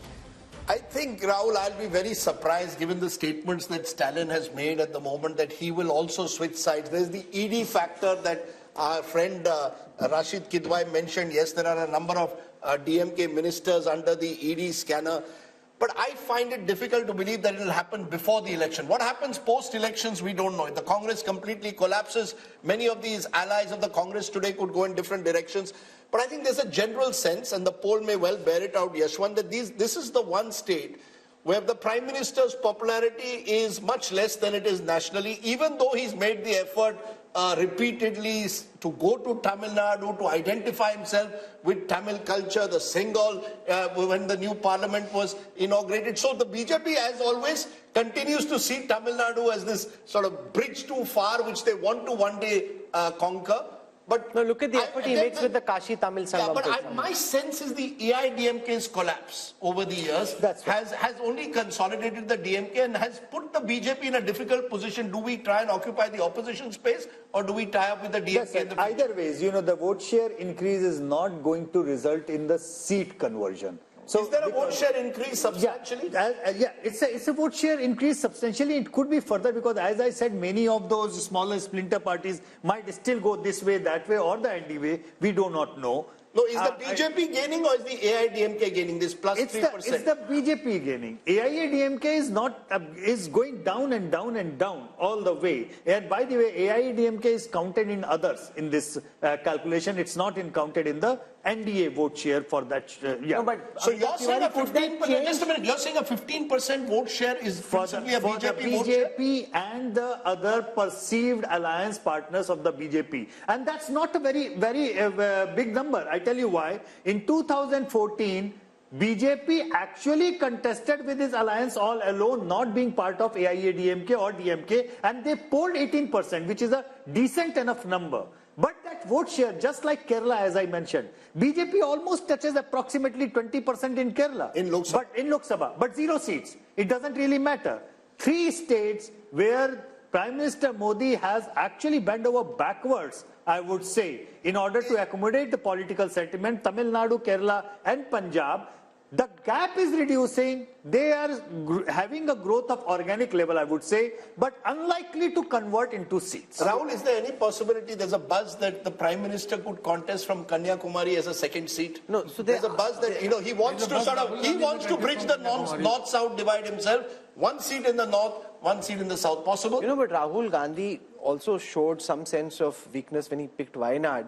I think, Rahul, I'll be very surprised given the statements that Stalin has made at the moment that he will also switch sides. There's the ED factor that our friend Rashid Kidwai mentioned. Yes, there are a number of DMK ministers under the ED scanner. But I find it difficult to believe that it will happen before the election. What happens post-elections, we don't know. If the Congress completely collapses, many of these allies of the Congress today could go in different directions. But I think there's a general sense, and the poll may well bear it out, Yashwant, that this is the one state where the Prime Minister's popularity is much less than it is nationally, even though he's made the effort repeatedly to go to Tamil Nadu, to identify himself with Tamil culture, the Singal, when the new parliament was inaugurated. So the BJP, as always, continues to see Tamil Nadu as this sort of bridge too far, which they want to one day conquer. But
no, look at the effort he makes with the Kashi Tamil Sangam.
Yeah, but my sense is the AIDMK's collapse over the years has only consolidated the DMK and has put the BJP in a difficult position. Do we try and occupy the opposition space, or do we tie up with the DMK?
Either ways, you know, the vote share increase is not going to result in the seat conversion. So
is there a vote share increase substantially?
Yeah, it's a vote share increase substantially. It could be further because, as I said, many of those smaller splinter parties might still go this way, that way, or the ND way. We do not know.
No, is the BJP gaining or is the AIDMK gaining this plus 3%?
It's the BJP gaining. AIADMK is not is going down and down and down all the way. And by the way, AIADMK is counted in others in this calculation. It's not counted in the NDA vote share for that. Yeah.
No, but
so you're saying a 15%. Just a minute. You're saying a 15% vote share is possibly a BJP vote share?
BJP and the other perceived alliance partners of the BJP, and that's not a very big number. I tell you why. In 2014, BJP actually contested with his alliance all alone, not being part of AIADMK or DMK, and they polled 18%, which is a decent enough number. But that vote share, just like Kerala, as I mentioned, BJP almost touches approximately 20% in Kerala.
In Lok Sabha.
But in Lok Sabha, but 0 seats. It doesn't really matter. 3 states where Prime Minister Modi has actually bent over backwards, I would say, in order to accommodate the political sentiment, Tamil Nadu, Kerala and Punjab. The gap is reducing. They are having a growth of organic level, I would say, but unlikely to convert into seats.
Rahul, is there any possibility there's a buzz that the Prime Minister could contest from Kanyakumari as a second seat?
No, so
there's a buzz that he wants to bridge the north-south divide himself. 1 seat in the north, 1 seat in the south. Possible?
But Rahul Gandhi also showed some sense of weakness when he picked Wayanad.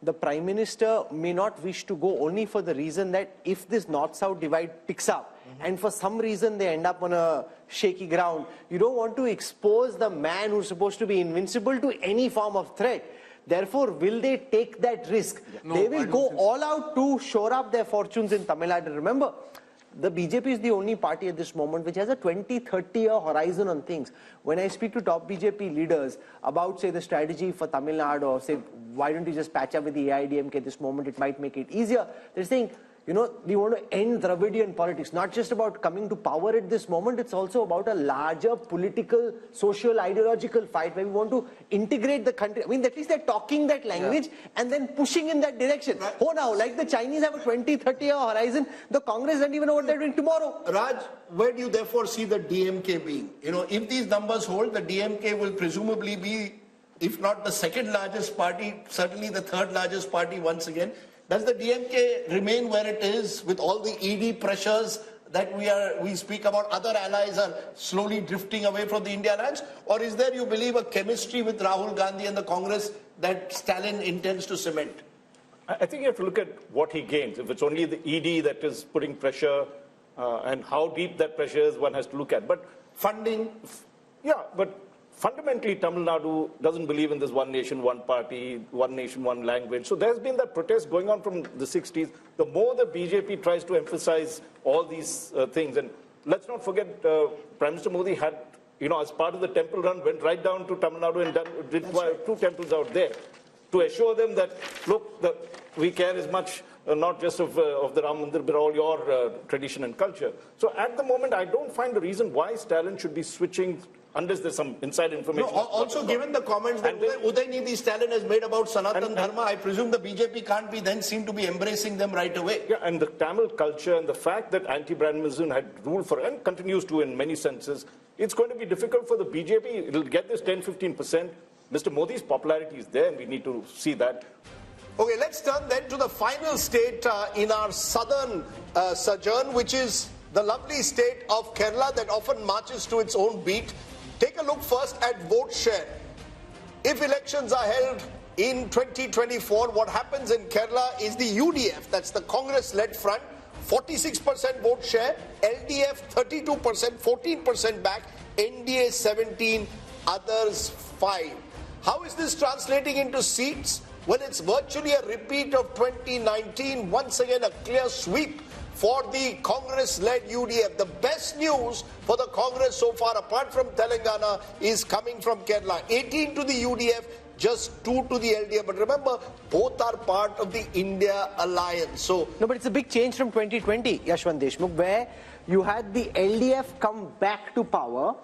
The Prime Minister may not wish to go only for the reason that if this north-south divide picks up and for some reason they end up on a shaky ground, you don't want to expose the man who's supposed to be invincible to any form of threat. Therefore, will they take that risk? No, they will go all out to shore up their fortunes in Tamil Nadu. Remember, the BJP is the only party at this moment which has a 20-30-year horizon on things. When I speak to top BJP leaders about, say, the strategy for Tamil Nadu, or say, why don't you just patch up with the AIDMK at this moment, it might make it easier. They're saying, you know, we want to end Dravidian politics. Not just about coming to power at this moment, it's also about a larger political, social, ideological fight where we want to integrate the country. I mean, at least they're talking that language and then pushing in that direction. Right. Oh, now, like the Chinese have a 20-30-year horizon, the Congress doesn't even know what they're doing tomorrow.
Raj, where do you therefore see the DMK being? You know, if these numbers hold, the DMK will presumably be, if not the second largest party, certainly the third largest party once again. Does the DMK remain where it is with all the ED pressures that we speak about? Other allies are slowly drifting away from the India alliance? Or is there, you believe, a chemistry with Rahul Gandhi and the Congress that Stalin intends to cement?
I think you have to look at what he gains. If it's only the ED that is putting pressure and how deep that pressure is, one has to look at. But funding, yeah, but fundamentally, Tamil Nadu doesn't believe in this one nation, one party, one nation, one language. So there's been that protest going on from the 60s. The more the BJP tries to emphasize all these things, and let's not forget, Prime Minister Modi had, you know, as part of the temple run, went right down to Tamil Nadu and did 2 temples out there to assure them that, look, we care as much not just of the Ram Mandir, but all your tradition and culture. So at the moment, I don't find a reason why Stalin should be switching unless there's some inside information.
No, also, given the comments that Udaynidhi Stalin has made about Sanatan Dharma, I presume the BJP can't be then seen to be embracing them right away.
Yeah, and the Tamil culture and the fact that anti-Brahmanism had ruled for, and continues to in many senses, it's going to be difficult for the BJP. It'll get this 10-15%. Mr. Modi's popularity is there, and we need to see that.
Okay, let's turn then to the final state in our southern sojourn, which is the lovely state of Kerala that often marches to its own beat. Take a look first at vote share. If elections are held in 2024, what happens in Kerala is the UDF, that's the Congress-led front, 46% vote share, LDF 32%, 14% back, NDA 17, others 5. How is this translating into seats? Well, it's virtually a repeat of 2019, once again a clear sweep for the Congress-led UDF. The best news for the Congress so far, apart from Telangana, is coming from Kerala. 18 to the UDF, just 2 to the LDF. But remember, both are part of the India alliance. So
no, but it's a big change from 2020, Yashwant Deshmukh, where you had the LDF come back to power.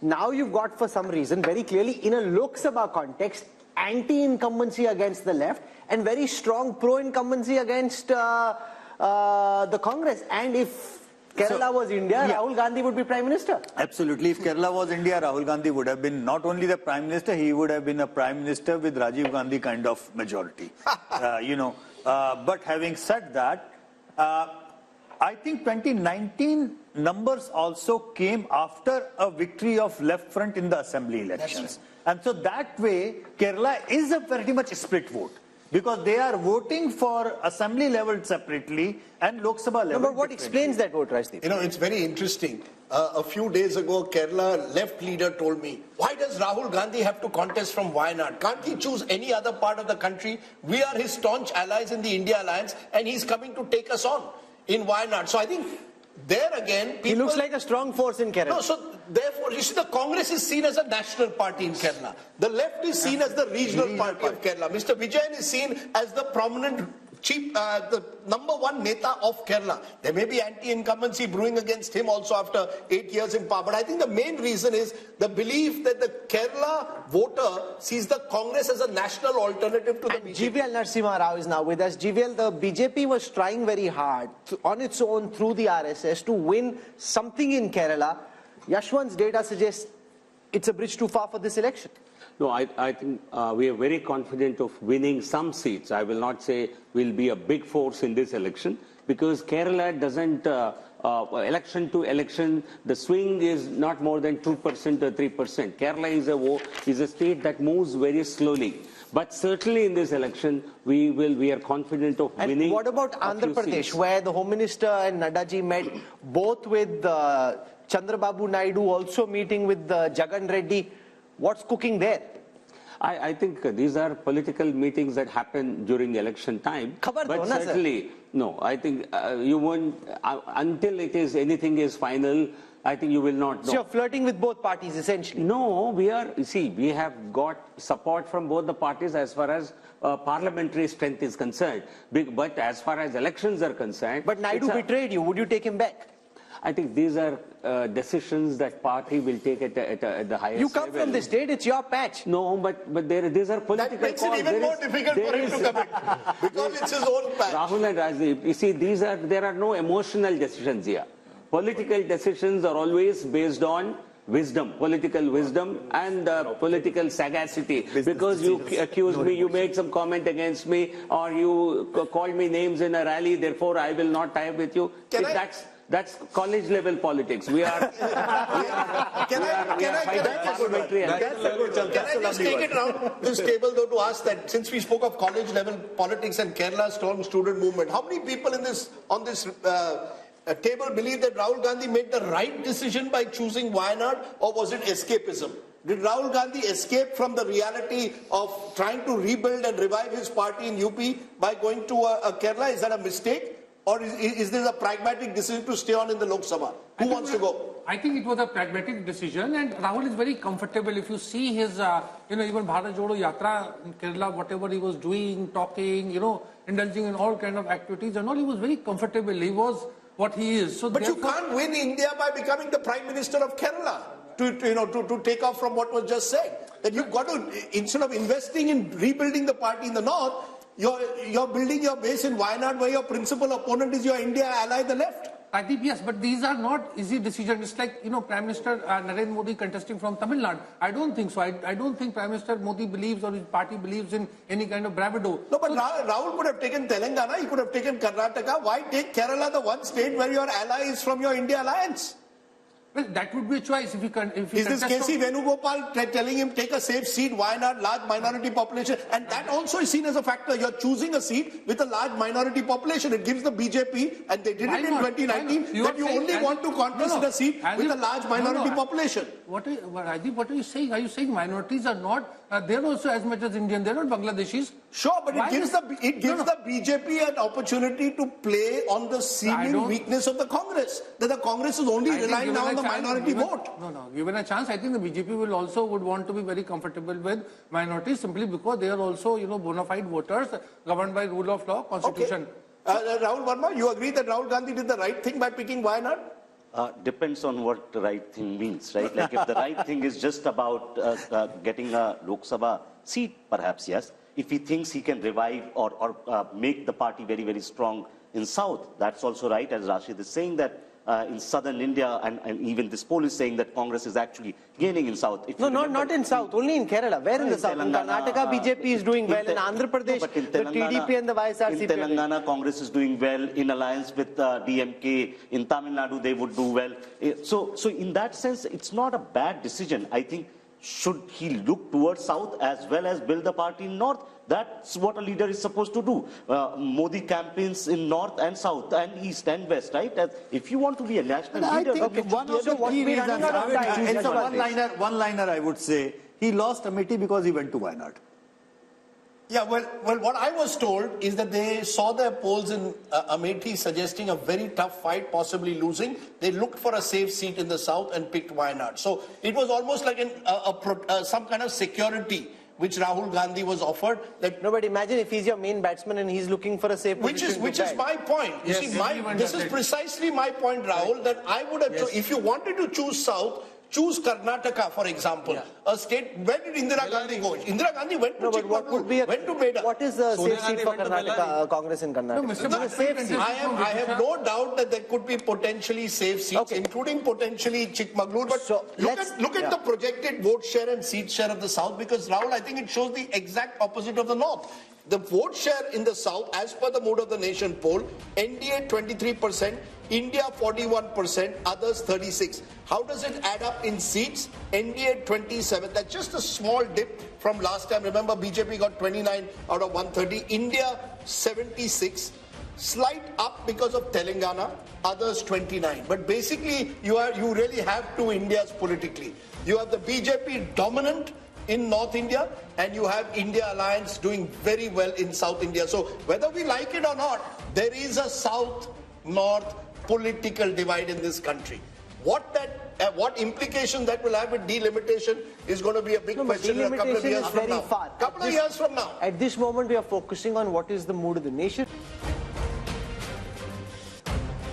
Now you've got, for some reason, very clearly in a Lok Sabha context, anti-incumbency against the left and very strong pro-incumbency against the Congress. And if Kerala was India, Rahul Gandhi would be Prime Minister.
Absolutely. If Kerala was India, Rahul Gandhi would have been not only the Prime Minister, he would have been a Prime Minister with Rajiv Gandhi kind of majority. But having said that, I think 2019 numbers also came after a victory of left front in the assembly elections. And so that way, Kerala is a very much split vote. Because they are voting for assembly level separately and Lok Sabha level.
No, but what explains that vote, Rajdeep?
You know, it's very interesting. A few days ago, Kerala left leader told me, why does Rahul Gandhi have to contest from Wayanad? Can't he choose any other part of the country? We are his staunch allies in the India alliance and he's coming to take us on in Wayanad. So I think there again, people...
He looks like a strong force in Kerala.
No, so therefore, you see, the Congress is seen as a national party in Kerala. The left is seen as the regional party of Kerala. Mr. Vijayan is seen as the prominent chief, the #1 neta of Kerala. There may be anti-incumbency brewing against him also after 8 years in power. But I think the main reason is the belief that the Kerala voter sees the Congress as a national alternative to the BJP.
GVL Narasimha Rao is now with us. GVL, the BJP was trying very hard on its own through the RSS to win something in Kerala. Yashwant's data suggests it's a bridge too far for this election.
No, I think we are very confident of winning some seats. I will not say we'll be a big force in this election because Kerala doesn't, election to election, the swing is not more than 2% or 3%. Kerala is a state that moves very slowly. But certainly in this election, we are confident of winning.
And what about Andhra Pradesh, where the Home Minister and Naddaji met both with Chandrababu Naidu, also meeting with Jagan Reddy? What's cooking there?
I think these are political meetings that happen during election time. But certainly, no, I think you won't, until anything is final, I think you will not know.
So you're flirting with both parties, essentially?
No, we have got support from both the parties as far as parliamentary strength is concerned. But as far as elections are concerned...
But Naidu betrayed you. Would you take him back?
I think these are decisions that party will take at the highest level.
You come from the state, it's your patch.
No, but these are political calls.
That makes it even more difficult for him to commit, because it's his own patch.
Rahul and Rajdeep, you see, there are no emotional decisions here. Political decisions are always based on wisdom, political wisdom and political sagacity. Because you accused me, you made some comment against me, or you called me names in a rally, therefore I will not tie up with you. That's college level politics. We are
Can I just take it around this table though to ask that, since we spoke of college level politics and Kerala's strong student movement, how many people on this table believe that Rahul Gandhi made the right decision by choosing Wayanad, or was it escapism? Did Rahul Gandhi escape from the reality of trying to rebuild and revive his party in UP by going to Kerala? Is that a mistake? Or is this a pragmatic decision to stay on in the Lok Sabha? Who wants to go?
I think it was a pragmatic decision, and Rahul is very comfortable. If you see his, even Bharat Jodo Yatra in Kerala, whatever he was doing, talking, indulging in all kind of activities and all, he was very comfortable. He was what he is. So
but you can't win India by becoming the Prime Minister of Kerala. To take off from what was just said. That you've got to, instead of investing in rebuilding the party in the north, you're building your base in Wayanad, where your principal opponent is your India ally, the left.
I think yes, but these are not easy decisions. It's like, Prime Minister Narendra Modi contesting from Tamil Nadu. I don't think so. I don't think Prime Minister Modi believes, or his party believes, in any kind of bravado.
No, but Rahul could have taken Telangana, he could have taken Karnataka. Why take Kerala, the one state where your ally is from your India alliance?
Well, that would be a choice if you can.
Is this KC Venugopal telling him take a safe seat? Why not? Large minority population, and that also is seen as a factor. You're choosing a seat with a large minority population. It gives the BJP, and they did it in 2019, that you only want to contest a seat with a large minority population.
What are you saying? Are you saying minorities are not? They're also as much as Indian. They're not Bangladeshis.
Sure, but it gives the BJP an opportunity to play on the seeming weakness of the Congress. That the Congress is only relying now on the minority vote.
No. Given a chance, I think the BJP would want to be very comfortable with minorities, simply because they are also, bona fide voters governed by rule of law, constitution.
Okay. Rahul Verma, you agree that Rahul Gandhi did the right thing by picking Wayanad?
Depends on what the right thing means, right? Like if the right thing is just about getting a Lok Sabha seat, perhaps yes. If he thinks he can revive or make the party very, very strong in South, that's also right. As Rashid is saying that in southern India, and even this poll is saying that Congress is actually gaining in South.
No, not in South, only in Kerala. Where in the South? In Karnataka, BJP is doing well. In Andhra Pradesh, the TDP and the YSRCP.
In Telangana, Congress is doing well in alliance with DMK. In Tamil Nadu, they would do well. So in that sense, it's not a bad decision. I think, should he look towards South as well as build the party in North? That's what a leader is supposed to do. Modi campaigns in North and South and East and West, right? If you want to be a national leader...
I think one of the key reasons, one-liner I would say, he lost Amethi because he went to Wayanad.
Yeah, well, what I was told is that they saw their polls in Amethi suggesting a very tough fight, possibly losing. They looked for a safe seat in the south and picked Wayanad. So it was almost like some kind of security which Rahul Gandhi was offered.
No, but imagine if he's your main batsman and he's looking for a safe position.
Which is my point. You see, this is precisely my point, Rahul, that I would have if you wanted to choose south, choose Karnataka, for example, a state. Where did Indira Gandhi go? Indira Gandhi went to Chikmagalur, went to Beda.
What is the safe seat for Karnataka, Congress in Karnataka?
I have no doubt that there could be potentially safe seats, including potentially Chikmagalur. But look at the projected vote share and seat share of the South, because, Rahul, I think it shows the exact opposite of the North. The vote share in the South, as per the Mood of the Nation poll, NDA 23%, India 41%, others 36%. How does it add up in seats? NDA 27%. That's just a small dip from last time. Remember, BJP got 29 out of 130. India 76%. Slight up because of Telangana, others 29%. But basically, you really have two Indias politically. You have the BJP dominant in North India, and you have India Alliance doing very well in South India. So whether we like it or not, there is a South-North political divide in this country. What implications that will have with delimitation is going to be a big question in a couple of years from now. Couple of years from now.
At this moment, we are focusing on what is the mood of the nation.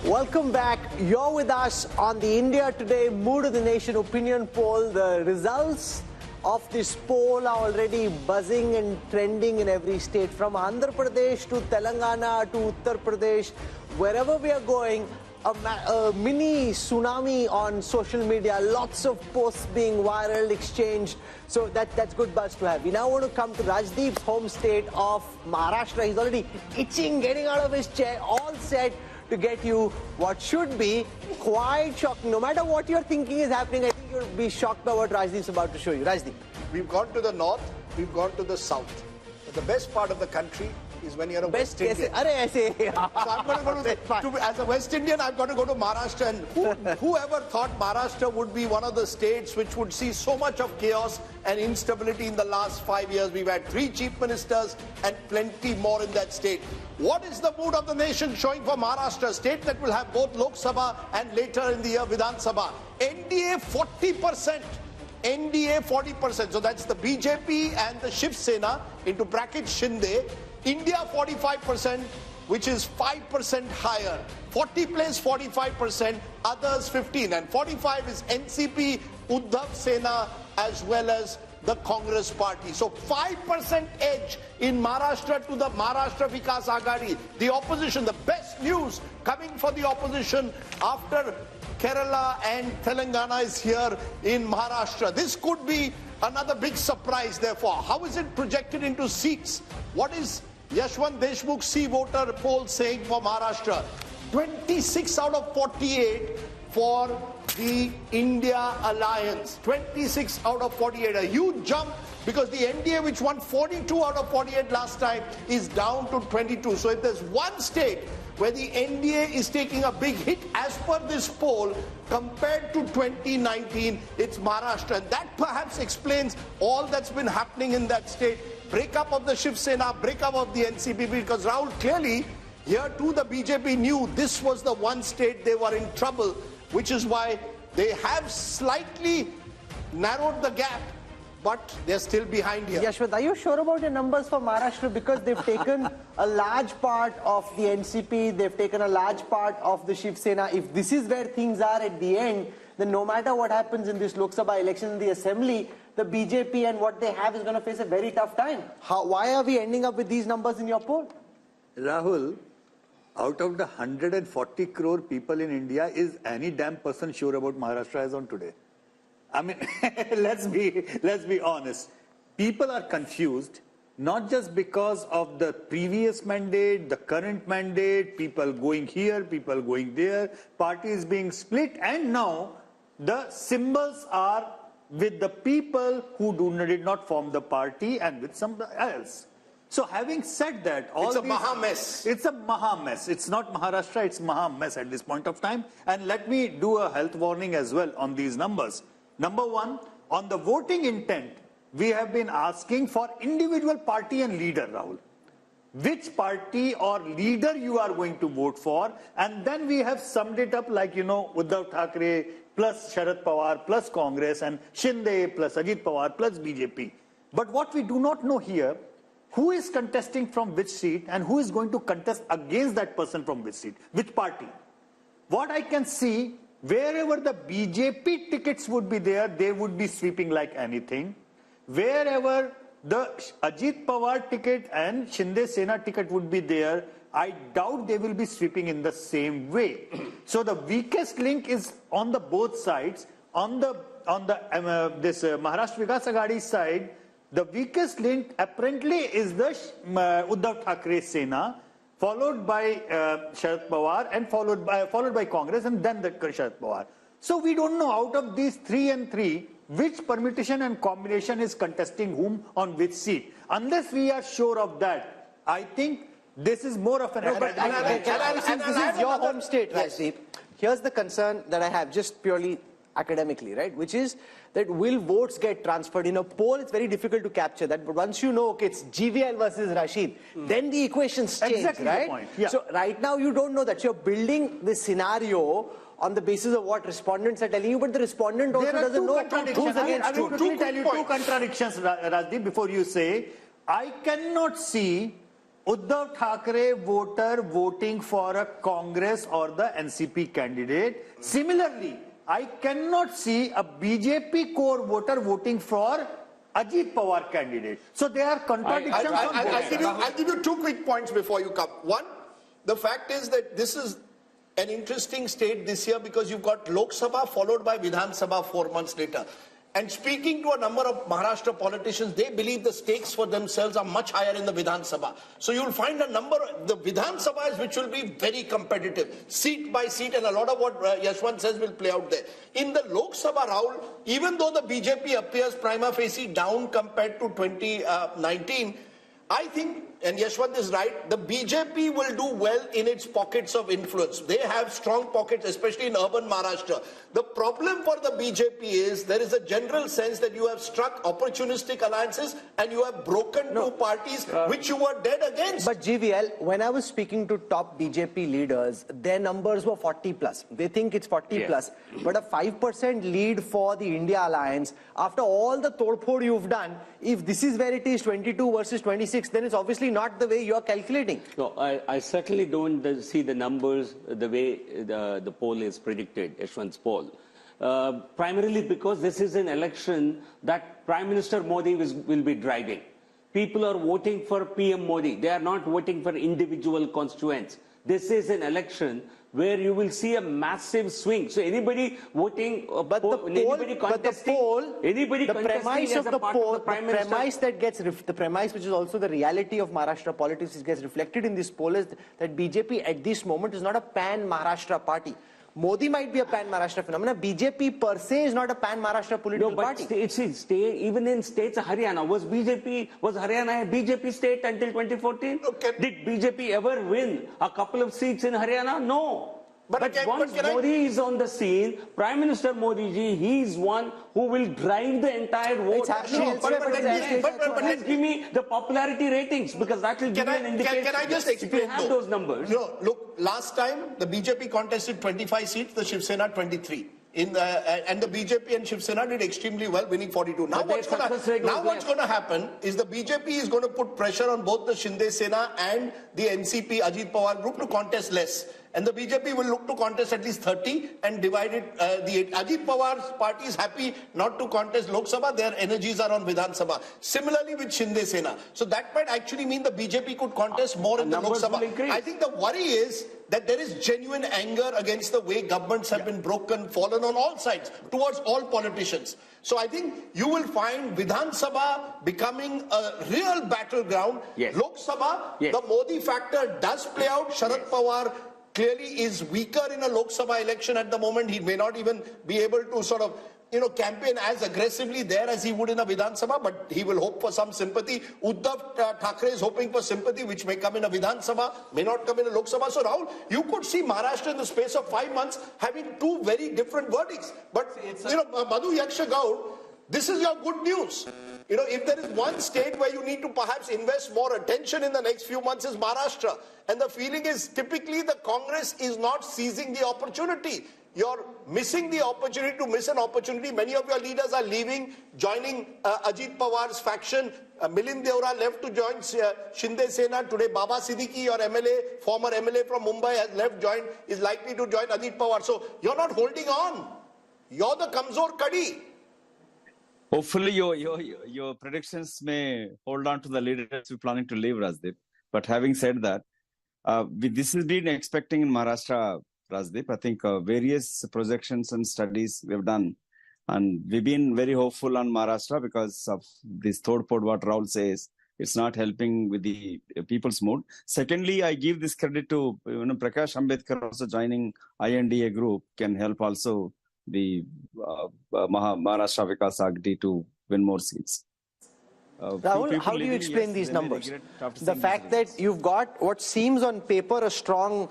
Welcome back. You're with us on the India Today Mood of the Nation opinion poll. The results of this poll are already buzzing and trending in every state, from Andhra Pradesh to Telangana to Uttar Pradesh. Wherever we are going, a mini tsunami on social media, lots of posts being viral, exchanged. So that's good buzz to have. We now want to come to Rajdeep's home state of Maharashtra. He's already itching, getting out of his chair, all set to get you what should be quite shocking. No matter what you're thinking is happening, I think you'll be shocked by what Rajdeep's about to show you. Rajdeep.
We've gone to the north, we've gone to the south. But the best part of the country is when you're a West Indian. So I'm going to go as a West Indian, I've got to go to Maharashtra. And whoever thought Maharashtra would be one of the states which would see so much of chaos and instability in the last 5 years? We've had 3 chief ministers and plenty more in that state. What is the mood of the nation showing for Maharashtra, a state that will have both Lok Sabha and later in the year Vidhan Sabha? NDA 40%. NDA 40%. So that's the BJP and the Shiv Sena into bracket Shinde. India 45%, which is 5% higher. 40 plays 45%, others 15. And 45 is NCP, Uddhav Sena, as well as the Congress party. So 5% edge in Maharashtra to the Maharashtra Vikas Aghadi. The opposition, the best news coming for the opposition after Kerala and Telangana is here in Maharashtra. This could be another big surprise, therefore. How is it projected into seats? What is Yashwant Deshmukh's C voter poll saying for Maharashtra? 26 out of 48 for the India Alliance. 26 out of 48. A huge jump because the NDA, which won 42 out of 48 last time, is down to 22. So if there's one state where the NDA is taking a big hit as per this poll compared to 2019, it's Maharashtra. And that perhaps explains all that's been happening in that state. Breakup of the Shiv Sena, breakup of the NCP, because Rahul, clearly here too the BJP knew this was the one state they were in trouble, which is why they have slightly narrowed the gap, but they're still behind here.
Yashwant, are you sure about your numbers for Maharashtra? Because they've taken a large part of the NCP, they've taken a large part of the Shiv Sena. If this is where things are at the end, then no matter what happens in this Lok Sabha election in the assembly, the BJP and what they have is going to face a very tough time. Why are we ending up with these numbers in your poll?
Rahul, out of the 140 crore people in India, is any damn person sure about Maharashtra as on today? I mean, let's be honest. People are confused, not just because of the previous mandate, the current mandate, people going here, people going there, parties being split, and now the symbols are with the people who did not form the party and with somebody else. So having said that,
it's a maha mess.
It's a maha mess. It's not Maharashtra, it's maha mess at this point of time. And let me do a health warning as well on these numbers. Number one, on the voting intent, we have been asking for individual party and leader, Rahul. Which party or leader you are going to vote for, and then we have summed it up like, Uddhav Thackeray plus Sharad Pawar plus Congress and Shinde plus Ajit Pawar plus BJP. But what we do not know here, who is contesting from which seat and who is going to contest against that person from which seat, which party. What I can see, wherever the BJP tickets would be there, they would be sweeping like anything. Wherever the Ajit Pawar ticket and Shinde Sena ticket would be there, I doubt they will be sweeping in the same way. So the weakest link is on the both sides. On the Maharashtra Vikas Aghadi side, the weakest link apparently is the Uddhav Thackeray Sena, followed by Sharad Pawar and followed by Congress, and then the Sharad Pawar. So we don't know out of these 3 and 3 which permutation and combination is contesting whom on which seat. Unless we are sure of that, I think this is more of an...
Since this is your home state, Rajdeep, here's the concern that I have, just purely academically, right? Which is that will votes get transferred? In a poll, it's very difficult to capture that. But once you know, okay, it's GVL versus Rashid, then the equations change,
exactly
right?
the point. Yeah.
So right now, you don't know that. You're building this scenario on the basis of what respondents are telling you, but the respondent also doesn't know who's against
I will quickly tell you two contradictions, Rajdeep, before you say. I cannot see Uddhav Thackeray voter voting for a Congress or the NCP candidate. Similarly, I cannot see a BJP core voter voting for Ajit Pawar candidate. So there are contradictions.
I'll give you 2 quick points before you come. One, the fact is that this is an interesting state this year because you've got Lok Sabha followed by Vidhan Sabha 4 months later. And speaking to a number of Maharashtra politicians, they believe the stakes for themselves are much higher in the Vidhan Sabha. So you'll find a number, the Vidhan Sabhas which will be very competitive, seat by seat, and a lot of what Yashwant says will play out there. In the Lok Sabha, Rahul, even though the BJP appears prima facie down compared to 2019, I think, and Yashwant is right, the BJP will do well in its pockets of influence. They have strong pockets, especially in urban Maharashtra. The problem for the BJP is there is a general sense that you have struck opportunistic alliances and you have broken two parties which you were dead against.
But GVL, when I was speaking to top BJP leaders, their numbers were 40 plus. They think it's 40 plus. But a 5% lead for the India alliance, after all the todphod you've done, if this is where it is 22 versus 26, then it's obviously not the way you're calculating.
No, I certainly don't see the numbers the way the poll is predicted, Yashwant's poll. Primarily because this is an election that Prime Minister Modi will be driving. People are voting for PM Modi. They are not voting for individual constituents. This is an election where you will see a massive swing. So anybody voting, anybody contesting,
the premise of the poll, the premise which is also the reality of Maharashtra politics, which gets reflected in this poll, is that BJP at this moment is not a pan-Maharashtra party. Modi might be a pan-Maharashtra phenomenon. BJP per se is not a pan-Maharashtra political party.
Even in states, Haryana, was Haryana a BJP state until 2014? Did BJP ever win a couple of seats in Haryana? No. But once Modi is on the scene, Prime Minister Modi ji, he is one who will drive the entire vote. Please give me the popularity ratings, because that will give you an indication.
Can I just explain?
If you have those numbers.
No, look, last time the BJP contested 25 seats, the Shiv Sena 23. And the BJP and Shiv Sena did extremely well, winning 42. Now what's going to happen is the BJP is going to put pressure on both the Shinde Sena and the NCP Ajit Pawar group to contest less. And the BJP will look to contest at least 30 and divide it. The Ajit Pawar's party is happy not to contest Lok Sabha. Their energies are on Vidhan Sabha. Similarly with Shinde Sena. So that might actually mean the BJP could contest more in the Lok Sabha. I think the worry is that there is genuine anger against the way governments have been broken, fallen on all sides, towards all politicians. So I think you will find Vidhan Sabha becoming a real battleground. Lok Sabha, the Modi factor does play out. Sharad Pawar clearly is weaker in a Lok Sabha election at the moment. He may not even be able to sort of, campaign as aggressively there as he would in a Vidhan Sabha, but he will hope for some sympathy. Uddhav Thackeray is hoping for sympathy, which may come in a Vidhan Sabha, may not come in a Lok Sabha. So Rahul, you could see Maharashtra in the space of 5 months having two very different verdicts. But, Madhu Yaksha Gaur, this is your good news. If there is one state where you need to perhaps invest more attention in the next few months is Maharashtra. And the feeling is typically the Congress is not seizing the opportunity. You're missing the opportunity to miss an opportunity. Many of your leaders are leaving, joining Ajit Pawar's faction. Milind Deora left to join Shinde Sena. Today, Baba Siddiqui, your MLA, former MLA from Mumbai, has left, is likely to join Ajit Pawar. So you're not holding on. You're the Kamzor Kadi.
Hopefully, your predictions may hold on to the leaders who are planning to leave, Rajdeep. But having said that, this has been expecting in Maharashtra, Rajdeep. I think various projections and studies we've done. And we've been very hopeful on Maharashtra because of this third pod, what Rahul says. It's not helping with the people's mood. Secondly, I give this credit to Prakash Ambedkar also joining INDA group can help also the Maharashtra Vikas Agdi to win more seats.
Rahul, how do you explain these numbers? The fact that you've got what seems on paper a strong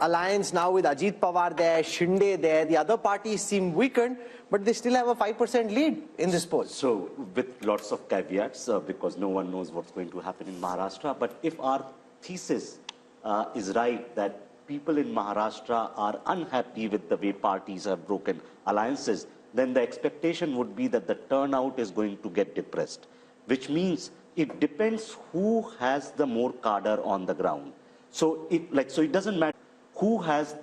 alliance now with Ajit Pawar there, Shinde there, the other parties seem weakened, but they still have a 5% lead in this poll.
So with lots of caveats, because no one knows what's going to happen in Maharashtra, but if our thesis is right that people in Maharashtra are unhappy with the way parties have broken alliances, then the expectation would be that the turnout is going to get depressed, which means it depends who has the more cadre on the ground. So it doesn't matter who has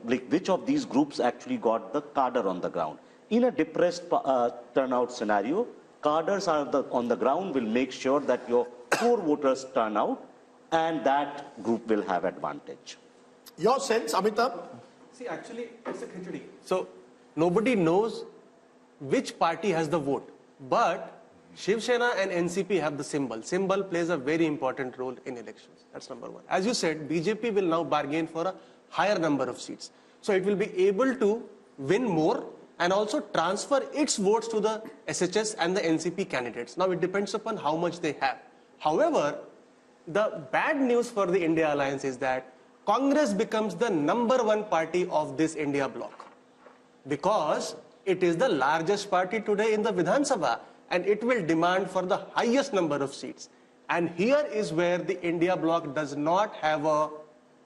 which of these groups actually got the cadre on the ground. In a depressed turnout scenario, cadres on the ground will make sure that your core voters turn out, and that group will have advantage.
Your sense, Amitabh?
See, actually, it's a khichdi. So nobody knows which party has the vote, but Shiv Sena and NCP have the symbol. Symbol plays a very important role in elections. That's number one. As you said, BJP will now bargain for a higher number of seats. So it will be able to win more and also transfer its votes to the SHS and the NCP candidates. Now it depends upon how much they have. However, the bad news for the India Alliance is that Congress becomes the #1 party of this India bloc, because it is the largest party today in the Vidhan Sabha, and it will demand for the highest number of seats. And here is where the India bloc does not have a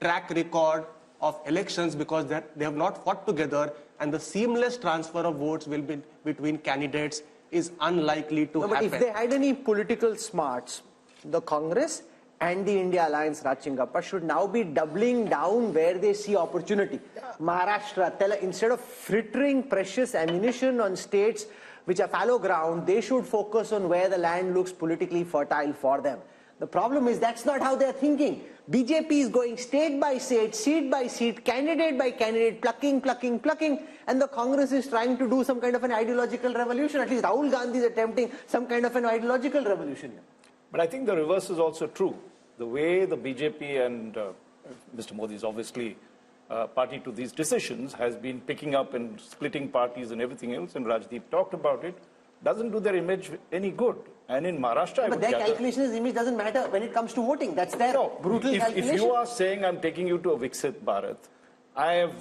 track record of elections, because they have not fought together, and the seamless transfer of votes will be between candidates is unlikely to happen.
But if they had any political smarts, the Congress and the India Alliance, Rajchingappa, should now be doubling down where they see opportunity. Maharashtra, instead of frittering precious ammunition on states which are fallow ground, they should focus on where the land looks politically fertile for them. The problem is that's not how they're thinking. BJP is going state by state, seat by seat, candidate by candidate, plucking, and the Congress is trying to do some kind of an ideological revolution. At least Rahul Gandhi is attempting some kind of an ideological revolution here.
But I think the reverse is also true. The way the BJP and Mr. Modi is obviously party to these decisions has been picking up and splitting parties and everything else, and Rajdeep talked about it, doesn't do their image any good. And in Maharashtra,
but their calculation is image doesn't matter when it comes to voting. That's their brutal calculation.
If you are saying I'm taking you to a Viksit Bharat, I have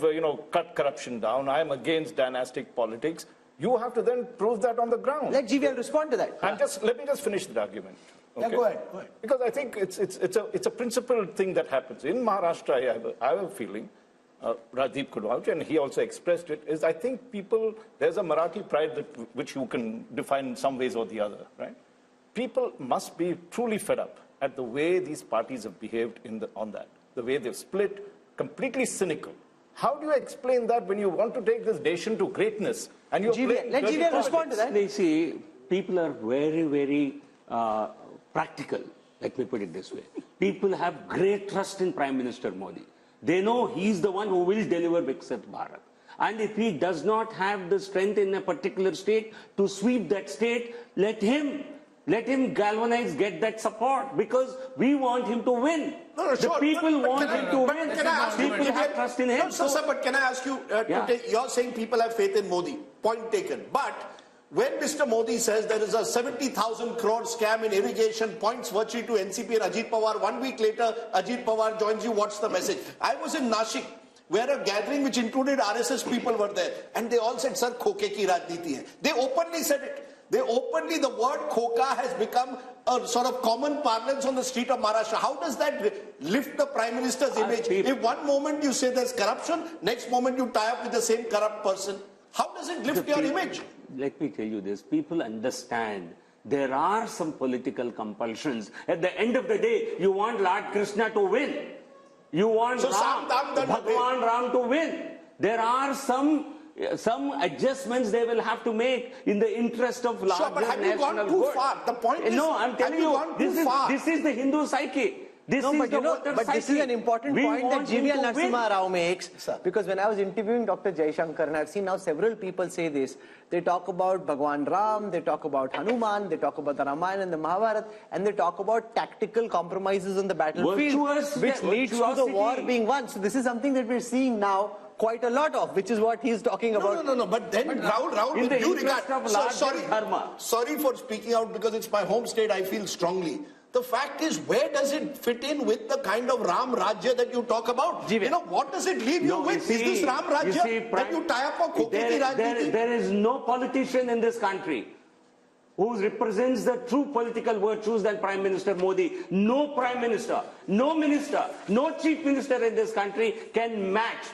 cut corruption down, I am against dynastic politics, you have to then prove that on the ground.
Let GVL respond to that.
Let me just finish the argument. Okay?
Yeah, go ahead.
Because I think it's a principled thing that happens. In Maharashtra, I have a feeling, Rajdeep could vouch, and he also expressed it, is I think there's a Marathi pride which you can define in some ways or the other, right? People must be truly fed up at the way these parties have behaved on that, the way they've split, completely cynical. How do you explain that when you want to take this nation to greatness and you're playing
let GVL respond to that.
They see people are very, very practical. Let me put it this way. People have great trust in Prime Minister Modi. They know he's the one who will deliver Viksit Bharat. And if he does not have the strength in a particular state to sweep that state, let him galvanize, get that support, because we want him to win. The people want him to win. People have trust in him.
No, sir, but can I ask you, you're saying people have faith in Modi. Point taken. But when Mr. Modi says there is a 70,000 crore scam in irrigation, points virtually to NCP and Ajit Pawar, 1 week later, Ajit Pawar joins you, what's the message? I was in Nashik, where a gathering which included RSS people were there, and they all said, sir, khoke ki rajniti hai. They openly said it. The word khoka has become a sort of common parlance on the street of Maharashtra. How does that lift the Prime Minister's image? If one moment you say there's corruption, next moment you tie up with the same corrupt person, how does it lift your image?
Let me tell you this, people understand there are some political compulsions. At the end of the day, you want Lord Krishna to win. You want Bhagwan Ram to win. There are some adjustments they will have to make in the interest of larger national good.
But have you gone too far? The point is,
no, I'm telling you, this is the Hindu psyche. This is
an important point that GVL Narasimha Rao makes, because when I was interviewing Dr. Jaishankar, and I've seen now several people say this, they talk about Bhagwan Ram, they talk about Hanuman, they talk about the Ramayana and the Mahabharata, and they talk about tactical compromises on the battlefield, which leads to the war being won. So this is something that we're seeing now quite a lot of, which is what he's talking about.
No, but then Rahul, with due regard, sorry for speaking out because it's my home state, I feel strongly. The fact is, where does it fit in with the kind of Ram Rajya that you talk about? You know, what does it leave you with? Is this Ram Rajya that you tie up for Koketi Rajniti?
There is no politician in this country who represents the true political virtues than Prime Minister Modi. No Prime Minister, no Minister, no Chief Minister in this country can match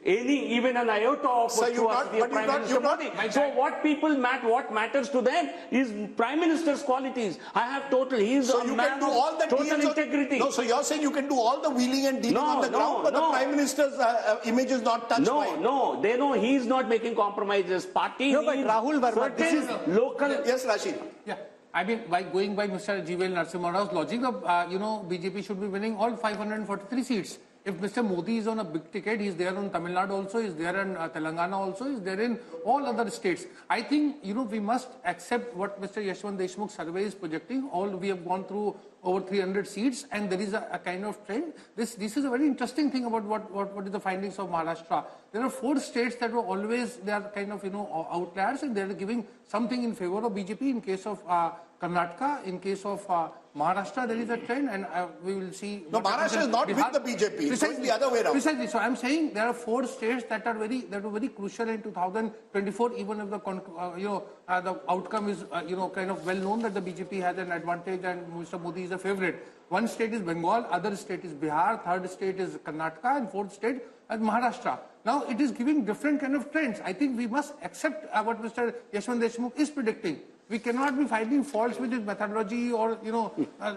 even an iota of what Prime Minister Modi. So what matters to them is Prime Minister's qualities. I have he's a man of total integrity.
No, so you're saying you can do all the wheeling and dealing on the ground, but the Prime Minister's image is not touched by it.
No, they know he's not making compromises. Party
but Rahul Verma, this is
local.
Yes, Rashid.
Yeah. I mean, by going by Mr. GVL Narasimha Rao's logic, BJP should be winning all 543 seats. If Mr. Modi is on a big ticket, he's there on Tamil Nadu also, he's there in Telangana also, he's there in all other states. I think, we must accept what Mr. Yashwant Deshmukh's survey is projecting. We have gone through over 300 seats and there is a kind of trend. This is a very interesting thing about what is the findings of Maharashtra. There are 4 states that were always, they are kind of, outliers, and they are giving something in favor of BJP. In case of Karnataka, in case of Maharashtra, there is a trend, and we will see.
No, Maharashtra is not Bihar. With the BJP. It's going the other way around.
Precisely. So I'm saying there are 4 states that were very crucial in 2024. Even if the outcome is kind of well known that the BJP has an advantage and Mr. Modi is a favorite. One state is Bengal, other state is Bihar, third state is Karnataka, and fourth state is Maharashtra. Now it is giving different kind of trends. I think we must accept what Mr. Yashwant Deshmukh is predicting. We cannot be finding faults with his methodology or,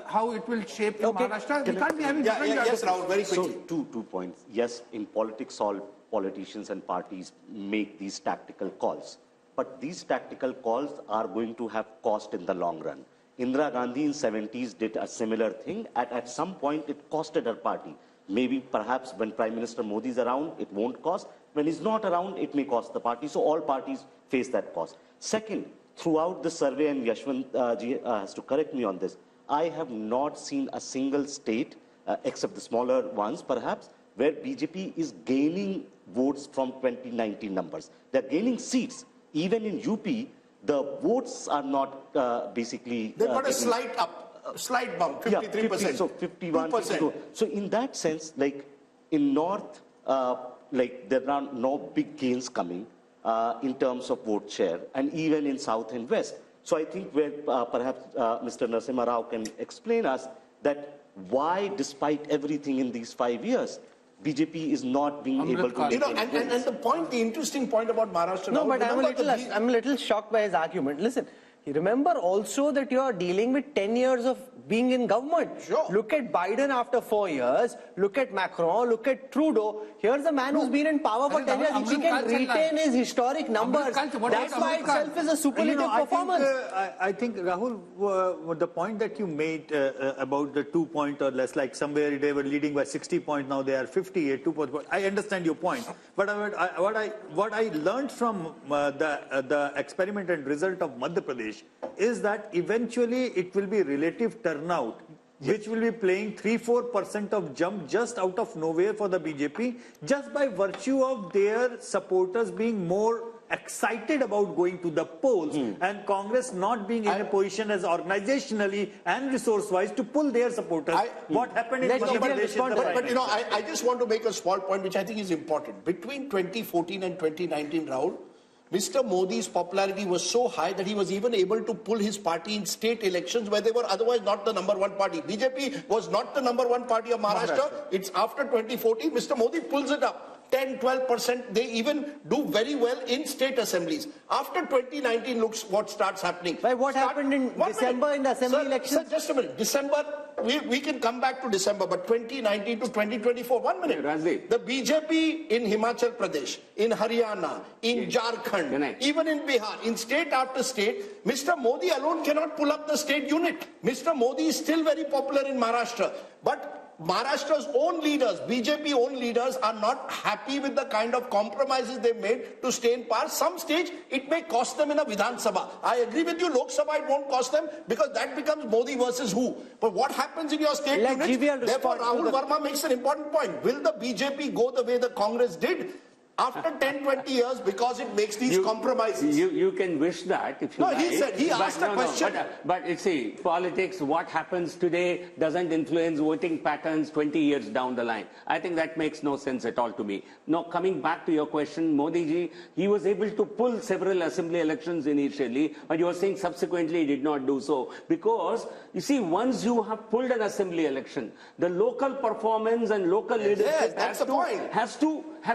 how it will shape Maharashtra. We can't be having different...
Yes, Rahul, very quickly.
So, two points. Yes, in politics, all politicians and parties make these tactical calls. But these tactical calls are going to have cost in the long run. Indira Gandhi in 70s did a similar thing. At some point, it costed her party. Maybe, perhaps, when Prime Minister Modi is around, it won't cost. When he's not around, it may cost the party. So all parties face that cost. Second, throughout the survey, and Yashwant ji has to correct me on this, I have not seen a single state, except the smaller ones perhaps, where BJP is gaining votes from 2019 numbers. They're gaining seats. Even in UP, the votes are not basically...
They've got a slight bump, 53%.
Yeah, 50, so 51, 52. So in that sense, like in North, there are no big gains coming. In terms of vote share, and even in South and West. So I think where perhaps Mr. Narasimha Rao can explain us that why, despite everything in these 5 years, BJP is not being able to make
and the interesting point about Maharashtra...
No, but I'm a little shocked by his argument. Listen, remember also that you are dealing with 10 years of being in government.
Sure.
Look at Biden after 4 years. Look at Macron. Look at Trudeau. Here's a man who's been in power for 10 years. If he can retain his historic numbers, that's by itself is a superlative performance.
I think, Rahul, the point that you made about the 2 point or less, like somewhere they were leading by 60 points, now they are 58, 2 points. I understand your point. But what I learned from the experiment and result of Madhya Pradesh is that eventually it will be relative turnout, which will be playing 3-4% of jump just out of nowhere for the BJP, just by virtue of their supporters being more excited about going to the polls and Congress not being in a position as organizationally and resource-wise to pull their supporters. What happened in Madhya Pradesh?
But I just want to make a small point which I think is important. Between 2014 and 2019, Rahul, Mr. Modi's popularity was so high that he was even able to pull his party in state elections where they were otherwise not the #1 party. BJP was not the #1 party of Maharashtra. It's after 2014, Mr. Modi pulls it up. 10, 12%, they even do very well in state assemblies. After 2019, looks what starts happening.
What happened in December in the assembly elections?
Sir, just a minute. December, we can come back to December, but 2019 to 2024, 1 minute.
Rajdeep.
The BJP in Himachal Pradesh, in Haryana, in Jharkhand, even in Bihar, in state after state, Mr. Modi alone cannot pull up the state unit. Mr. Modi is still very popular in Maharashtra, but Maharashtra's own leaders, BJP own leaders, are not happy with the kind of compromises they've made to stay in power. Some stage, it may cost them in a Vidhan Sabha. I agree with you, Lok Sabha, it won't cost them because that becomes Modi versus who. But what happens in your state units? Therefore, Rahul Verma makes an important point. Will the BJP go the way the Congress did? After 10, 20 years, because it makes these compromises.
You can wish that if you like.
No, he asked a question.
But you see, politics, what happens today doesn't influence voting patterns 20 years down the line. I think that makes no sense at all to me. Now, coming back to your question, Modi ji, he was able to pull several assembly elections initially, but you are saying subsequently he did not do so. Because, you see, once you have pulled an assembly election, the local performance and local leadership has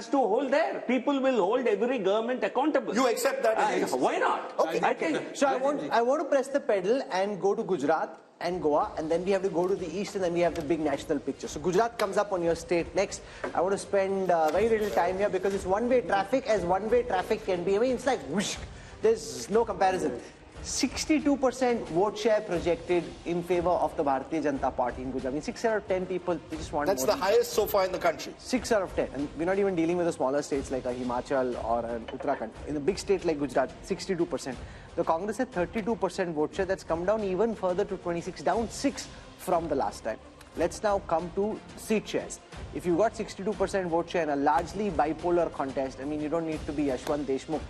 to hold there. People will hold every government accountable.
You accept that?
Why not?
Okay.
I think.
So I want to press the pedal and go to Gujarat and Goa, and then we have to go to the east, and then we have the big national picture. So Gujarat comes up on your state next. I want to spend very little time here because it's one-way traffic, as one-way traffic can be. I mean, it's like whoosh. There's no comparison. 62% vote share projected in favor of the Bharatiya Janata Party in Gujarat. I mean, 6 out of 10 people just want.
That's the highest so far in the country.
6 out of 10, and we're not even dealing with the smaller states like a Himachal or an Uttarakhand. In a big state like Gujarat, 62%. The Congress had 32% vote share. That's come down even further to 26, down 6 from the last time. Let's now come to seat shares. If you got 62% vote share in a largely bipolar contest, I mean, you don't need to be Yashwant Deshmukh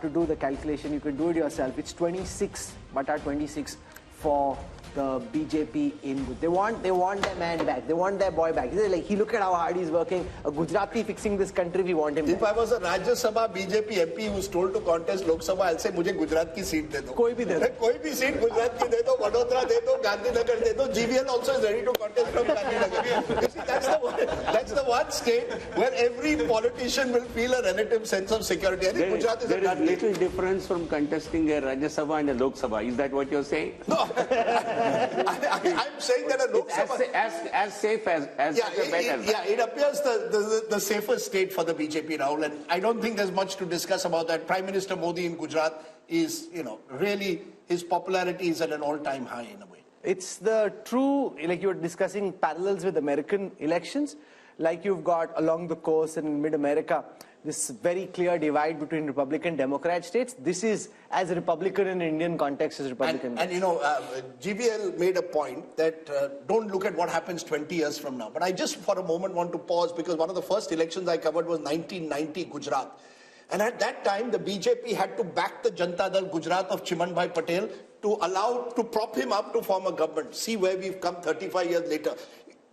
to do the calculation. You can do it yourself. It's 26 for the BJP in. They want their man back. They want their boy back. They're like, look at how hard he's working. A Gujarati fixing this country. We want him.
If I was a Rajya Sabha BJP MP who's told to contest Lok Sabha, I'll say, "मुझे गुजरात की seat दे दो."
कोई भी दे दो.
कोई भी seat Gujarat की दे दो, वडोदरा दे दो, गांधीनगर दे दो. GVL also is ready to contest from Gandhinagar. You see, that's the one state where every politician will feel a relative sense of security. I think Gujarat is
there is little difference from contesting a Rajya Sabha and a Lok Sabha. Is that what you're saying?
No. I'm saying that a Lok Sabha...
As safe as better.
Yeah, it appears the safest state for the BJP, Rahul, and I don't think there's much to discuss about that. Prime Minister Modi in Gujarat is, really, his popularity is at an all-time high in a way.
It's the true, like you were discussing parallels with American elections, like you've got along the coast and in mid-America, this very clear divide between Republican and Democrat states. This is as Republican in Indian context as Republican.
And GVL made a point that don't look at what happens 20 years from now. But I just for a moment want to pause because one of the first elections I covered was 1990 Gujarat. And at that time, the BJP had to back the Janata Dal Gujarat of Chimanbhai Patel to prop him up to form a government. See where we've come 35 years later.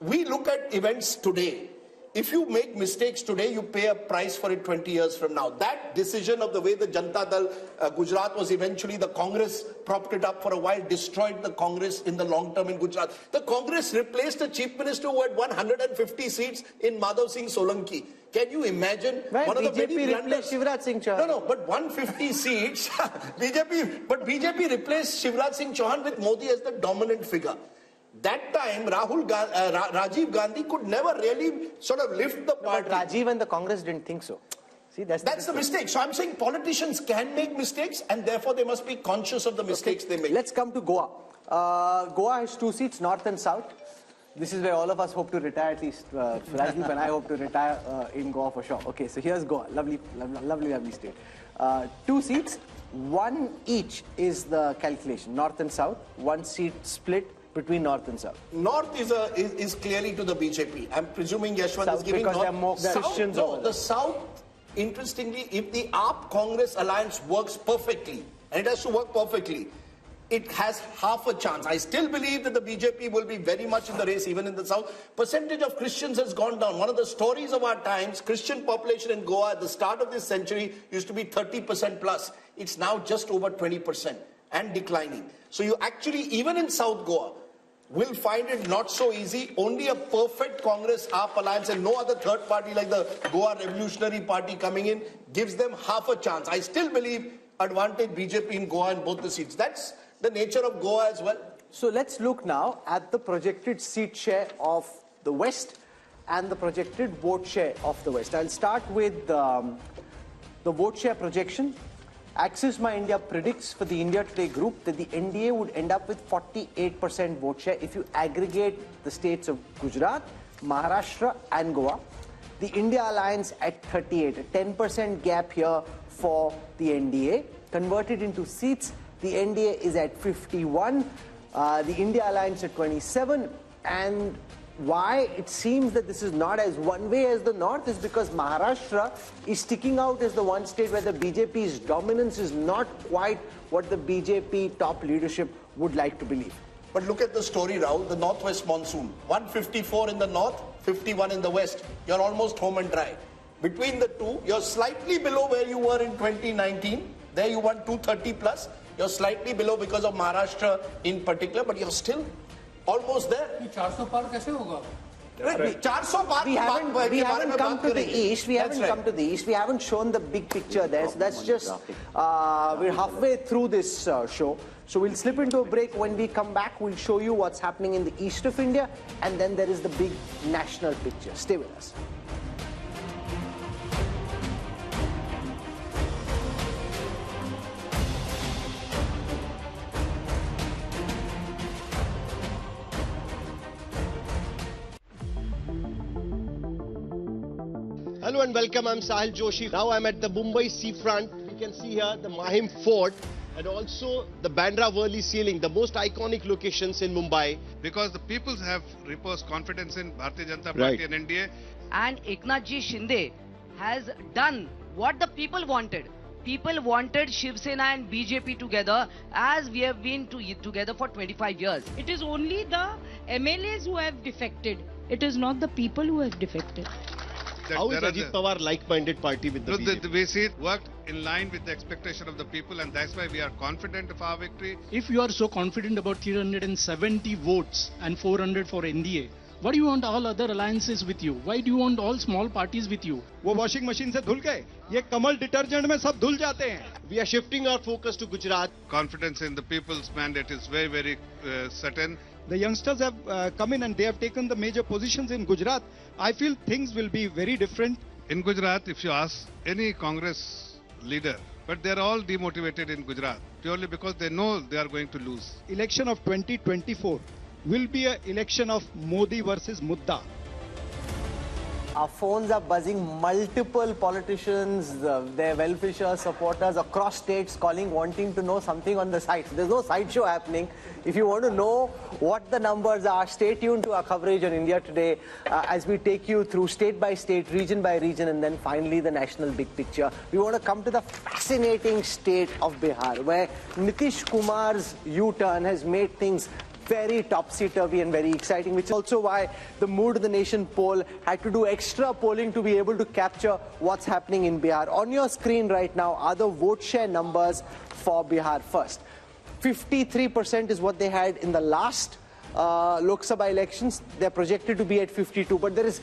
We look at events today. If you make mistakes today, you pay a price for it 20 years from now. That decision of the way the Janata Dal Gujarat was eventually, the Congress propped it up for a while, destroyed the Congress in the long term in Gujarat. The Congress replaced a chief minister who had 150 seats in Madhav Singh Solanki. Can you imagine?
Right,
one of
BJP
the many
replaced Shivraj Singh Chauhan.
No, but 150 seats, BJP replaced Shivraj Singh Chauhan with Modi as the dominant figure. That time, Rajiv Gandhi could never really sort of lift the party.
But Rajiv and the Congress didn't think so. See, that's
the mistake. So I'm saying politicians can make mistakes and therefore they must be conscious of the mistakes they make.
Let's come to Goa. Goa has 2 seats, north and south. This is where all of us hope to retire, at least Rajdeep and I hope to retire in Goa for sure. Okay, so here's Goa, lovely state. 2 seats, 1 each is the calculation, north and south, 1 seat split between north and south.
North is clearly to the BJP. I'm presuming Yashwant
south
is giving
because
north.
There are more Christians over there.
The south, interestingly, if the AAP Congress alliance works perfectly, and it has to work perfectly, it has half a chance. I still believe that the BJP will be very much in the race, even in the south. Percentage of Christians has gone down. One of the stories of our times, Christian population in Goa at the start of this century used to be 30% plus. It's now just over 20% and declining. So you actually, even in South Goa, will find it not so easy. Only a perfect Congress AAP alliance and no other third party like the Goa Revolutionary Party coming in gives them half a chance. I still believe advantage BJP in Goa in both the seats. That's the nature of Goa as well.
So let's look now at the projected seat share of the West and the projected vote share of the West. I'll start with the vote share projection. Axis My India predicts for the India Today group that the NDA would end up with 48% vote share if you aggregate the states of Gujarat, Maharashtra and Goa. The India Alliance at 38, a 10% gap here for the NDA. Converted into seats, the NDA is at 51, the India Alliance at 27 and
why it seems that this is not as one way as the North is because Maharashtra is sticking out as the one state where the BJP's dominance is not quite what the BJP top leadership would like to believe.
But look at the story, Rahul, the northwest monsoon. 154 in the north, 51 in the west. You're almost home and dry. Between the two, you're slightly below where you were in 2019. There you won 230 plus. You're slightly below because of Maharashtra in particular, but you're still almost there.
400 पार कैसे होगा?
We haven't come to the east. We haven't come to the east. We haven't shown the big picture there. So that's just we're halfway through this show. So we'll slip into a break. When we come back, we'll show you what's happening in the east of India, and then there is the big national picture. Stay with us.
Hello and welcome, I'm Sahil Joshi. Now I'm at the Mumbai seafront. You can see here the Mahim Fort and also the Bandra Worli ceiling, the most iconic locations in Mumbai.
Because the people have reposed confidence in Bharatiya Janata Party and NDA.
And Eknath Ji Shinde has done what the people wanted. People wanted Shiv Sena and BJP together as we have been together for 25 years.
It is only the MLAs who have defected. It is not the people who have defected.
How is Ajit Pawar like-minded party with the BJP?
We see it worked in line with the expectation of the people, and that's why we are confident of our victory.
If you are so confident about 370 votes and 400 for NDA, why do you want all other alliances with you? Why do you want all small parties with you?
वो washing machine से धुल गए, ये कमल detergent में सब धुल जाते हैं. We are shifting our focus to Gujarat.
Confidence in the people's mandate is very, very certain.
The youngsters have come in and they have taken the major positions in Gujarat. I feel things will be very different.
In Gujarat, if you ask any Congress leader, but they are all demotivated in Gujarat purely because they know they are going to lose.
Election of 2024 will be an election of Modi versus Mudda.
Our phones are buzzing, multiple politicians, their well-wishers, supporters across states calling, wanting to know something on the site. There's no sideshow happening. If you want to know what the numbers are, stay tuned to our coverage on India Today as we take you through state by state, region by region, and then finally the national big picture. We want to come to the fascinating state of Bihar, where Nitish Kumar's U-turn has made things very topsy-turvy and very exciting, which is also why the Mood of the Nation poll had to do extra polling to be able to capture what's happening in Bihar. On your screen right now are the vote share numbers for Bihar first. 53% is what they had in the last Lok Sabha elections. They're projected to be at 52, but there is,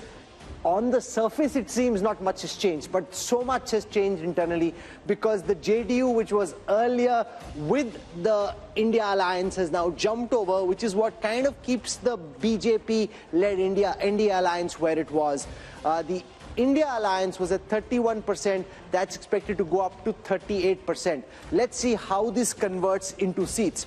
on the surface, it seems not much has changed, but so much has changed internally because the JDU, which was earlier with the India alliance, has now jumped over, which is what kind of keeps the BJP-led India alliance where it was. The India alliance was at 31%. That's expected to go up to 38%. Let's see how this converts into seats.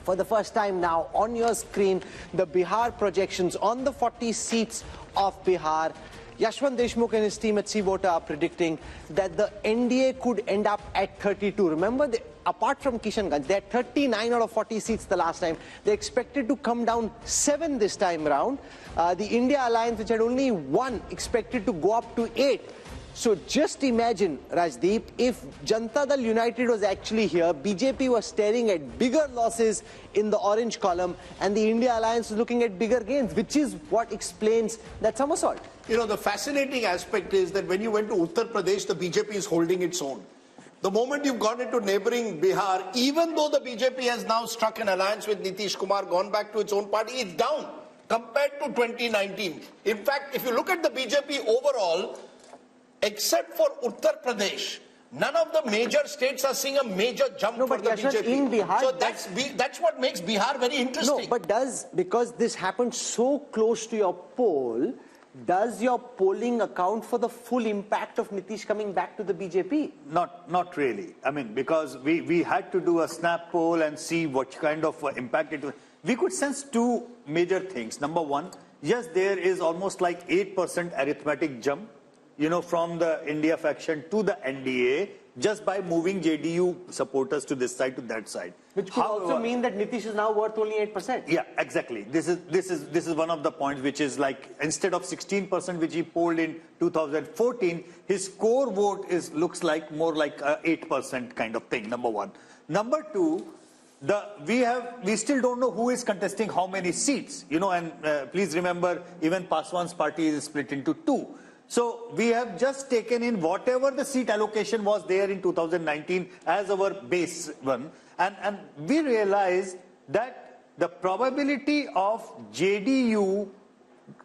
For the first time now, on your screen, the Bihar projections on the 40 seats of Bihar. Yashwant Deshmukh and his team at C-Vota are predicting that the NDA could end up at 32. Remember, apart from Kishanganj, they had 39 out of 40 seats the last time. They're expected to come down 7 this time around. The India Alliance, which had only 1, expected to go up to 8. So just imagine, Rajdeep, if Janata Dal United was actually here, BJP was staring at bigger losses in the orange column, and the India Alliance was looking at bigger gains, which is what explains that somersault.
You know, the fascinating aspect is that when you went to Uttar Pradesh, the BJP is holding its own. The moment you've gone into neighboring Bihar, even though the BJP has now struck an alliance with Nitish Kumar, gone back to its own party, it's down compared to 2019. In fact, if you look at the BJP overall, except for Uttar Pradesh, none of the major states are seeing a major jump for the BJP.
In Bihar,
so that's what makes Bihar very interesting.
No, but because this happened so close to your poll, does your polling account for the full impact of Nitish coming back to the BJP?
Not really. I mean, because we had to do a snap poll and see what kind of impact it was. We could sense two major things. Number one, yes, there is almost like 8% arithmetic jump, you know, from the India faction to the NDA, just by moving JDU supporters to this side to that side.
Which could also mean that Nitish is now worth only 8%.
Yeah, exactly. This is one of the points which is like, instead of 16% which he polled in 2014, his core vote looks like more like a 8% kind of thing, number one. Number two, we still don't know who is contesting how many seats, you know, and please remember, even Paswan's party is split into two. So we have just taken in whatever the seat allocation was there in 2019 as our base one, and we realize that the probability of JDU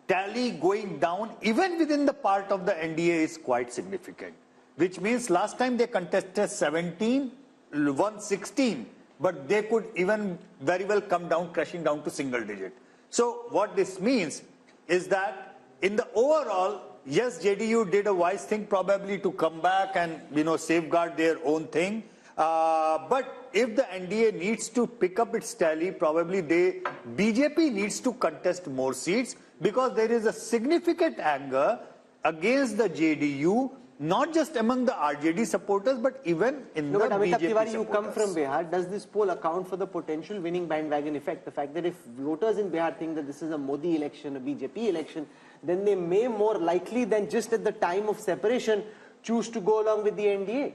tally going down even within the part of the NDA is quite significant, which means last time they contested 17, won 16, but they could even very well come down, crashing down to single digit. So what this means is that in the overall, yes, JDU did a wise thing probably to come back and, you know, safeguard their own thing. But if the NDA needs to pick up its tally, probably BJP needs to contest more seats, because there is a significant anger against the JDU, not just among the RJD supporters, but even in the BJP supporters.
You come from Bihar. Does this poll account for the potential winning bandwagon effect? The fact that if voters in Bihar think that this is a Modi election, a BJP election, then they may more likely than just at the time of separation choose to go along with the NDA.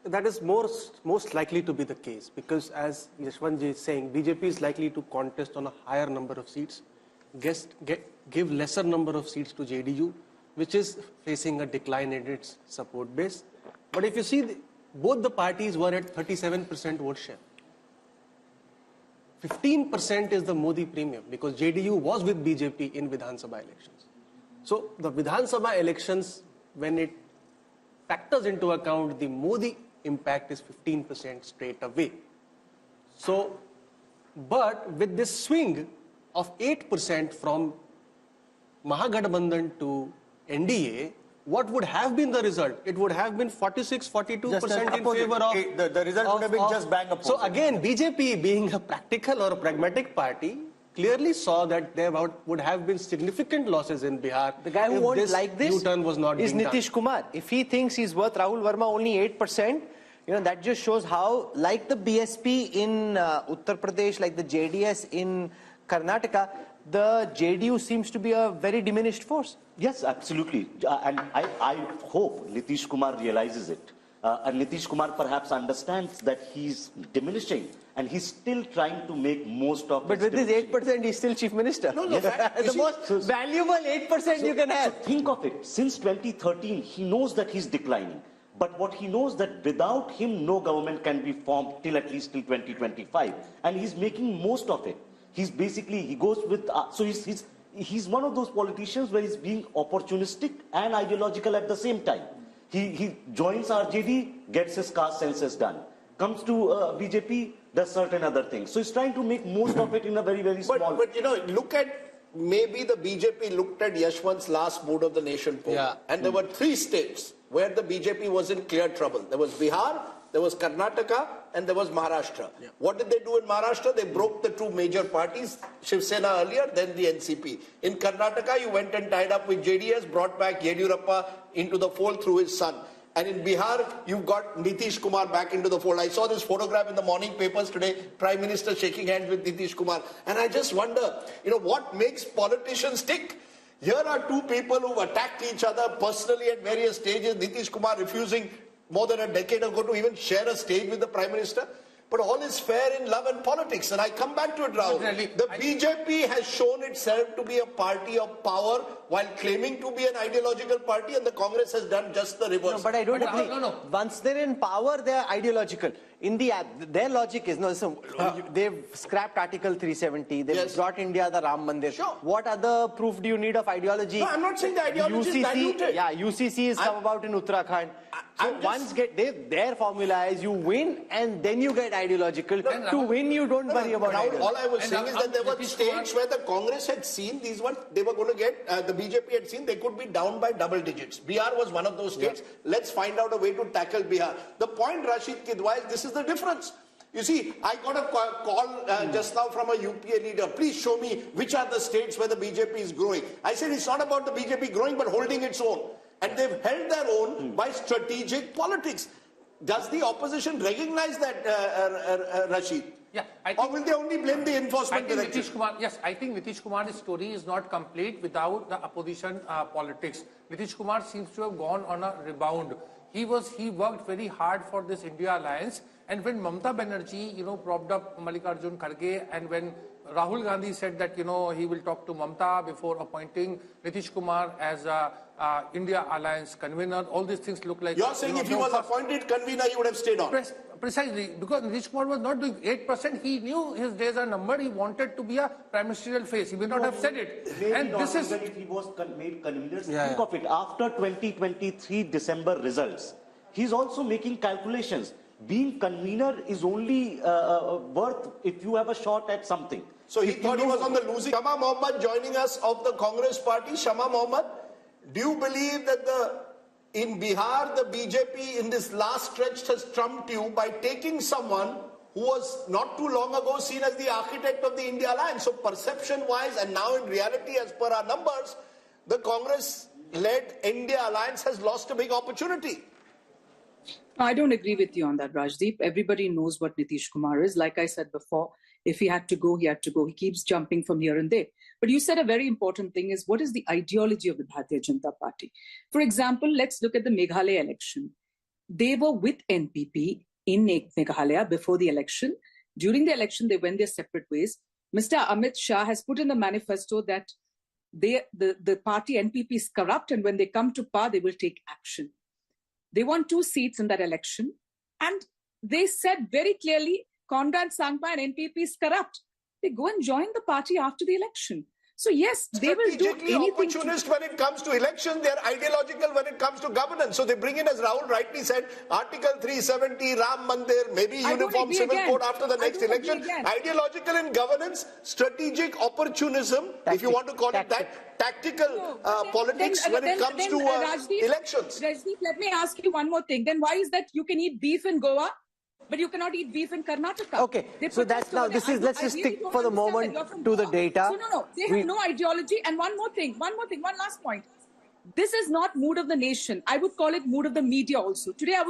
That is most likely to be the case, because as Yashwantji is saying, BJP is likely to contest on a higher number of seats, give lesser number of seats to JDU, which is facing a decline in its support base. But if you see, both the parties were at 37% vote share. 15% is the Modi premium, because JDU was with BJP in Vidhan Sabha elections. So the Vidhan Sabha elections, when it factors into account the Modi impact, is 15% straight away. So, but with this swing of 8% from Mahagathbandhan to NDA, what would have been the result? It would have been 46-42% in favor of...
The result would have been just bang opposite.
So again, BJP, being a practical or a pragmatic party, clearly saw that there would have been significant losses in Bihar.
The guy who won't like this
U-turn was not
is Nitish Kumar. If he thinks he's worth Rahul Verma only 8%, you know, that just shows how, like the BSP in Uttar Pradesh, like the JDS in Karnataka, the JDU seems to be a very diminished force.
Yes, absolutely. And I hope Nitish Kumar realizes it. And Nitish Kumar perhaps understands that he's diminishing, and he's still trying to make most of it.
But with this 8%, he's still chief minister.
No, yes.
The most valuable 8% you can have.
So think of it. Since 2013, he knows that he's declining. But what he knows that without him, no government can be formed till at least till 2025. And he's making most of it. He's basically, he goes with, so he's one of those politicians where he's being opportunistic and ideological at the same time. He joins RJD, gets his caste census done. Comes to BJP, does certain other things. So he's trying to make most of it in a very, very small...
But you know, look at, maybe the BJP looked at Yashwant's last Mood of the Nation poll. And there were 3 states where the BJP was in clear trouble. There was Bihar, there was Karnataka, and there was Maharashtra. What did they do in Maharashtra? They broke the 2 major parties, Shiv Sena earlier, then the NCP. In Karnataka, you went and tied up with JDS, brought back Yediyurappa into the fold through his son. And in Bihar, you've got Nitish Kumar back into the fold. I saw this photograph in the morning papers today, Prime Minister shaking hands with Nitish Kumar. And I just wonder, you know, what makes politicians tick? Here are 2 people who've attacked each other personally at various stages. Nitish Kumar refusing more than a decade ago to even share a stage with the Prime Minister. But all is fair in love and politics. And I come back to it, Rahul. The BJP has shown itself to be a party of power while claiming to be an ideological party, and the Congress has done just the reverse.
No, but I don't agree. Once they're in power, they're ideological. In their logic is, they've scrapped Article 370, they've brought India the Ram Mandir. What other proof do you need of ideology?
No, I'm not saying the ideology is diluted.
Yeah, UCC has come about in Uttarakhand. So once their formula is you win and then you get ideological. To win, you don't worry about ideology.
All I was saying is that there were states where the Congress had seen these ones, they were going to get, the BJP had seen they could be down by double digits. Bihar was one of those states. Let's find out a way to tackle Bihar. The point, Rashid Kidwai, is this is the difference. You see, I got a call just now from a UPA leader. Please show me which are the states where the BJP is growing. I said it's not about the BJP growing but holding its own. and they've held their own by strategic politics. Does the opposition recognize that, Rashid?
Yeah,
or will they only blame the enforcement director?
I think Nitish Kumar's story is not complete without the opposition politics. Nitish Kumar seems to have gone on a rebound. He worked very hard for this India alliance, and when Mamata Banerjee, propped up Mallikarjun Kharge, and when Rahul Gandhi said that, he will talk to Mamata before appointing Nitish Kumar as India alliance convener, all these things look like...
You're saying if he was appointed convener, he would have stayed on?
Precisely, because Nitish Kumar was not doing 8%, he knew his days are numbered, he wanted to be a prime ministerial face, he may not have said it.
Maybe
and
not
this is...
if he was made convener. Think of it, after 2023 December results, he's also making calculations. Being convener is only worth if you have a shot at something.
So he thought he was on the losing. Shama Mohammed joining us of the Congress party. Shama Mohammed, do you believe that in Bihar, the BJP in this last stretch has trumped you by taking someone who was not too long ago seen as the architect of the India alliance? So perception-wise, and now in reality, as per our numbers, the Congress-led India alliance has lost a big opportunity.
I don't agree with you on that, Rajdeep. Everybody knows what Nitish Kumar is. Like I said before, if he had to go, he had to go. He keeps jumping from here and there. But you said a very important thing is, what is the ideology of the Bharatiya Janata Party? For example, let's look at the Meghalaya election. They were with NPP in Meghalaya before the election. During the election, they went their separate ways. Mr. Amit Shah has put in the manifesto that the party NPP is corrupt, and when they come to power, they will take action. They won 2 seats in that election, and they said very clearly, Conrad Sangma and NPP is corrupt. They go and join the party after the election. So yes, they will do anything.
Opportunist when it comes to election, they are ideological when it comes to governance. So they bring in, as Rahul rightly said, Article 370, Ram Mandir, maybe uniform civil code after the next election. Ideological in governance, strategic opportunism, if you want to call it that, tactical politics when it comes to elections.
Rajdeep, let me ask you one more thing. Then why is that you can eat beef in Goa, but you cannot eat beef in Karnataka?
Okay, so that's now, let's just stick for the moment to the data.
So no, they have no ideology. And one last point. This is not mood of the nation. I would call it mood of the media also. Today I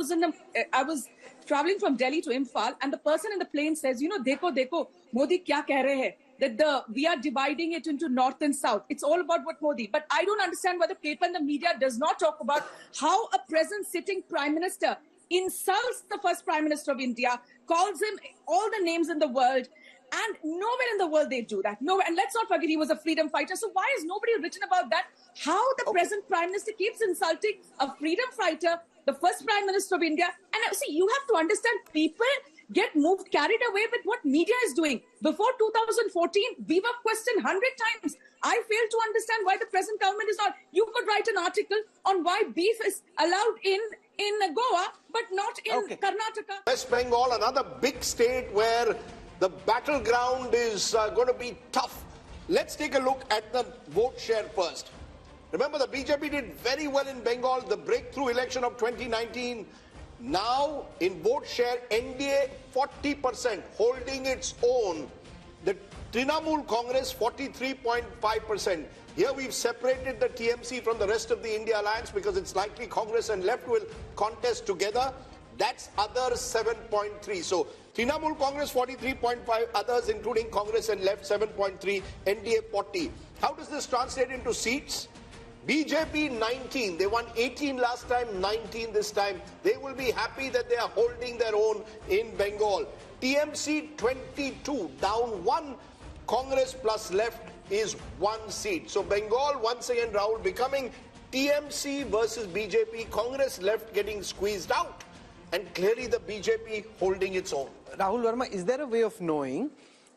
was traveling from Delhi to Imphal, and the person in the plane says, dekho, Modi kya keh rahe hai? That we are dividing it into north and south. It's all about what Modi. But I don't understand why the paper and the media does not talk about how a present sitting prime minister insults the first prime minister of India, calls him all the names in the world, and nowhere in the world they do that. Nowhere. And let's not forget he was a freedom fighter. So why is nobody written about that? How the present prime minister keeps insulting a freedom fighter, the first prime minister of India. And see, you have to understand, people get carried away with what media is doing. Before 2014, we were questioned 100 times. I fail to understand why the present government is not. You could write an article on why beef is allowed in Goa, but not in Karnataka.
West Bengal, another big state where the battleground is going to be tough. Let's take a look at the vote share first. Remember, the BJP did very well in Bengal, the breakthrough election of 2019. Now, in vote share, NDA 40%, holding its own. The Trinamool Congress 43.5%. Here we've separated the TMC from the rest of the India alliance because it's likely Congress and left will contest together. That's others 7.3. So Trinamool Congress 43.5, others including Congress and left 7.3, NDA 40. How does this translate into seats? BJP 19, they won 18 last time, 19 this time. They will be happy that they are holding their own in Bengal. TMC 22, down 1, Congress plus left is 1 seat. So Bengal once again, Rahul, becoming TMC versus BJP, Congress left getting squeezed out, and clearly the BJP holding its own.
Rahul Verma, is there a way of knowing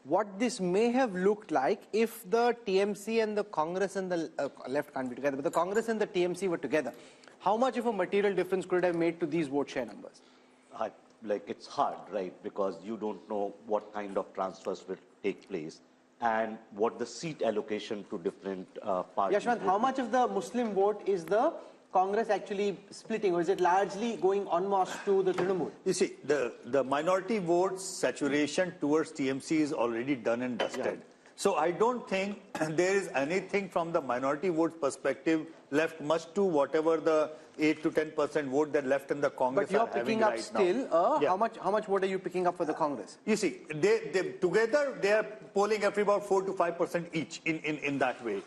what this may have looked like if the TMC and the Congress and the left can't be together, but the Congress and the TMC were together? How much of a material difference could it have made to these vote share numbers?
It's hard, right? Because you don't know what kind of transfers will take place and what the seat allocation to different parties.
Yashwant, how much of the Muslim vote is the Congress actually splitting, or is it largely going en masse to the Trinamool?
You see, the minority votes saturation towards TMC is already done and dusted. So I don't think there is anything from the minority vote perspective left much to whatever the 8 to 10% vote that left in the Congress.
But you're picking up still. How much vote are you picking up for the Congress?
You see, they together they are polling at about 4 to 5% each in that way.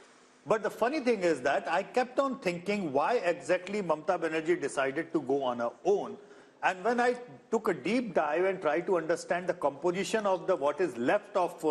But the funny thing is that I kept on thinking why exactly Mamata Banerjee decided to go on her own. And when I took a deep dive and tried to understand the composition of what is left of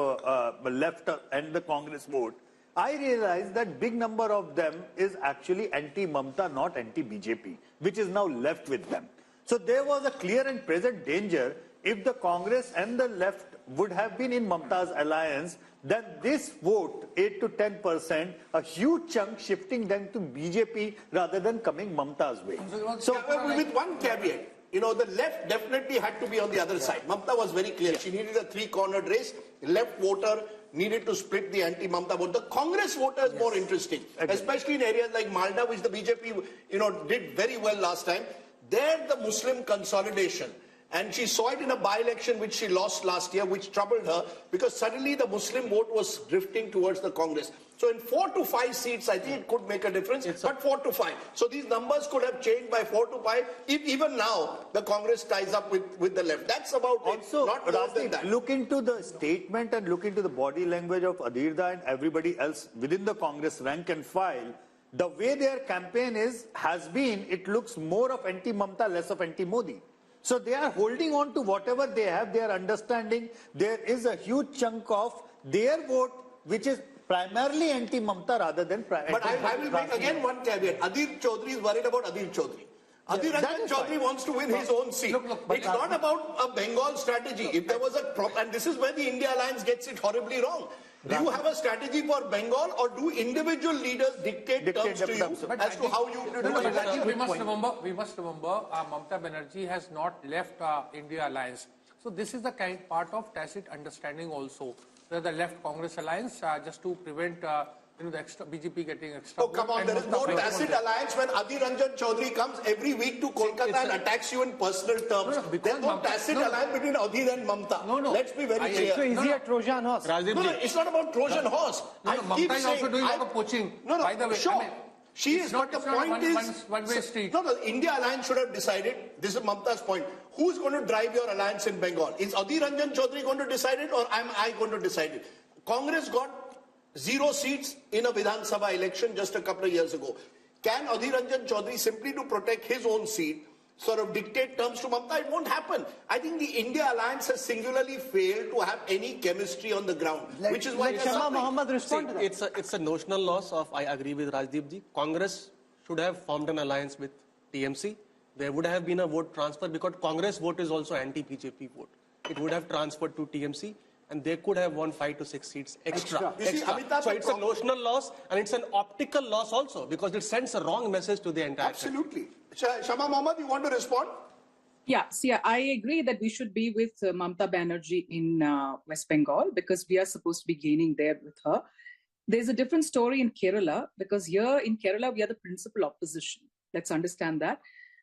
left and the Congress vote, I realized that big number of them is actually anti-Mamata, not anti-BJP, which is now left with them. So there was a clear and present danger if the Congress and the left would have been in Mamata's alliance, then this vote, 8 to 10%, a huge chunk shifting them to BJP rather than coming Mamata's way.
So with one caveat, you know, the left definitely had to be on the other side. Mamata was very clear. She needed a three-cornered race. Left voter needed to split the anti-Mamata vote. The Congress voter is more interesting, especially in areas like Malda, which the BJP, you know, did very well last time. There, the Muslim consolidation. And she saw it in a by-election which she lost last year, which troubled her because suddenly the Muslim vote was drifting towards the Congress. So in 4 to 5 seats, I think it could make a difference, but 4 to 5. So these numbers could have changed by 4 to 5 if even now the Congress ties up with the left. That's about
also,
it, not more than that.
Look into the statement and look into the body language of Adhirda and everybody else within the Congress rank and file. The way their campaign has been, it looks more of anti-Mamata, less of anti-Modi. So they are holding on to whatever they have. They are understanding there is a huge chunk of their vote which is primarily anti-Mamata rather than
But I will make again one caveat. Adhir Chaudhary is worried about Adhir Chaudhary. Adhir Ranjan Chaudhary wants to win his own seat. It's not about a Bengal strategy. If there was and this is where the India Alliance gets it horribly wrong. Do you have a strategy for Bengal or do individual leaders dictate terms to you as to how you...
We must remember, Mamata Banerjee has not left India Alliance. So this is the part of tacit understanding also. The left Congress alliance just to prevent the extra BJP getting extra.
Oh, come on, there is no tacit alliance when Adhir Ranjan Chaudhary comes every week to Kolkata and attacks you in personal terms. There's no tacit alliance between Adhir and Mamata. Let's be very clear.
So is he a Trojan horse?
No, it's not about Trojan horse. I keep
saying... also doing a lot of poaching. By the way,
sure. She is, but the point is,
one-way street.
No, the India Alliance should have decided, this is Mamata's point, who's going to drive your alliance in Bengal? Is Adhir Ranjan Chaudhary going to decide it or am I going to decide it? Congress got 0 seats in a Vidhan Sabha election just a couple of years ago. Can Adhir Ranjan Chaudhary simply to protect his own seat sort of dictate terms to Mamata? It won't happen. I think the India Alliance has singularly failed to have any chemistry on the ground, which is why
Mohammed respond to that.
It's a notional loss of, I agree with Rajdeep ji. Congress should have formed an alliance with TMC. There would have been a vote transfer because Congress vote is also anti-BJP vote. It would have transferred to TMC and they could have won 5 to 6 seats extra. So it's a notional loss and it's an optical loss also because it sends a wrong message to the entire
Absolutely. Shama Mohammed, you want to respond?
Yeah, see, I agree that we should be with Mamata Banerjee in West Bengal because we are supposed to be gaining there with her. There's a different story in Kerala because here in Kerala, we are the principal opposition. Let's understand that.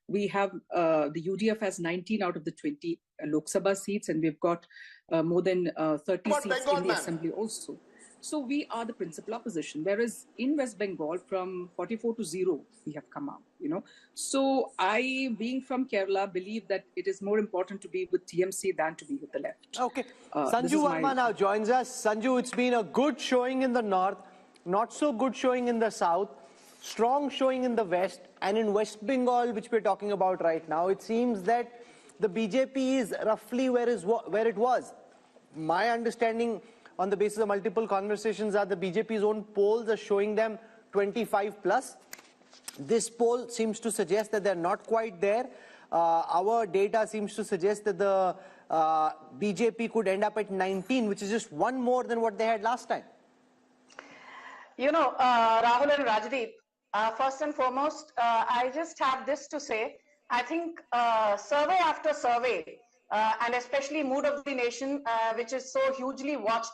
We have, the UDF has 19 out of the 20 Lok Sabha seats and we've got more than 30 seats in the assembly also. So we are the principal opposition, whereas in West Bengal from 44 to 0, we have come out, you know. So I, being from Kerala, believe that it is more important to be with TMC than to be with the left.
Okay. Sanju Verma now joins us. Sanju, it's been a good showing in the north, not so good showing in the south, strong showing in the west, and in West Bengal, which we're talking about right now, it seems that the BJP is roughly where it was. My understanding on the basis of multiple conversations are the BJP's own polls are showing them 25 plus. This poll seems to suggest that they're not quite there. Our data seems to suggest that the BJP could end up at 19, which is just one more than what they had last time.
You know, Rahul and Rajdeep, first and foremost, I just have this to say. I think survey after survey, and especially Mood of the Nation, which is so hugely watched,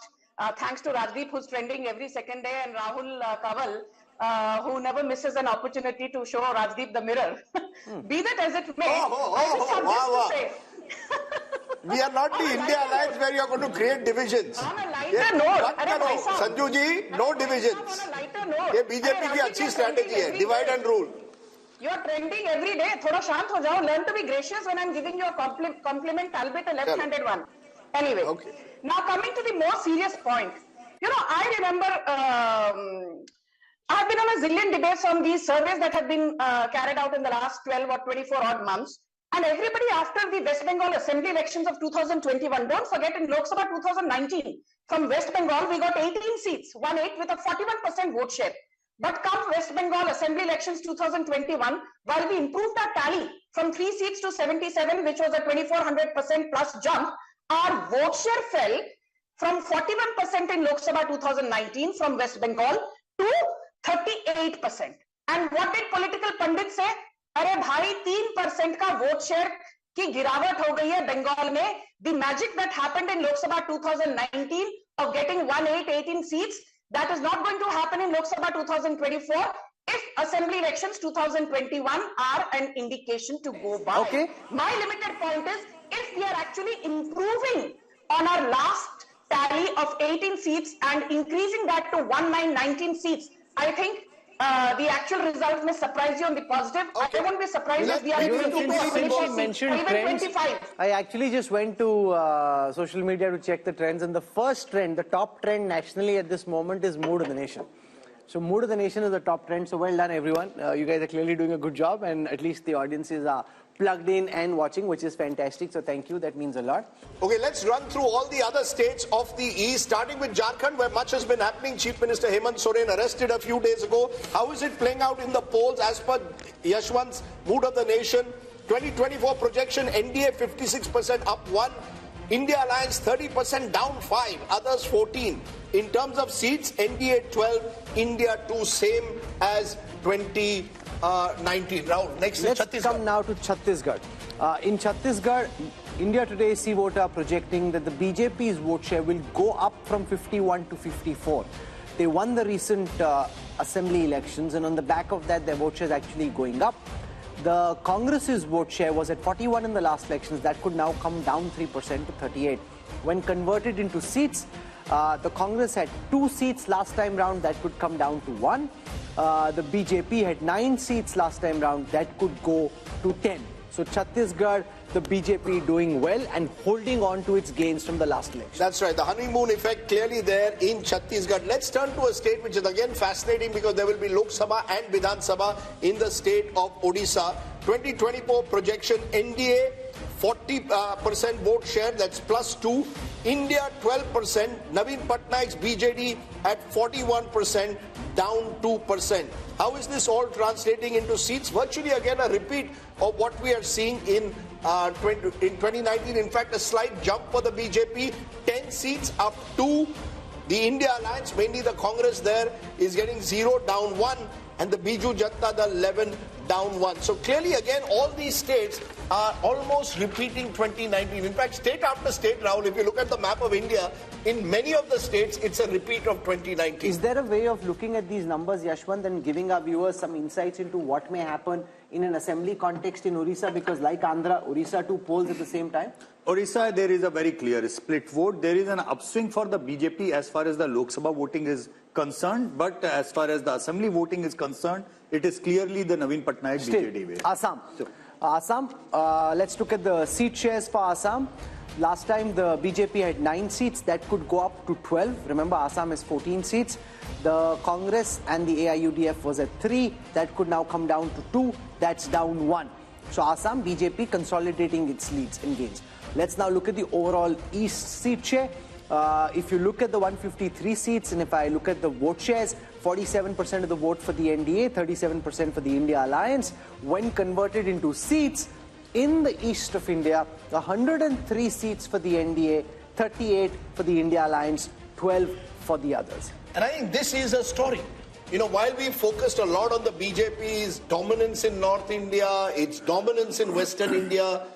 thanks to Rajdeep, who's trending every second day, and Rahul Kanwal, who never misses an opportunity to show Rajdeep the mirror. Be that as it may, I just have this to say.
We are not the India Alliance where you are going to create divisions.
On a lighter note,
Sanju ji, no divisions.
On a lighter note,
ये BJP की अच्छी strategy है. Divide and rule.
You are trending every day. थोड़ा शांत हो जाओ. Learn to be gracious when I'm giving you a compliment, albeit a left-handed one. Anyway, now coming to the more serious point. You know, I remember I've been on a zillion debates on these surveys that have been carried out in the last 12 or 24 odd months. And everybody after the West Bengal Assembly elections of 2021, don't forget in Lok Sabha 2019, from West Bengal we got 18 seats, 1-8 with a 41% vote share. But come West Bengal Assembly elections 2021, while we improved our tally from 3 seats to 77, which was a 2400% plus jump, our vote share fell from 41% in Lok Sabha 2019 from West Bengal to 38%. And what did political pundits say? अरे भाई 3% का vote share की गिरावट हो गई है बंगाल में. The magic that happened in Lok Sabha 2019 of getting 18 seats, that is not going to happen in Lok Sabha 2024 if assembly elections 2021 are an indication to go by. Okay. My limited point is, if we are actually improving on our last tally of 18 seats and increasing that to 19 seats, I think the actual result may surprise you on the positive. Okay. I won't be surprised if we are able to
mentioned
even
trends.
25.
I actually just went to social media to check the trends, and the first trend, the top trend nationally at this moment is mood of the nation. So mood of the nation is the top trend. So well done, everyone. You guys are clearly doing a good job, and at least the audiences are plugged in and watching, which is fantastic. So thank you. That means a lot.
Okay, let's run through all the other states of the East, starting with Jharkhand, where much has been happening. Chief Minister Hemant Soren arrested a few days ago. How is it playing out in the polls as per Yashwant's mood of the nation? 2024 projection, NDA 56% up 1, India Alliance 30% down 5, others 14. In terms of seats, NDA 12, India 2, same as 2019. Rahul, next is Chhattisgarh.
Let's come now to Chhattisgarh. In Chhattisgarh, India Today C-Vote are projecting that the BJP's vote share will go up from 51 to 54. They won the recent assembly elections, and on the back of that, their vote share is actually going up. The Congress's vote share was at 41 in the last elections. That could now come down 3% to 38. When converted into seats, the Congress had 2 seats last time round. That could come down to 1. The BJP had 9 seats last time round. That could go to 10. So Chhattisgarh, the BJP doing well and holding on to its gains from the last election.
That's right. The honeymoon effect clearly there in Chhattisgarh. Let's turn to a state which is again fascinating because there will be Lok Sabha and Vidhan Sabha in the state of Odisha. 2024 projection, NDA 40% vote share, that's +2. India 12%. Naveen Patnaik's BJD at 41%, down 2%. How is this all translating into seats? Virtually again a repeat of what we are seeing in 2019. In fact, a slight jump for the BJP, 10 seats up 2. The India Alliance, mainly the Congress there, is getting 0, down 1. And the Biju Janata Dal 11, down 1. So clearly again, all these states are almost repeating 2019. In fact, state after state, Rahul, if you look at the map of India, in many of the states, it's a repeat of 2019.
Is there a way of looking at these numbers, Yashwant, and giving our viewers some insights into what may happen in an assembly context in Orissa? Because like Andhra, Orissa too polls at the same time.
Orissa, there is a very clear split vote. There is an upswing for the BJP as far as the Lok Sabha voting is concerned, but as far as the assembly voting is concerned, it is clearly the Naveen Patnaik BJD way.
Assam. Assam, let's look at the seat shares for Assam. Last time the BJP had 9 seats, that could go up to 12. Remember, Assam has 14 seats. The Congress and the AIUDF was at 3. That could now come down to 2. That's down 1. So Assam, BJP consolidating its leads and gains. Let's now look at the overall East seat share. If you look at the 153 seats, and if I look at the vote shares, 47% of the vote for the NDA, 37% for the India Alliance. When converted into seats, in the east of India, 103 seats for the NDA, 38 for the India Alliance, 12 for the others.
And I think this is a story. You know, while we focused a lot on the BJP's dominance in North India, its dominance in Western India,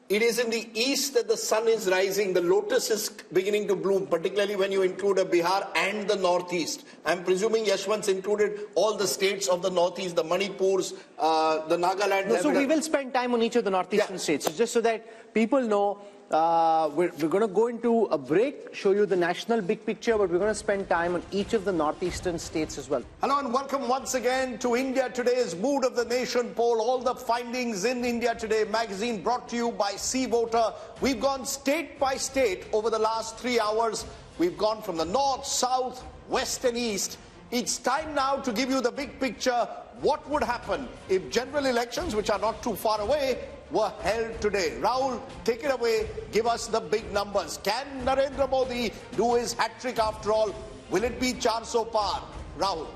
it is in the east that the sun is rising. The lotus is beginning to bloom, particularly when you include a Bihar and the northeast. I'm presuming Yashwant's included all the states of the northeast, the Manipurs, the Nagaland.
No, so we will spend time on each of the northeastern states, just so that people know
We're going to go into a break, show you the national big picture, but we're going to spend time on each of the northeastern states as well.
Hello and welcome once again to India Today's Mood of the Nation poll. All the findings in India Today magazine brought to you by C Voter. We've gone state by state over the last 3 hours. We've gone from the north, south, west and east. It's time now to give you the big picture. What would happen if general elections, which are not too far away, were held today? Rahul, take it away. Give us the big numbers. Can Narendra Modi do his hat-trick after all? Will it be 400 par? Rahul.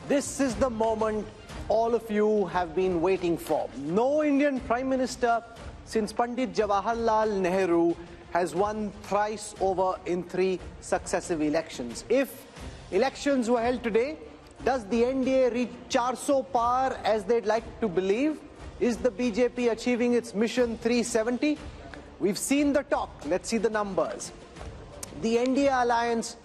This is the moment all of you have been waiting for. No Indian Prime Minister since Pandit Jawaharlal Nehru has won thrice over in 3 successive elections. If elections were held today, does the NDA reach 400 par as they'd like to believe? Is the BJP achieving its mission 370? We've seen the talk. Let's see the numbers. The NDA alliance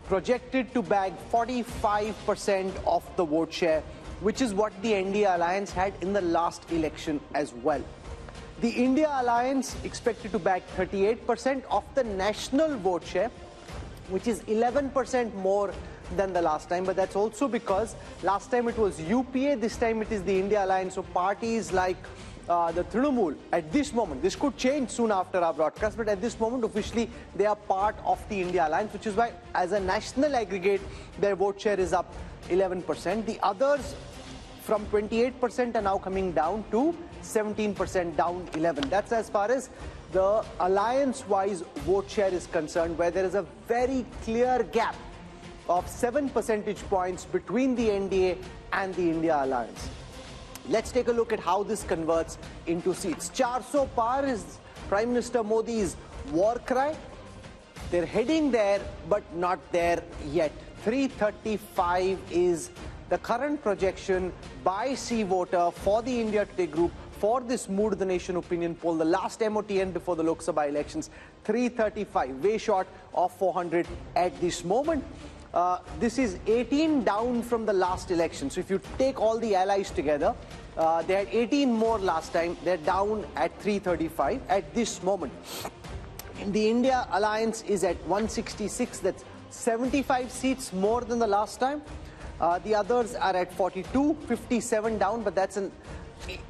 projected to bag 45% of the vote share, which is what the NDA alliance had in the last election as well. The India alliance expected to bag 38% of the national vote share, which is 11% more than the last time, but that's also because last time it was UPA, this time it is the India Alliance. So parties like the Trinamool, at this moment, this could change soon after our broadcast, but at this moment officially they are part of the India Alliance, which is why as a national aggregate their vote share is up 11%. The others from 28% are now coming down to 17%, down 11. That's as far as the alliance-wise vote share is concerned, where there is a very clear gap of 7 percentage points between the NDA and the India Alliance. Let's take a look at how this converts into seats. 400 par is Prime Minister Modi's war cry. They're heading there, but not there yet. 335 is the current projection by C Voter for the India Today group for this Mood of the Nation opinion poll, the last MOTN before the Lok Sabha elections. 335, way short of 400 at this moment. This is 18 down from the last election. So if you take all the allies together, they had 18 more last time. They're down at 335 at this moment. The India Alliance is at 166. That's 75 seats more than the last time. The others are at 42, 57 down, but that's an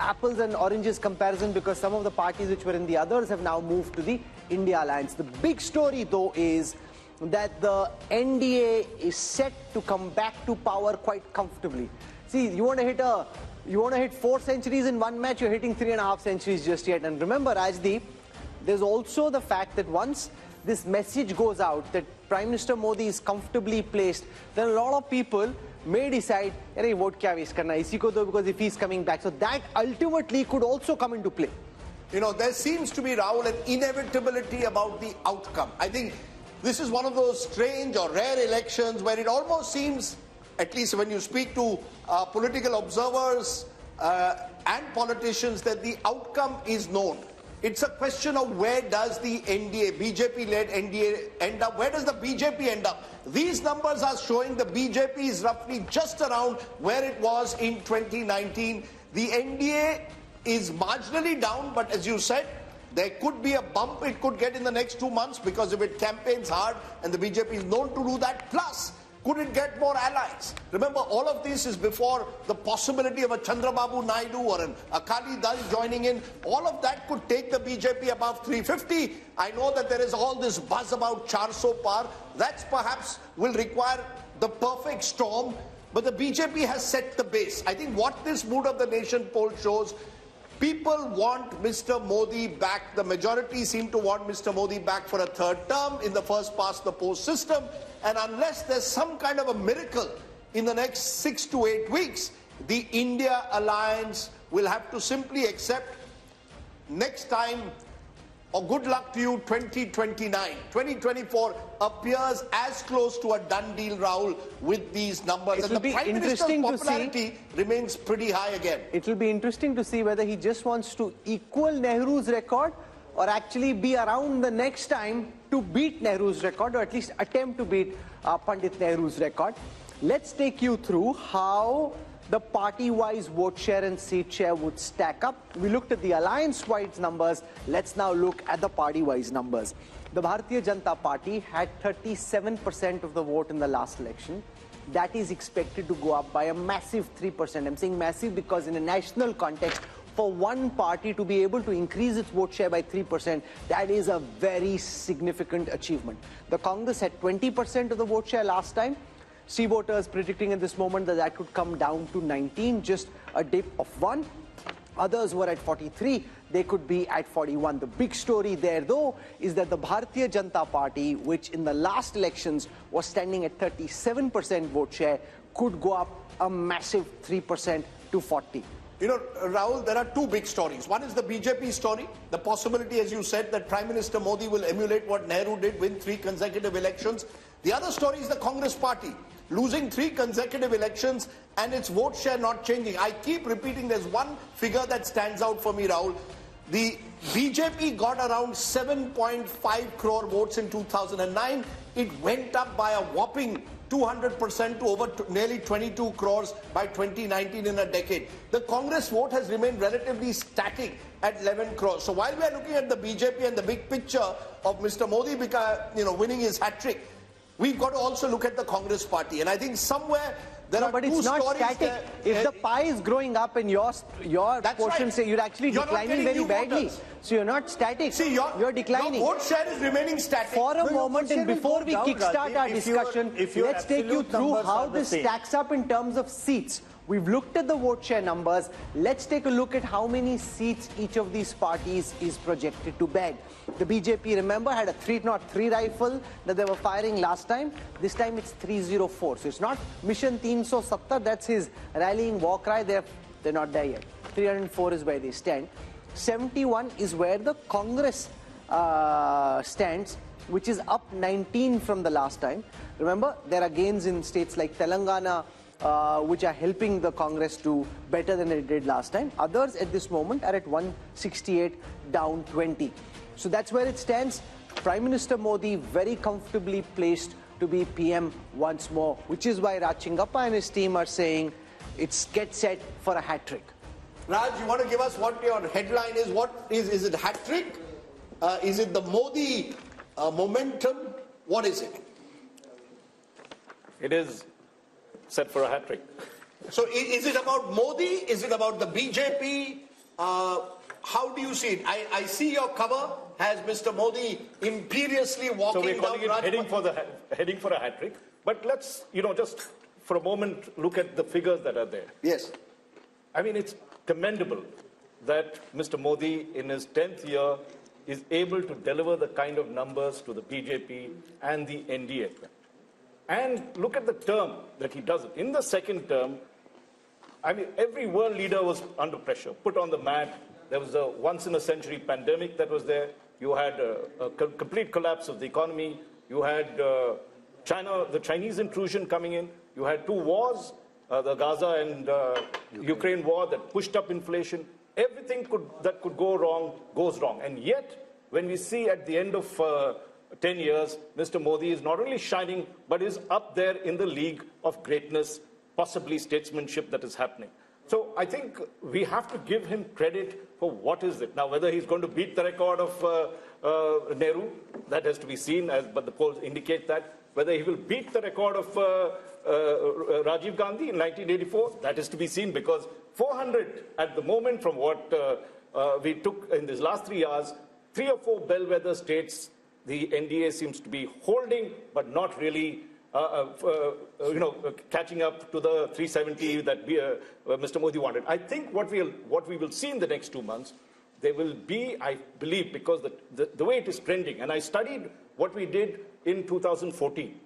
apples and oranges comparison because some of the parties which were in the others have now moved to the India Alliance. The big story though is that the NDA is set to come back to power quite comfortably. See, you want to hit 4 centuries in one match, you're hitting 3.5 centuries just yet. And remember, Rajdeep, there's also the fact that once this message goes out that Prime Minister Modi is comfortably placed, then a lot of people may decide, vote kya waste karna, isi ko do, because if he's coming back. So that ultimately could also come into play.
You know, there seems to be, Rahul, an inevitability about the outcome. I think this is one of those strange or rare elections where it almost seems, at least when you speak to political observers and politicians, that the outcome is known. It's a question of where does the NDA, BJP-led NDA end up? Where does the BJP end up? These numbers are showing the BJP is roughly just around where it was in 2019. The NDA is marginally down, but as you said, there could be a bump it could get in the next 2 months because if it campaigns hard and the BJP is known to do that. Plus, could it get more allies? Remember, all of this is before the possibility of a Chandrababu Naidu or an Akali Dal joining in. All of that could take the BJP above 350. I know that there is all this buzz about 400 par. That perhaps will require the perfect storm. But the BJP has set the base. I think what this Mood of the Nation poll shows, people want Mr. Modi back. The majority seem to want Mr. Modi back for a 3rd term in the first past the post system. And unless there's some kind of a miracle in the next 6 to 8 weeks, the India Alliance will have to simply accept next time, or good luck to you, 2029. 2024 appears as close to a done deal, Rahul, with these numbers. And the Prime Minister's popularity remains pretty high again.
It will be interesting to see whether he just wants to equal Nehru's record or actually be around the next time to beat Nehru's record, or at least attempt to beat Pandit Nehru's record. Let's take you through how
the party-wise vote share and seat share would stack up. We looked at the alliance-wise numbers. Let's now look at the party-wise numbers. The Bharatiya Janata Party had 37% of the vote in the last election. That is expected to go up by a massive 3%. I'm saying massive because in a national context, for one party to be able to increase its vote share by 3%, that is a very significant achievement. The Congress had 20% of the vote share last time. See voters predicting at this moment that that could come down to 19, just a dip of 1. Others were at 43, they could be at 41. The big story there though is that the Bharatiya Janata Party, which in the last elections was standing at 37% vote share, could go up a massive 3% to 40.
You know, Rahul, there are two big stories. One is the BJP story, the possibility, as you said, that Prime Minister Modi will emulate what Nehru did, win 3 consecutive elections. The other story is the Congress Party, losing 3 consecutive elections and its vote share not changing. I keep repeating, there's one figure that stands out for me, Rahul. The BJP got around 7.5 crore votes in 2009. It went up by a whopping 200% to over nearly 22 crores by 2019 in a decade. The Congress vote has remained relatively static at 11 crores. So while we are looking at the BJP and the big picture of Mr. Modi winning his hat-trick, we've got to also look at the Congress Party. And I think somewhere there are
but
two
it's not
stories
static.
there.
If the pie is growing up and your portion, say you're actually declining very badly. So you're not static.
See,
you're declining.
Your vote share is remaining static.
For a moment, and before we kickstart our discussion, let's take you through how this stacks up in terms of seats. We've looked at the vote share numbers. Let's take a look at how many seats each of these parties is projected to bag. The BJP, remember, had a 303 rifle that they were firing last time. This time it's 304. So it's not Mission 370. That's his rallying war cry. They're not there yet. 304 is where they stand. 71 is where the Congress stands, which is up 19 from the last time. Remember, there are gains in states like Telangana, which are helping the Congress do better than it did last time. Others at this moment are at 168, down 20. So that's where it stands. Prime Minister Modi very comfortably placed to be PM once more, which is why Rajchingappa and his team are saying it's get set for a hat-trick.
Raj, you want to give us what your headline is? What is it hat-trick? Is it the Modi momentum? What is it?
It is set for a hat-trick.
So is it about Modi? Is it about the BJP? How do you see it? I see your cover has Mr. Modi imperiously walking
down. So we're calling it heading for a hat-trick. But let's, just for a moment look at the figures that are there.
Yes.
I mean, it's commendable that Mr. Modi in his 10th year is able to deliver the kind of numbers to the BJP and the NDA. And look at the term that he does it. In the second term, I mean, every world leader was under pressure, put on the mat. There was a once-in-a-century pandemic that was there. You had a complete collapse of the economy. You had the Chinese intrusion coming in. You had 2 wars, the Gaza and Ukraine war that pushed up inflation. Everything that could go wrong goes wrong. And yet, when we see at the end of 10 years, Mr. Modi is not only shining, but is up there in the league of greatness, possibly statesmanship that is happening. So I think we have to give him credit for what is it. Now, whether he's going to beat the record of Nehru, that has to be seen, but the polls indicate that. Whether he will beat the record of Rajiv Gandhi in 1984, that is to be seen, because 400 at the moment from what we took in these last 3 years, 3 or 4 bellwether states, the NDA seems to be holding, but not really, catching up to the 370 that Mr. Modi wanted. I think what we will see in the next 2 months, there will be, I believe, because the way it is trending, and I studied what we did in 2014,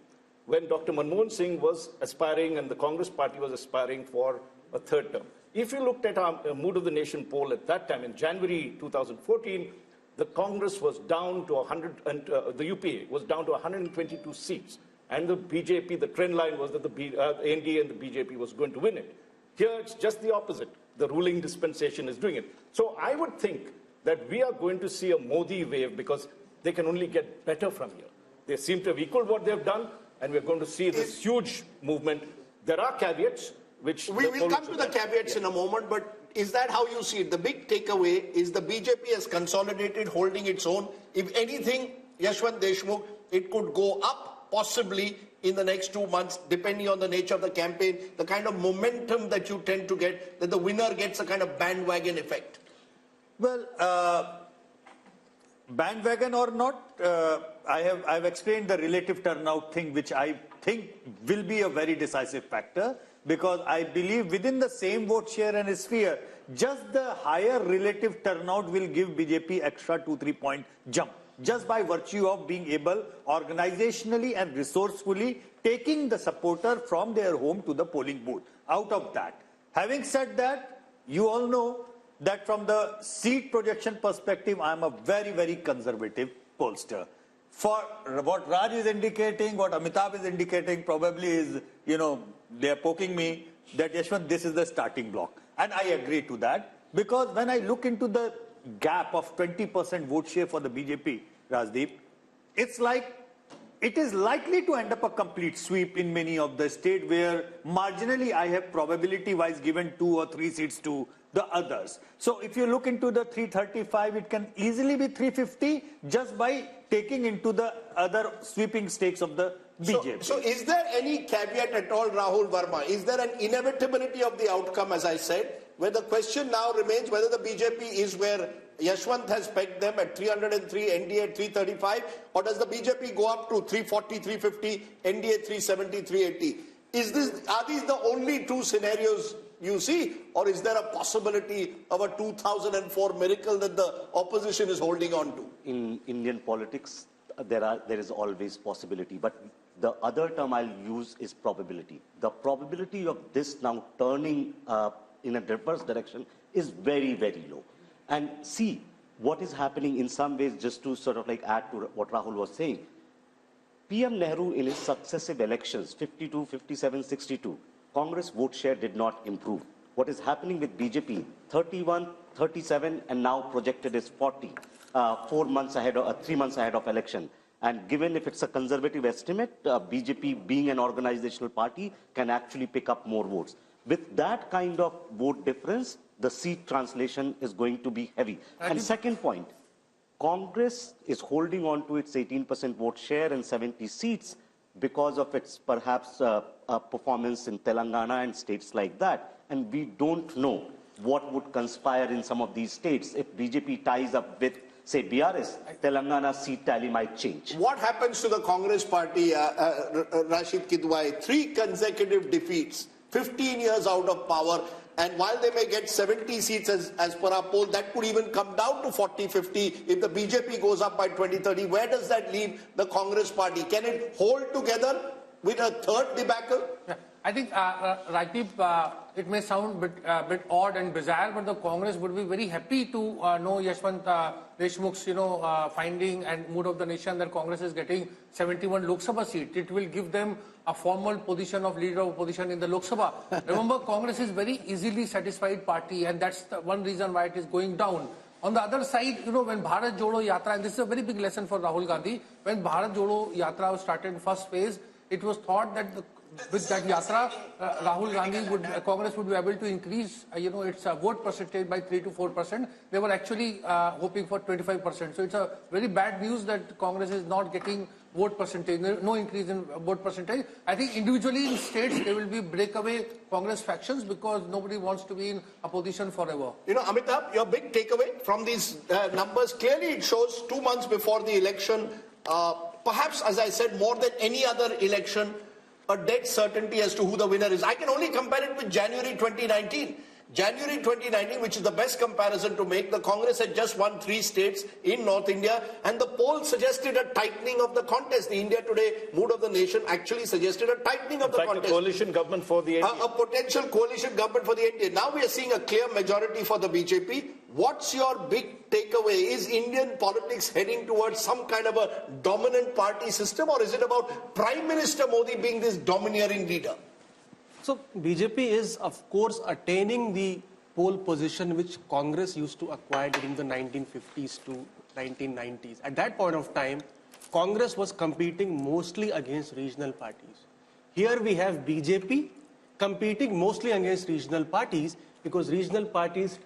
when Dr. Manmohan Singh was aspiring and the Congress party was aspiring for a 3rd term. If you looked at our Mood of the Nation poll at that time, in January 2014, the Congress was down to 100, and the UPA was down to 122 seats. And the BJP, the trend line was that the NDA and the BJP was going to win it. Here it's just the opposite. The ruling dispensation is doing it. So I would think that we are going to see a Modi wave, because they can only get better from here. They seem to have equaled what they've done, and we're going to see this huge movement. There are caveats. which...
We'll come to the caveats in a moment, but is that how you see it? The big takeaway is the BJP has consolidated, holding its own. If anything, Yashwant Deshmukh, it could go up, possibly, in the next 2 months, depending on the nature of the campaign, the kind of momentum that you tend to get, that the winner gets a kind of bandwagon effect.
Well, bandwagon or not, I've explained the relative turnout thing, which I think will be a very decisive factor, because I believe within the same vote share and sphere, just the higher relative turnout will give BJP extra 2-3 point jump, just by virtue of being able organizationally and resourcefully taking the supporter from their home to the polling booth. Out of that, having said that, you all know that from the seat projection perspective, I am a very, very conservative pollster. For what Raj is indicating, what Amitabh is indicating, probably is, they are poking me that, Yashwant, this is the starting block. And I agree to that, because when I look into the gap of 20% vote share for the BJP, Rajdeep, it's like it is likely to end up a complete sweep in many of the states where marginally I have probability-wise given 2 or 3 seats to the others. So if you look into the 335, it can easily be 350 just by taking into the other sweeping stakes of the BJP.
So is there any caveat at all, Rahul Verma? Is there an inevitability of the outcome, as I said, where the question now remains whether the BJP is where Yashwant has pegged them at 303, NDA at 335, or does the BJP go up to 340, 350, NDA 370, 380? Are these the only two scenarios you see, or is there a possibility of a 2004 miracle that the opposition is holding on to?
In Indian politics, there is always possibility, but the other term I'll use is probability. The probability of this now turning in a reverse direction is very, very low. And see what is happening in some ways, just to sort of like add to what Rahul was saying. PM Nehru in his successive elections, 52, 57, 62, Congress vote share did not improve. What is happening with BJP, 31, 37, and now projected is 40, 4 months ahead or 3 months ahead of election. And given if it's a conservative estimate, BJP being an organizational party can actually pick up more votes. With that kind of vote difference, the seat translation is going to be heavy. And second point, Congress is holding on to its 18% vote share and 70 seats because of its perhaps performance in Telangana and states like that. And we don't know what would conspire in some of these states. If BJP ties up with, say, BRS, Telangana seat tally might change.
What happens to the Congress party, Rashid Kidwai? 3 consecutive defeats, 15 years out of power. And while they may get 70 seats as per our poll, that could even come down to 40, 50 if the BJP goes up by 2030. Where does that leave the Congress party? Can it hold together with a third debacle?
Yeah. I think, Rajdeep, it may sound a bit odd and bizarre, but the Congress would be very happy to know Yashwant Deshmukh's, finding and mood of the nation that Congress is getting 71 Lok Sabha seats. It will give them a formal position of leader of opposition in the Lok Sabha. Remember, Congress is very easily satisfied party, and that's the one reason why it is going down. On the other side, when Bharat Jodo Yatra, and this is a very big lesson for Rahul Gandhi, when Bharat Jodo Yatra was started in first phase, it was thought that with that yatra, Rahul Gandhi Congress would be able to increase, its vote percentage by 3 to 4%. They were actually hoping for 25%. So it's a very bad news that Congress is not getting vote percentage, no increase in vote percentage. I think individually in states there will be breakaway Congress factions because nobody wants to be in opposition forever.
Amitabh, your big takeaway from these numbers, clearly it shows 2 months before the election, perhaps, as I said, more than any other election, a dead certainty as to who the winner is. I can only compare it with January 2019. January 2019, which is the best comparison to make, the Congress had just won 3 states in North India, and the poll suggested a tightening of the contest. The India Today mood of the nation actually suggested a tightening of the contest.
A coalition government for the NDA.
A potential coalition government for the NDA. Now we are seeing a clear majority for the BJP. What's your big takeaway? Is Indian politics heading towards some kind of a dominant party system, or is it about Prime Minister Modi being this domineering leader?
So BJP is, of course, attaining the pole position which Congress used to acquire during the 1950s to 1990s. At that point of time, Congress was competing mostly against regional parties. Here we have BJP competing mostly against regional parties, because regional parties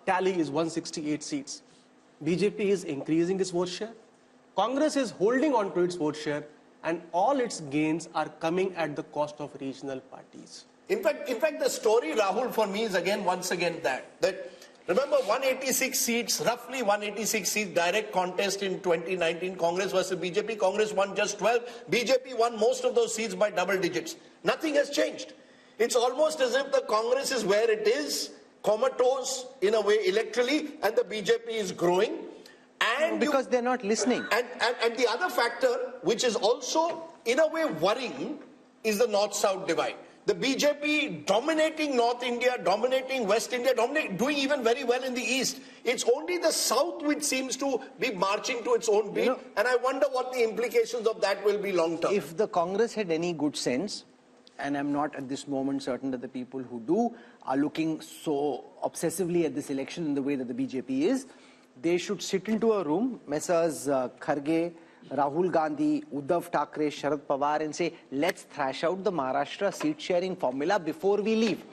tally is 168 seats. BJP is increasing its vote share. Congress is holding on to its vote share, and all its gains are coming at the cost of regional parties.
In fact, the story, Rahul, for me is once again that remember 186 seats, roughly 186 seats, direct contest in 2019, Congress versus BJP. Congress won just 12. BJP won most of those seats by double digits. Nothing has changed. It's almost as if the Congress is where it is, comatose in a way electorally, and the BJP is growing. And
because they're not listening.
And the other factor, which is also in a way worrying, is the North-South divide. The BJP dominating North India, dominating West India, doing even very well in the East. It's only the South which seems to be marching to its own beat. And I wonder what the implications of that will be long term.
If the Congress had any good sense, and I'm not at this moment certain that the people who do are looking so obsessively at this election in the way that the BJP is, they should sit into a room, Messrs. Kharge, Rahul Gandhi, Uddhav Thackeray, Sharad Pawar, and say, let's thrash out the Maharashtra seat sharing formula before we leave.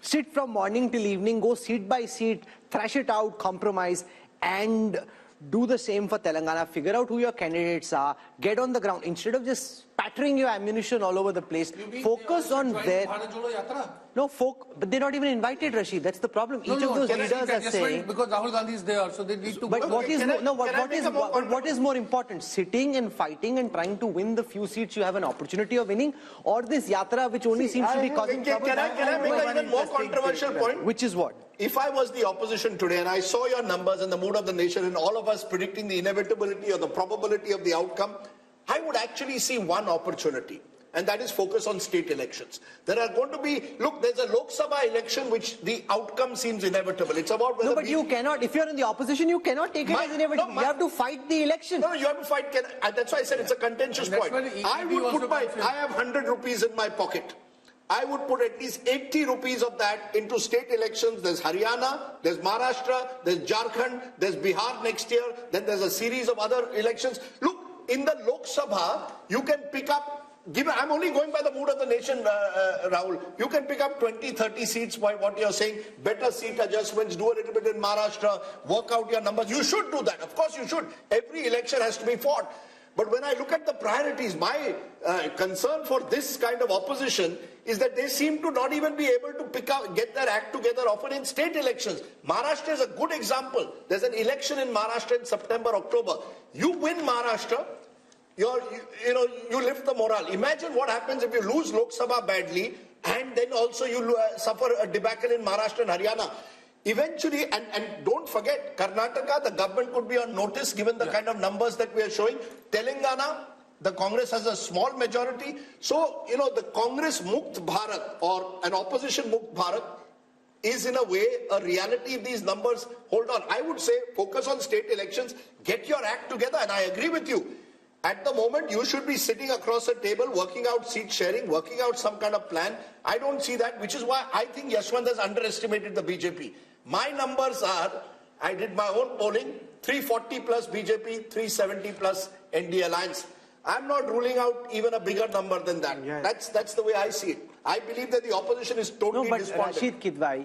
Sit from morning till evening, go seat by seat, thrash it out, compromise, and do the same for Telangana. Figure out who your candidates are, get on the ground. Instead of just spattering your ammunition all over the place, focus on their... No, but they're not even invited, Rashid. That's the problem. Each of those leaders are saying...
Because Rahul Gandhi is there, so they need to...
But what is more important? Sitting and fighting and trying to win the few seats you have an opportunity of winning, or this yatra which only seems to be causing trouble?
Can I make an even more controversial point?
Which is what?
If I was the opposition today and I saw your numbers and the mood of the nation and all of us predicting the inevitability or the probability of the outcome, I would actually see one opportunity, and that is focus on state elections. There are going to be, look, there's a Lok Sabha election which the outcome seems inevitable. It's about whether...
No, but you cannot, if you're in the opposition, you cannot take it as inevitable. You have to fight the election.
No, you have to fight. That's why I said it's a contentious point. I have 100 rupees in my pocket. I would put at least 80 rupees of that into state elections. There's Haryana, there's Maharashtra, there's Jharkhand, there's Bihar next year, then there's a series of other elections. Look, in the Lok Sabha, you can pick up, I'm only going by the mood of the nation, Rahul. You can pick up 20, 30 seats by what you're saying, better seat adjustments, do a little bit in Maharashtra, work out your numbers. You should do that. Of course you should. Every election has to be fought. But when I look at the priorities, my concern for this kind of opposition is that they seem to not even be able to get their act together often in state elections. Maharashtra is a good example. There's an election in Maharashtra in September, October. You win Maharashtra, you lift the morale. Imagine what happens if you lose Lok Sabha badly and then also you suffer a debacle in Maharashtra and Haryana. Eventually, and don't forget, Karnataka, the government could be on notice given the kind of numbers that we are showing. Telangana, the Congress has a small majority. So, the Congress Mukt Bharat or an opposition Mukt Bharat is in a way a reality if these numbers hold on. I would say focus on state elections, get your act together, and I agree with you. At the moment, you should be sitting across a table, working out seat sharing, working out some kind of plan. I don't see that, which is why I think Yashwant has underestimated the BJP. My numbers are, I did my own polling, 340 plus BJP, 370 plus ND Alliance. I'm not ruling out even a bigger number than that. Yeah. That's the way I see it. I believe that the opposition is totally despondent.
Rashid Kidwai,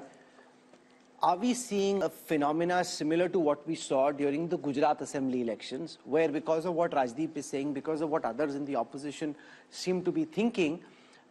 are we seeing a phenomena similar to what we saw during the Gujarat Assembly elections, where because of what Rajdeep is saying, because of what others in the opposition seem to be thinking,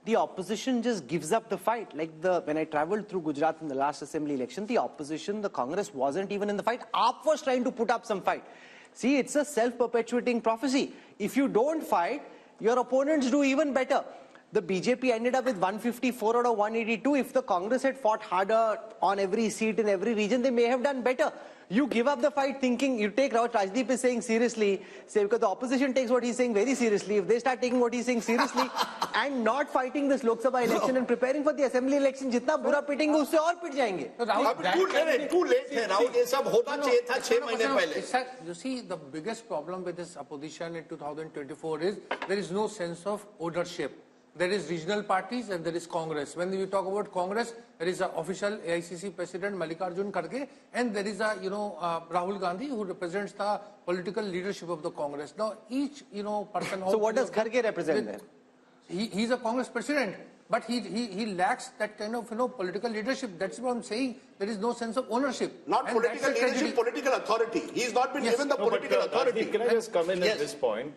the opposition just gives up the fight? Like when I traveled through Gujarat in the last Assembly election, the opposition, the Congress wasn't even in the fight. AAP was trying to put up some fight. See, it's a self-perpetuating prophecy. If you don't fight, your opponents do even better. The BJP ended up with 154 out of 182. If the Congress had fought harder on every seat in every region, they may have done better. You give up the fight thinking, you take what Rajdeep is saying seriously, say because the opposition takes what he's saying very seriously. If they start taking what he's saying seriously and not fighting this Lok Sabha election and preparing for the Assembly election, jitna bura pitenge, usse aur pit jayenge.
Too late hai, Rahul. Ye sab hota chahiye tha 6 mahine pehle.
You see, the biggest problem with this opposition in 2024 is there is no sense of ownership. There is regional parties and there is Congress. When we talk about Congress, there is an official AICC President Mallikarjun Kharge, and there is a Rahul Gandhi who represents the political leadership of the Congress. Now each person.
So what does Kharge represent then?
He's a Congress president. but he lacks that kind of political leadership. That's what I'm saying. There is no sense of ownership.
Not
and
political leadership, political authority. He's not been given the political authority.
Can I just come in at this point?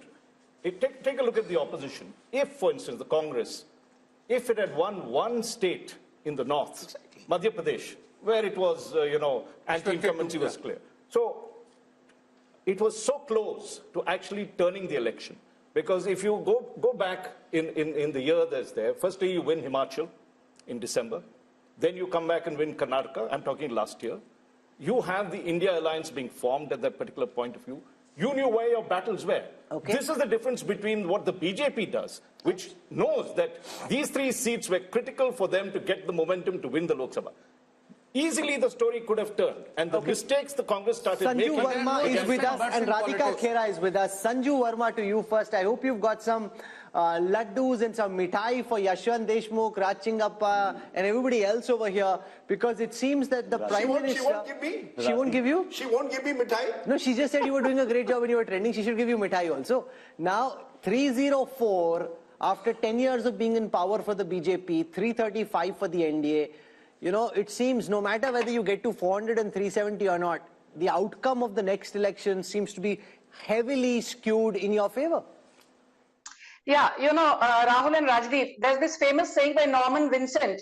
Take a look at the opposition. If, for instance, the Congress, if it had won one state in the north, Madhya Pradesh, where it was, anti-incumbency was clear. So it was so close to actually turning the election. Because if you go back in the year that's there, firstly you win Himachal in December, then you come back and win Karnataka, I'm talking last year. You have the India alliance being formed at that particular point of view. You knew where your battles were. Okay. This is the difference between what the BJP does, which knows that these 3 seats were critical for them to get the momentum to win the Lok Sabha. Easily the story could have turned, and the mistakes the Congress started making.
Sanju Verma is with us and Radhika Khera is with us. Sanju Verma, to you first. I hope you've got some laddus and some mithai for Yashwant Deshmukh, Raj Chingappa and everybody else over here, because it seems that the Prime Minister...
She won't give me.
She won't give you?
She won't give me mithai.
No, she just said you were doing a great job when you were trending. She should give you mithai also. Now, 304, after 10 years of being in power for the BJP, 335 for the NDA, it seems no matter whether you get to 400 and 370 or not, the outcome of the next election seems to be heavily skewed in your favor.
Yeah, Rahul and Rajdeep, there's this famous saying by Norman Vincent,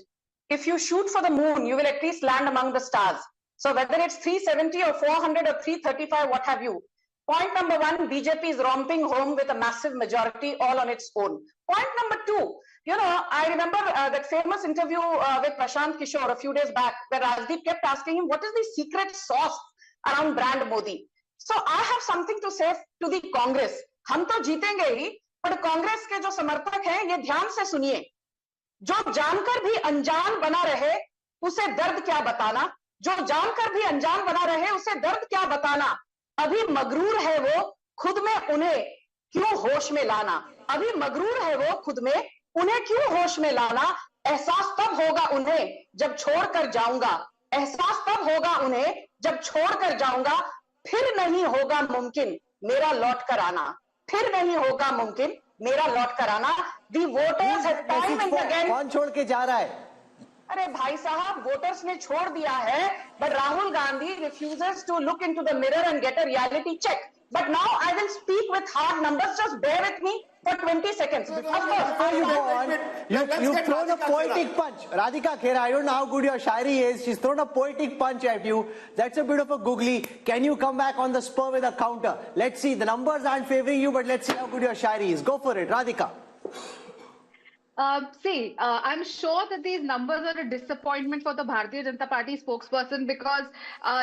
if you shoot for the moon, you will at least land among the stars. So whether it's 370 or 400 or 335, what have you. Point number 1, BJP is romping home with a massive majority all on its own. Point number 2, I remember that famous interview with Prashant Kishore a few days back, where Rajdeep kept asking him, what is the secret sauce around brand Modi? So I have something to say to the Congress. हम तो जीतेंगे ही, but Congress के जो समर्थक हैं, ये ध्यान से सुनिए. जो जानकर भी अनजान बना रहे, उसे दर्द क्या बताना? जो जानकर भी अनजान बना रहे, उसे दर्द क्या बताना? अभी मगरूर है वो, खुद में उन्हें क्यों होश में लाना? अभी मगरूर है वो खुद में, उन्हें क्यों होश में लाना? एहसास तब होगा उन्हें जब छोड़कर जाऊंगा. एहसास तब होगा उन्हें जब छोड़कर जाऊंगा. फिर नहीं होगा मुमकिन मेरा लौट कर आना. फिर नहीं होगा मुमकिन मेरा लौट कर आना. The voters have time and again.
कौन छोड़ के जा रहा है?
अरे भाई साहब, वोटर्स ने छोड़ दिया है, but Rahul Gandhi refuses to look into the mirror and get a reality check. But now I will speak with hard numbers. Just bear with me for 20 seconds. Of course,
before you go on, you've thrown a poetic punch. Radhika Khera, I don't know how good your shairi is. She's thrown a poetic punch at you. That's a bit of a googly. Can you come back on the spur with a counter? Let's see. The numbers aren't favoring you, but let's see how good your shairi is. Go for it, Radhika.
I'm sure that these numbers are a disappointment for the Bharatiya Janata Party spokesperson, because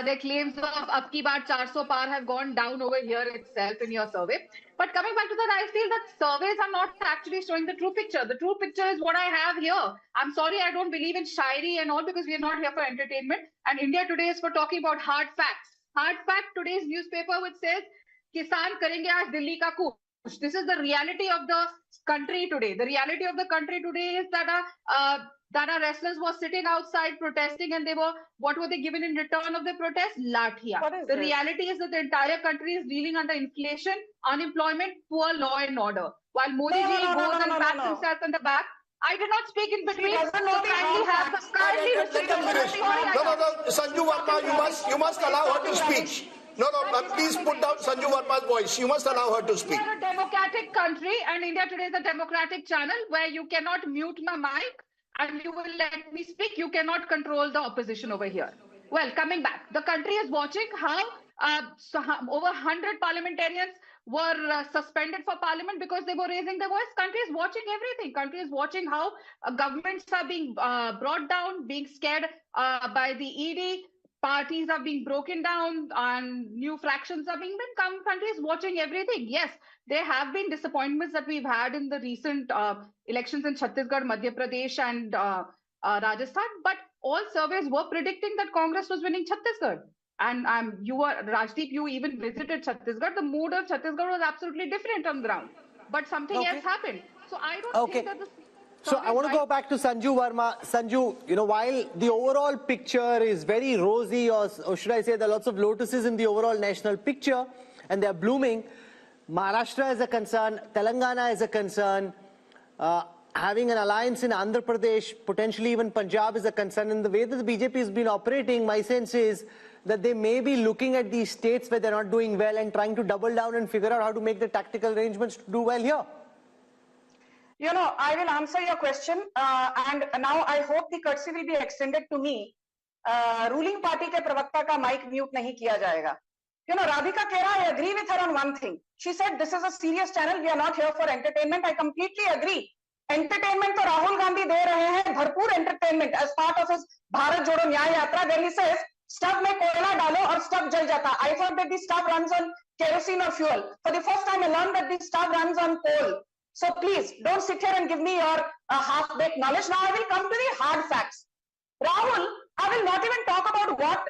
their claims of ab ki baar 400 par have gone down over here itself in your survey. But coming back to that, I feel that surveys are not actually showing the true picture. The true picture is what I have here. I'm sorry, I don't believe in shairi and all, because we are not here for entertainment. And India Today is for talking about hard facts. Hard fact, today's newspaper, which says, Kisan karenge aaj Delhi ka coup. This is the reality of the country today. The reality of the country today is that our wrestlers were sitting outside protesting, and what were they given in return of the protest? Lathia. The reality is that the entire country is dealing under inflation, unemployment, poor law and order. While Modi ji goes and pats himself on the back, I did not speak in between. So kindly restrict the
Sanju Verma, you must allow her to speak. No, please put down Sanju Verma's voice. You must allow her to speak.
We are a democratic country, and India Today is a democratic channel where you cannot mute my mic and you will let me speak. You cannot control the opposition over here. Well, coming back, the country is watching how over 100 parliamentarians were suspended for parliament because they were raising their voice. Country is watching everything. Country is watching how governments are being brought down, being scared by the ED. Parties are being broken down and new fractions are being made. Country is watching everything. Yes, there have been disappointments that we've had in the recent elections in Chhattisgarh, Madhya Pradesh and Rajasthan, but all surveys were predicting that Congress was winning Chhattisgarh. And Rajdeep, you even visited Chhattisgarh. The mood of Chhattisgarh was absolutely different on the ground. But something else happened. So I don't think that
So I want to go back to Sanju Verma. Sanju, while the overall picture is very rosy, or should I say there are lots of lotuses in the overall national picture, and they're blooming, Maharashtra is a concern, Telangana is a concern. having an alliance in Andhra Pradesh, potentially even Punjab, is a concern. And the way that the BJP has been operating, my sense is that they may be looking at these states where they're not doing well and trying to double down and figure out how to make the tactical arrangements to do well here.
You know, I will answer your question, and now I hope the courtesy will be extended to me. Ruling party ke pravakta ka mic mute nahi kiya jayega. You know, Radhika Kera, I agree with her on one thing. She said, this is a serious channel. We are not here for entertainment. I completely agree. Entertainment to Rahul Gandhi de rahe hain, bharpoor entertainment as part of his Bharat Jodo Nyay Yatra. There he says, stuff mein koyla dalo aur stuff jal jata. I thought that the stuff runs on kerosene or fuel. For the first time, I learned that the stuff runs on coal. So please, don't sit here and give me your half-baked knowledge. Now I will come to the hard facts. Rahul, I will not even talk about what,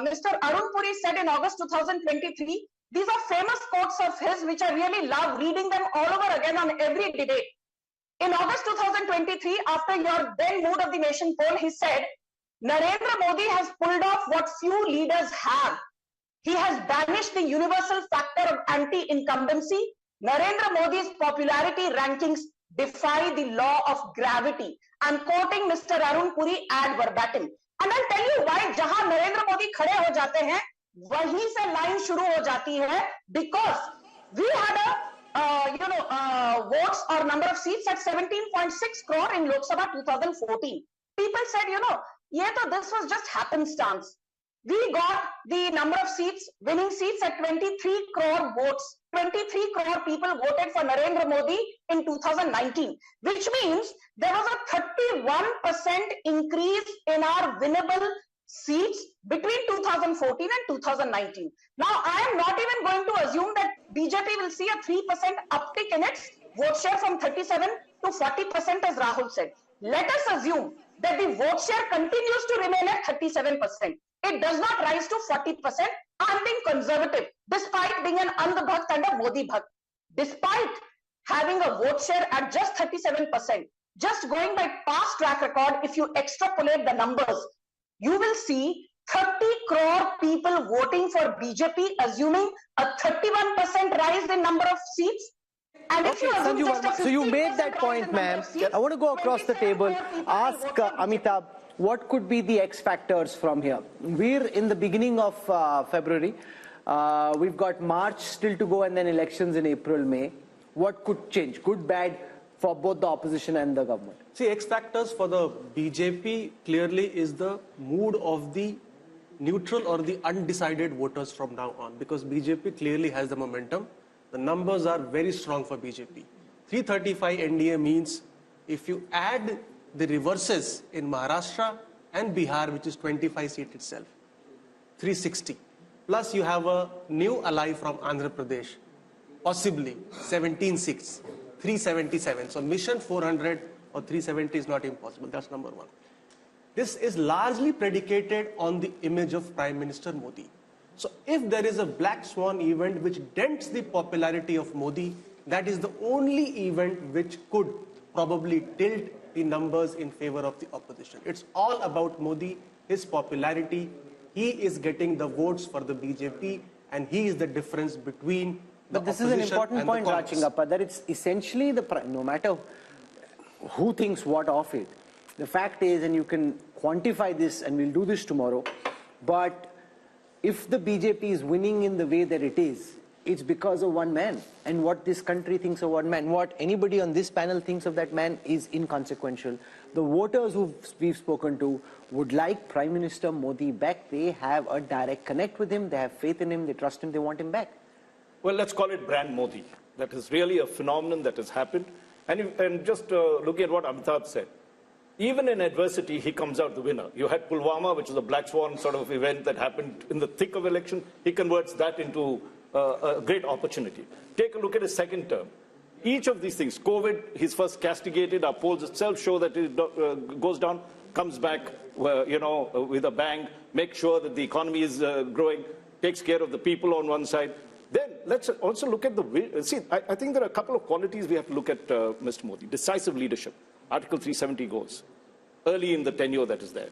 Mr. Arun Puri said in August 2023. These are famous quotes of his, which I really love reading them all over again on every debate. In August 2023, after your then Mood of the Nation poll, he said, Narendra Modi has pulled off what few leaders have. He has banished the universal factor of anti-incumbency. Narendra Modi's popularity rankings defy the law of gravity. I'm quoting Mr. Arun Puri ad verbatim. And I'll tell you why. Jahan Narendra Modi khade ho jate hain, wahi se line shuru ho jati hai, because we had a votes or number of seats at 17.6 crore in Lok Sabha 2014. People said, this was just happenstance. We got the number of seats, winning seats at 23 crore votes. 23 crore people voted for Narendra Modi in 2019, which means there was a 31% increase in our winnable seats between 2014 and 2019. Now, I am not even going to assume that BJP will see a 3% uptick in its vote share from 37 to 40%, as Rahul said. Let us assume that the vote share continues to remain at 37%. It does not rise to 40%. I'm being conservative, despite being an Andh Bhakt and a Modi Bhakt. Despite having a vote share at just 37%, just going by past track record, if you extrapolate the numbers, you will see 30 crore people voting for BJP, assuming a 31% rise in number of seats. And if you assume
so you made that point, ma'am. I want to go across the table, ask Amitabh, what could be the X factors from here? We're in the beginning of February. We've got March still to go and then elections in April, May. What could change, good, bad, for both the opposition and the government?
See, X factors for the BJP clearly is the mood of the neutral or the undecided voters from now on, because BJP clearly has the momentum. The numbers are very strong for BJP. 335 NDA means if you add the reverses in Maharashtra and Bihar, which is 25 seats itself, 360. Plus you have a new ally from Andhra Pradesh, possibly 17 seats, 377. So mission 400 or 370 is not impossible. That's number one. This is largely predicated on the image of Prime Minister Modi. So if there is a black swan event which dents the popularity of Modi, that is the only event which could probably tilt the numbers in favor of the opposition. It's all about Modi, his popularity. He is getting the votes for the BJP, and he is the difference between the
But this is an important point, Rajingappa, that it's essentially no matter who thinks what of it, the fact is, and you can quantify this, and we'll do this tomorrow, but if the BJP is winning in the way that it is, it's because of one man. And what this country thinks of one man, what anybody on this panel thinks of that man is inconsequential. The voters who we've spoken to would like Prime Minister Modi back. They have a direct connect with him. They have faith in him. They trust him. They want him back.
Well, let's call it brand Modi. That is really a phenomenon that has happened. And just looking at what Amitabh said, even in adversity, he comes out the winner. You had Pulwama, which was a black swan sort of event that happened in the thick of election. He converts that into a great opportunity. Take a look at his second term. Each of these things, COVID, he's first castigated. Our polls itself show that it goes down, comes back, with a bang, make sure that the economy is growing, takes care of the people on one side. Then let's also look at I think there are a couple of qualities we have to look at Mr. Modi. Decisive leadership. Article 370 goes. Early in the tenure that is there.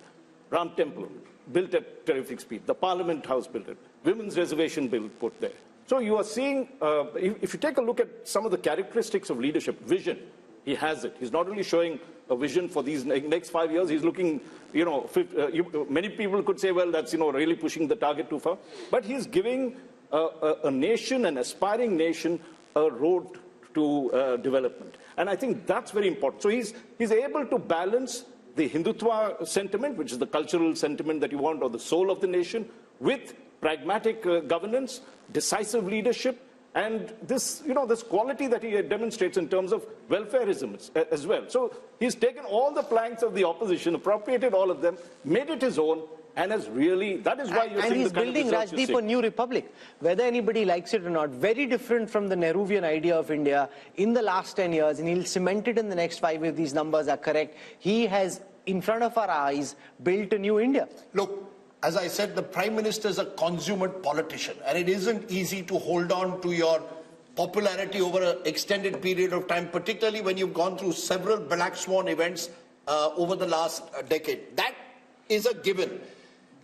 Ram Temple, built at terrific speed. The Parliament House built it. Women's reservation bill put there. So you are seeing, if you take a look at some of the characteristics of leadership, vision, He has it. He's not only showing a vision for these next 5 years, he's looking, many people could say, well, that's, really pushing the target too far. But he's giving a nation, an aspiring nation, a road to development. And I think that's very important. So he's able to balance the Hindutva sentiment, which is the cultural sentiment that you want, or the soul of the nation, with pragmatic governance, decisive leadership, and this, this quality that he demonstrates in terms of welfareism as well. So he's taken all the planks of the opposition, appropriated all of them, made it his own, and has really, that is why you're seeing the kind of results
Rajdeep, a new republic, whether anybody likes it or not, very different from the Nehruvian idea of India in the last 10 years, and he'll cement it in the next 5 if these numbers are correct. He has, in front of our eyes, built a new India.
Look, as I said, the Prime Minister is a consummate politician, and it isn't easy to hold on to your popularity over an extended period of time, particularly when you've gone through several black swan events over the last decade. That is a given.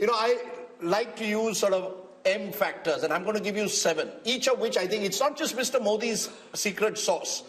I like to use sort of M factors, and I'm going to give you 7, each of which I think it's not just Mr. Modi's secret sauce.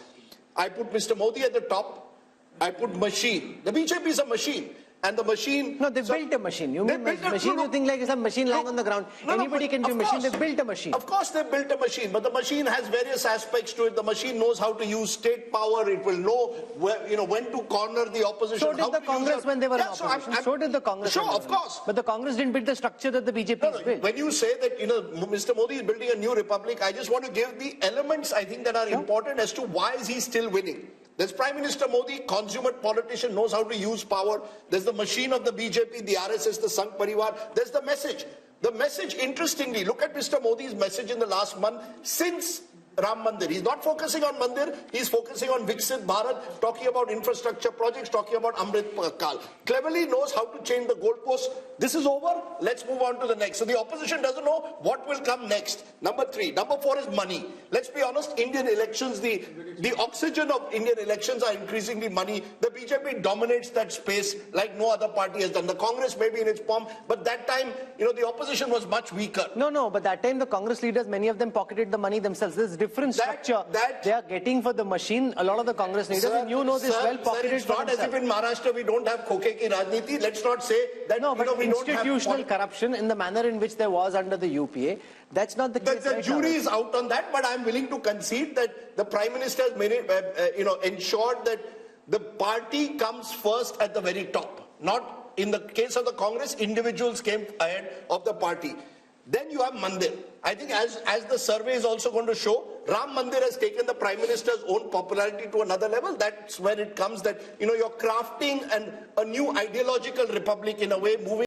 I put Mr. Modi at the top. I put machine. The BJP is a machine. And the machine...
No, they built a machine. You mean machine, you think like it's a machine lying on the ground. Anybody can be a machine. They built a machine.
Of course they built a machine, but the machine has various aspects to it. The machine knows how to use state power. It will know where, when to corner the opposition.
So did the Congress when they were in opposition. So did the Congress.
Sure, of course.
But the Congress didn't build the structure that the BJP has built.
When you say that, Mr. Modi is building a new republic, I just want to give the elements, I think, that are important as to why is he still winning. There's Prime Minister Modi, consummate politician, knows how to use power. There's the machine of the BJP, the RSS, the Sangh Parivar. There's the message. The message, interestingly, look at Mr. Modi's message in the last month since Ram Mandir. He's not focusing on Mandir, he's focusing on Viksit Bharat, talking about infrastructure projects, talking about Amrit Kal. Cleverly knows how to change the goalposts. This is over, let's move on to the next. So the opposition doesn't know what will come next. Number 3. Number 4 is money. Let's be honest, Indian elections, the oxygen of Indian elections are increasingly money. The BJP dominates that space like no other party has done. The Congress may be in its palm, but that time, the opposition was much weaker.
No, but that time the Congress leaders, many of them pocketed the money themselves. There's different structure they are getting for the machine. A lot of the Congress leaders, and you know this well, pocketed
it's not as if in Maharashtra we don't have khoke ki rajniti. Let's not say that we
institutional
don't have
corruption in the manner in which there was under the UPA. That's not the case.
The jury is out on that, but I'm willing to concede that the Prime Minister has ensured that the party comes first at the very top. Not in the case of the Congress, individuals came ahead of the party. Then you have Mandir. I think as the survey is also going to show, Ram Mandir has taken the Prime Minister's own popularity to another level. That's where it comes that, you're crafting a new ideological republic in a way, moving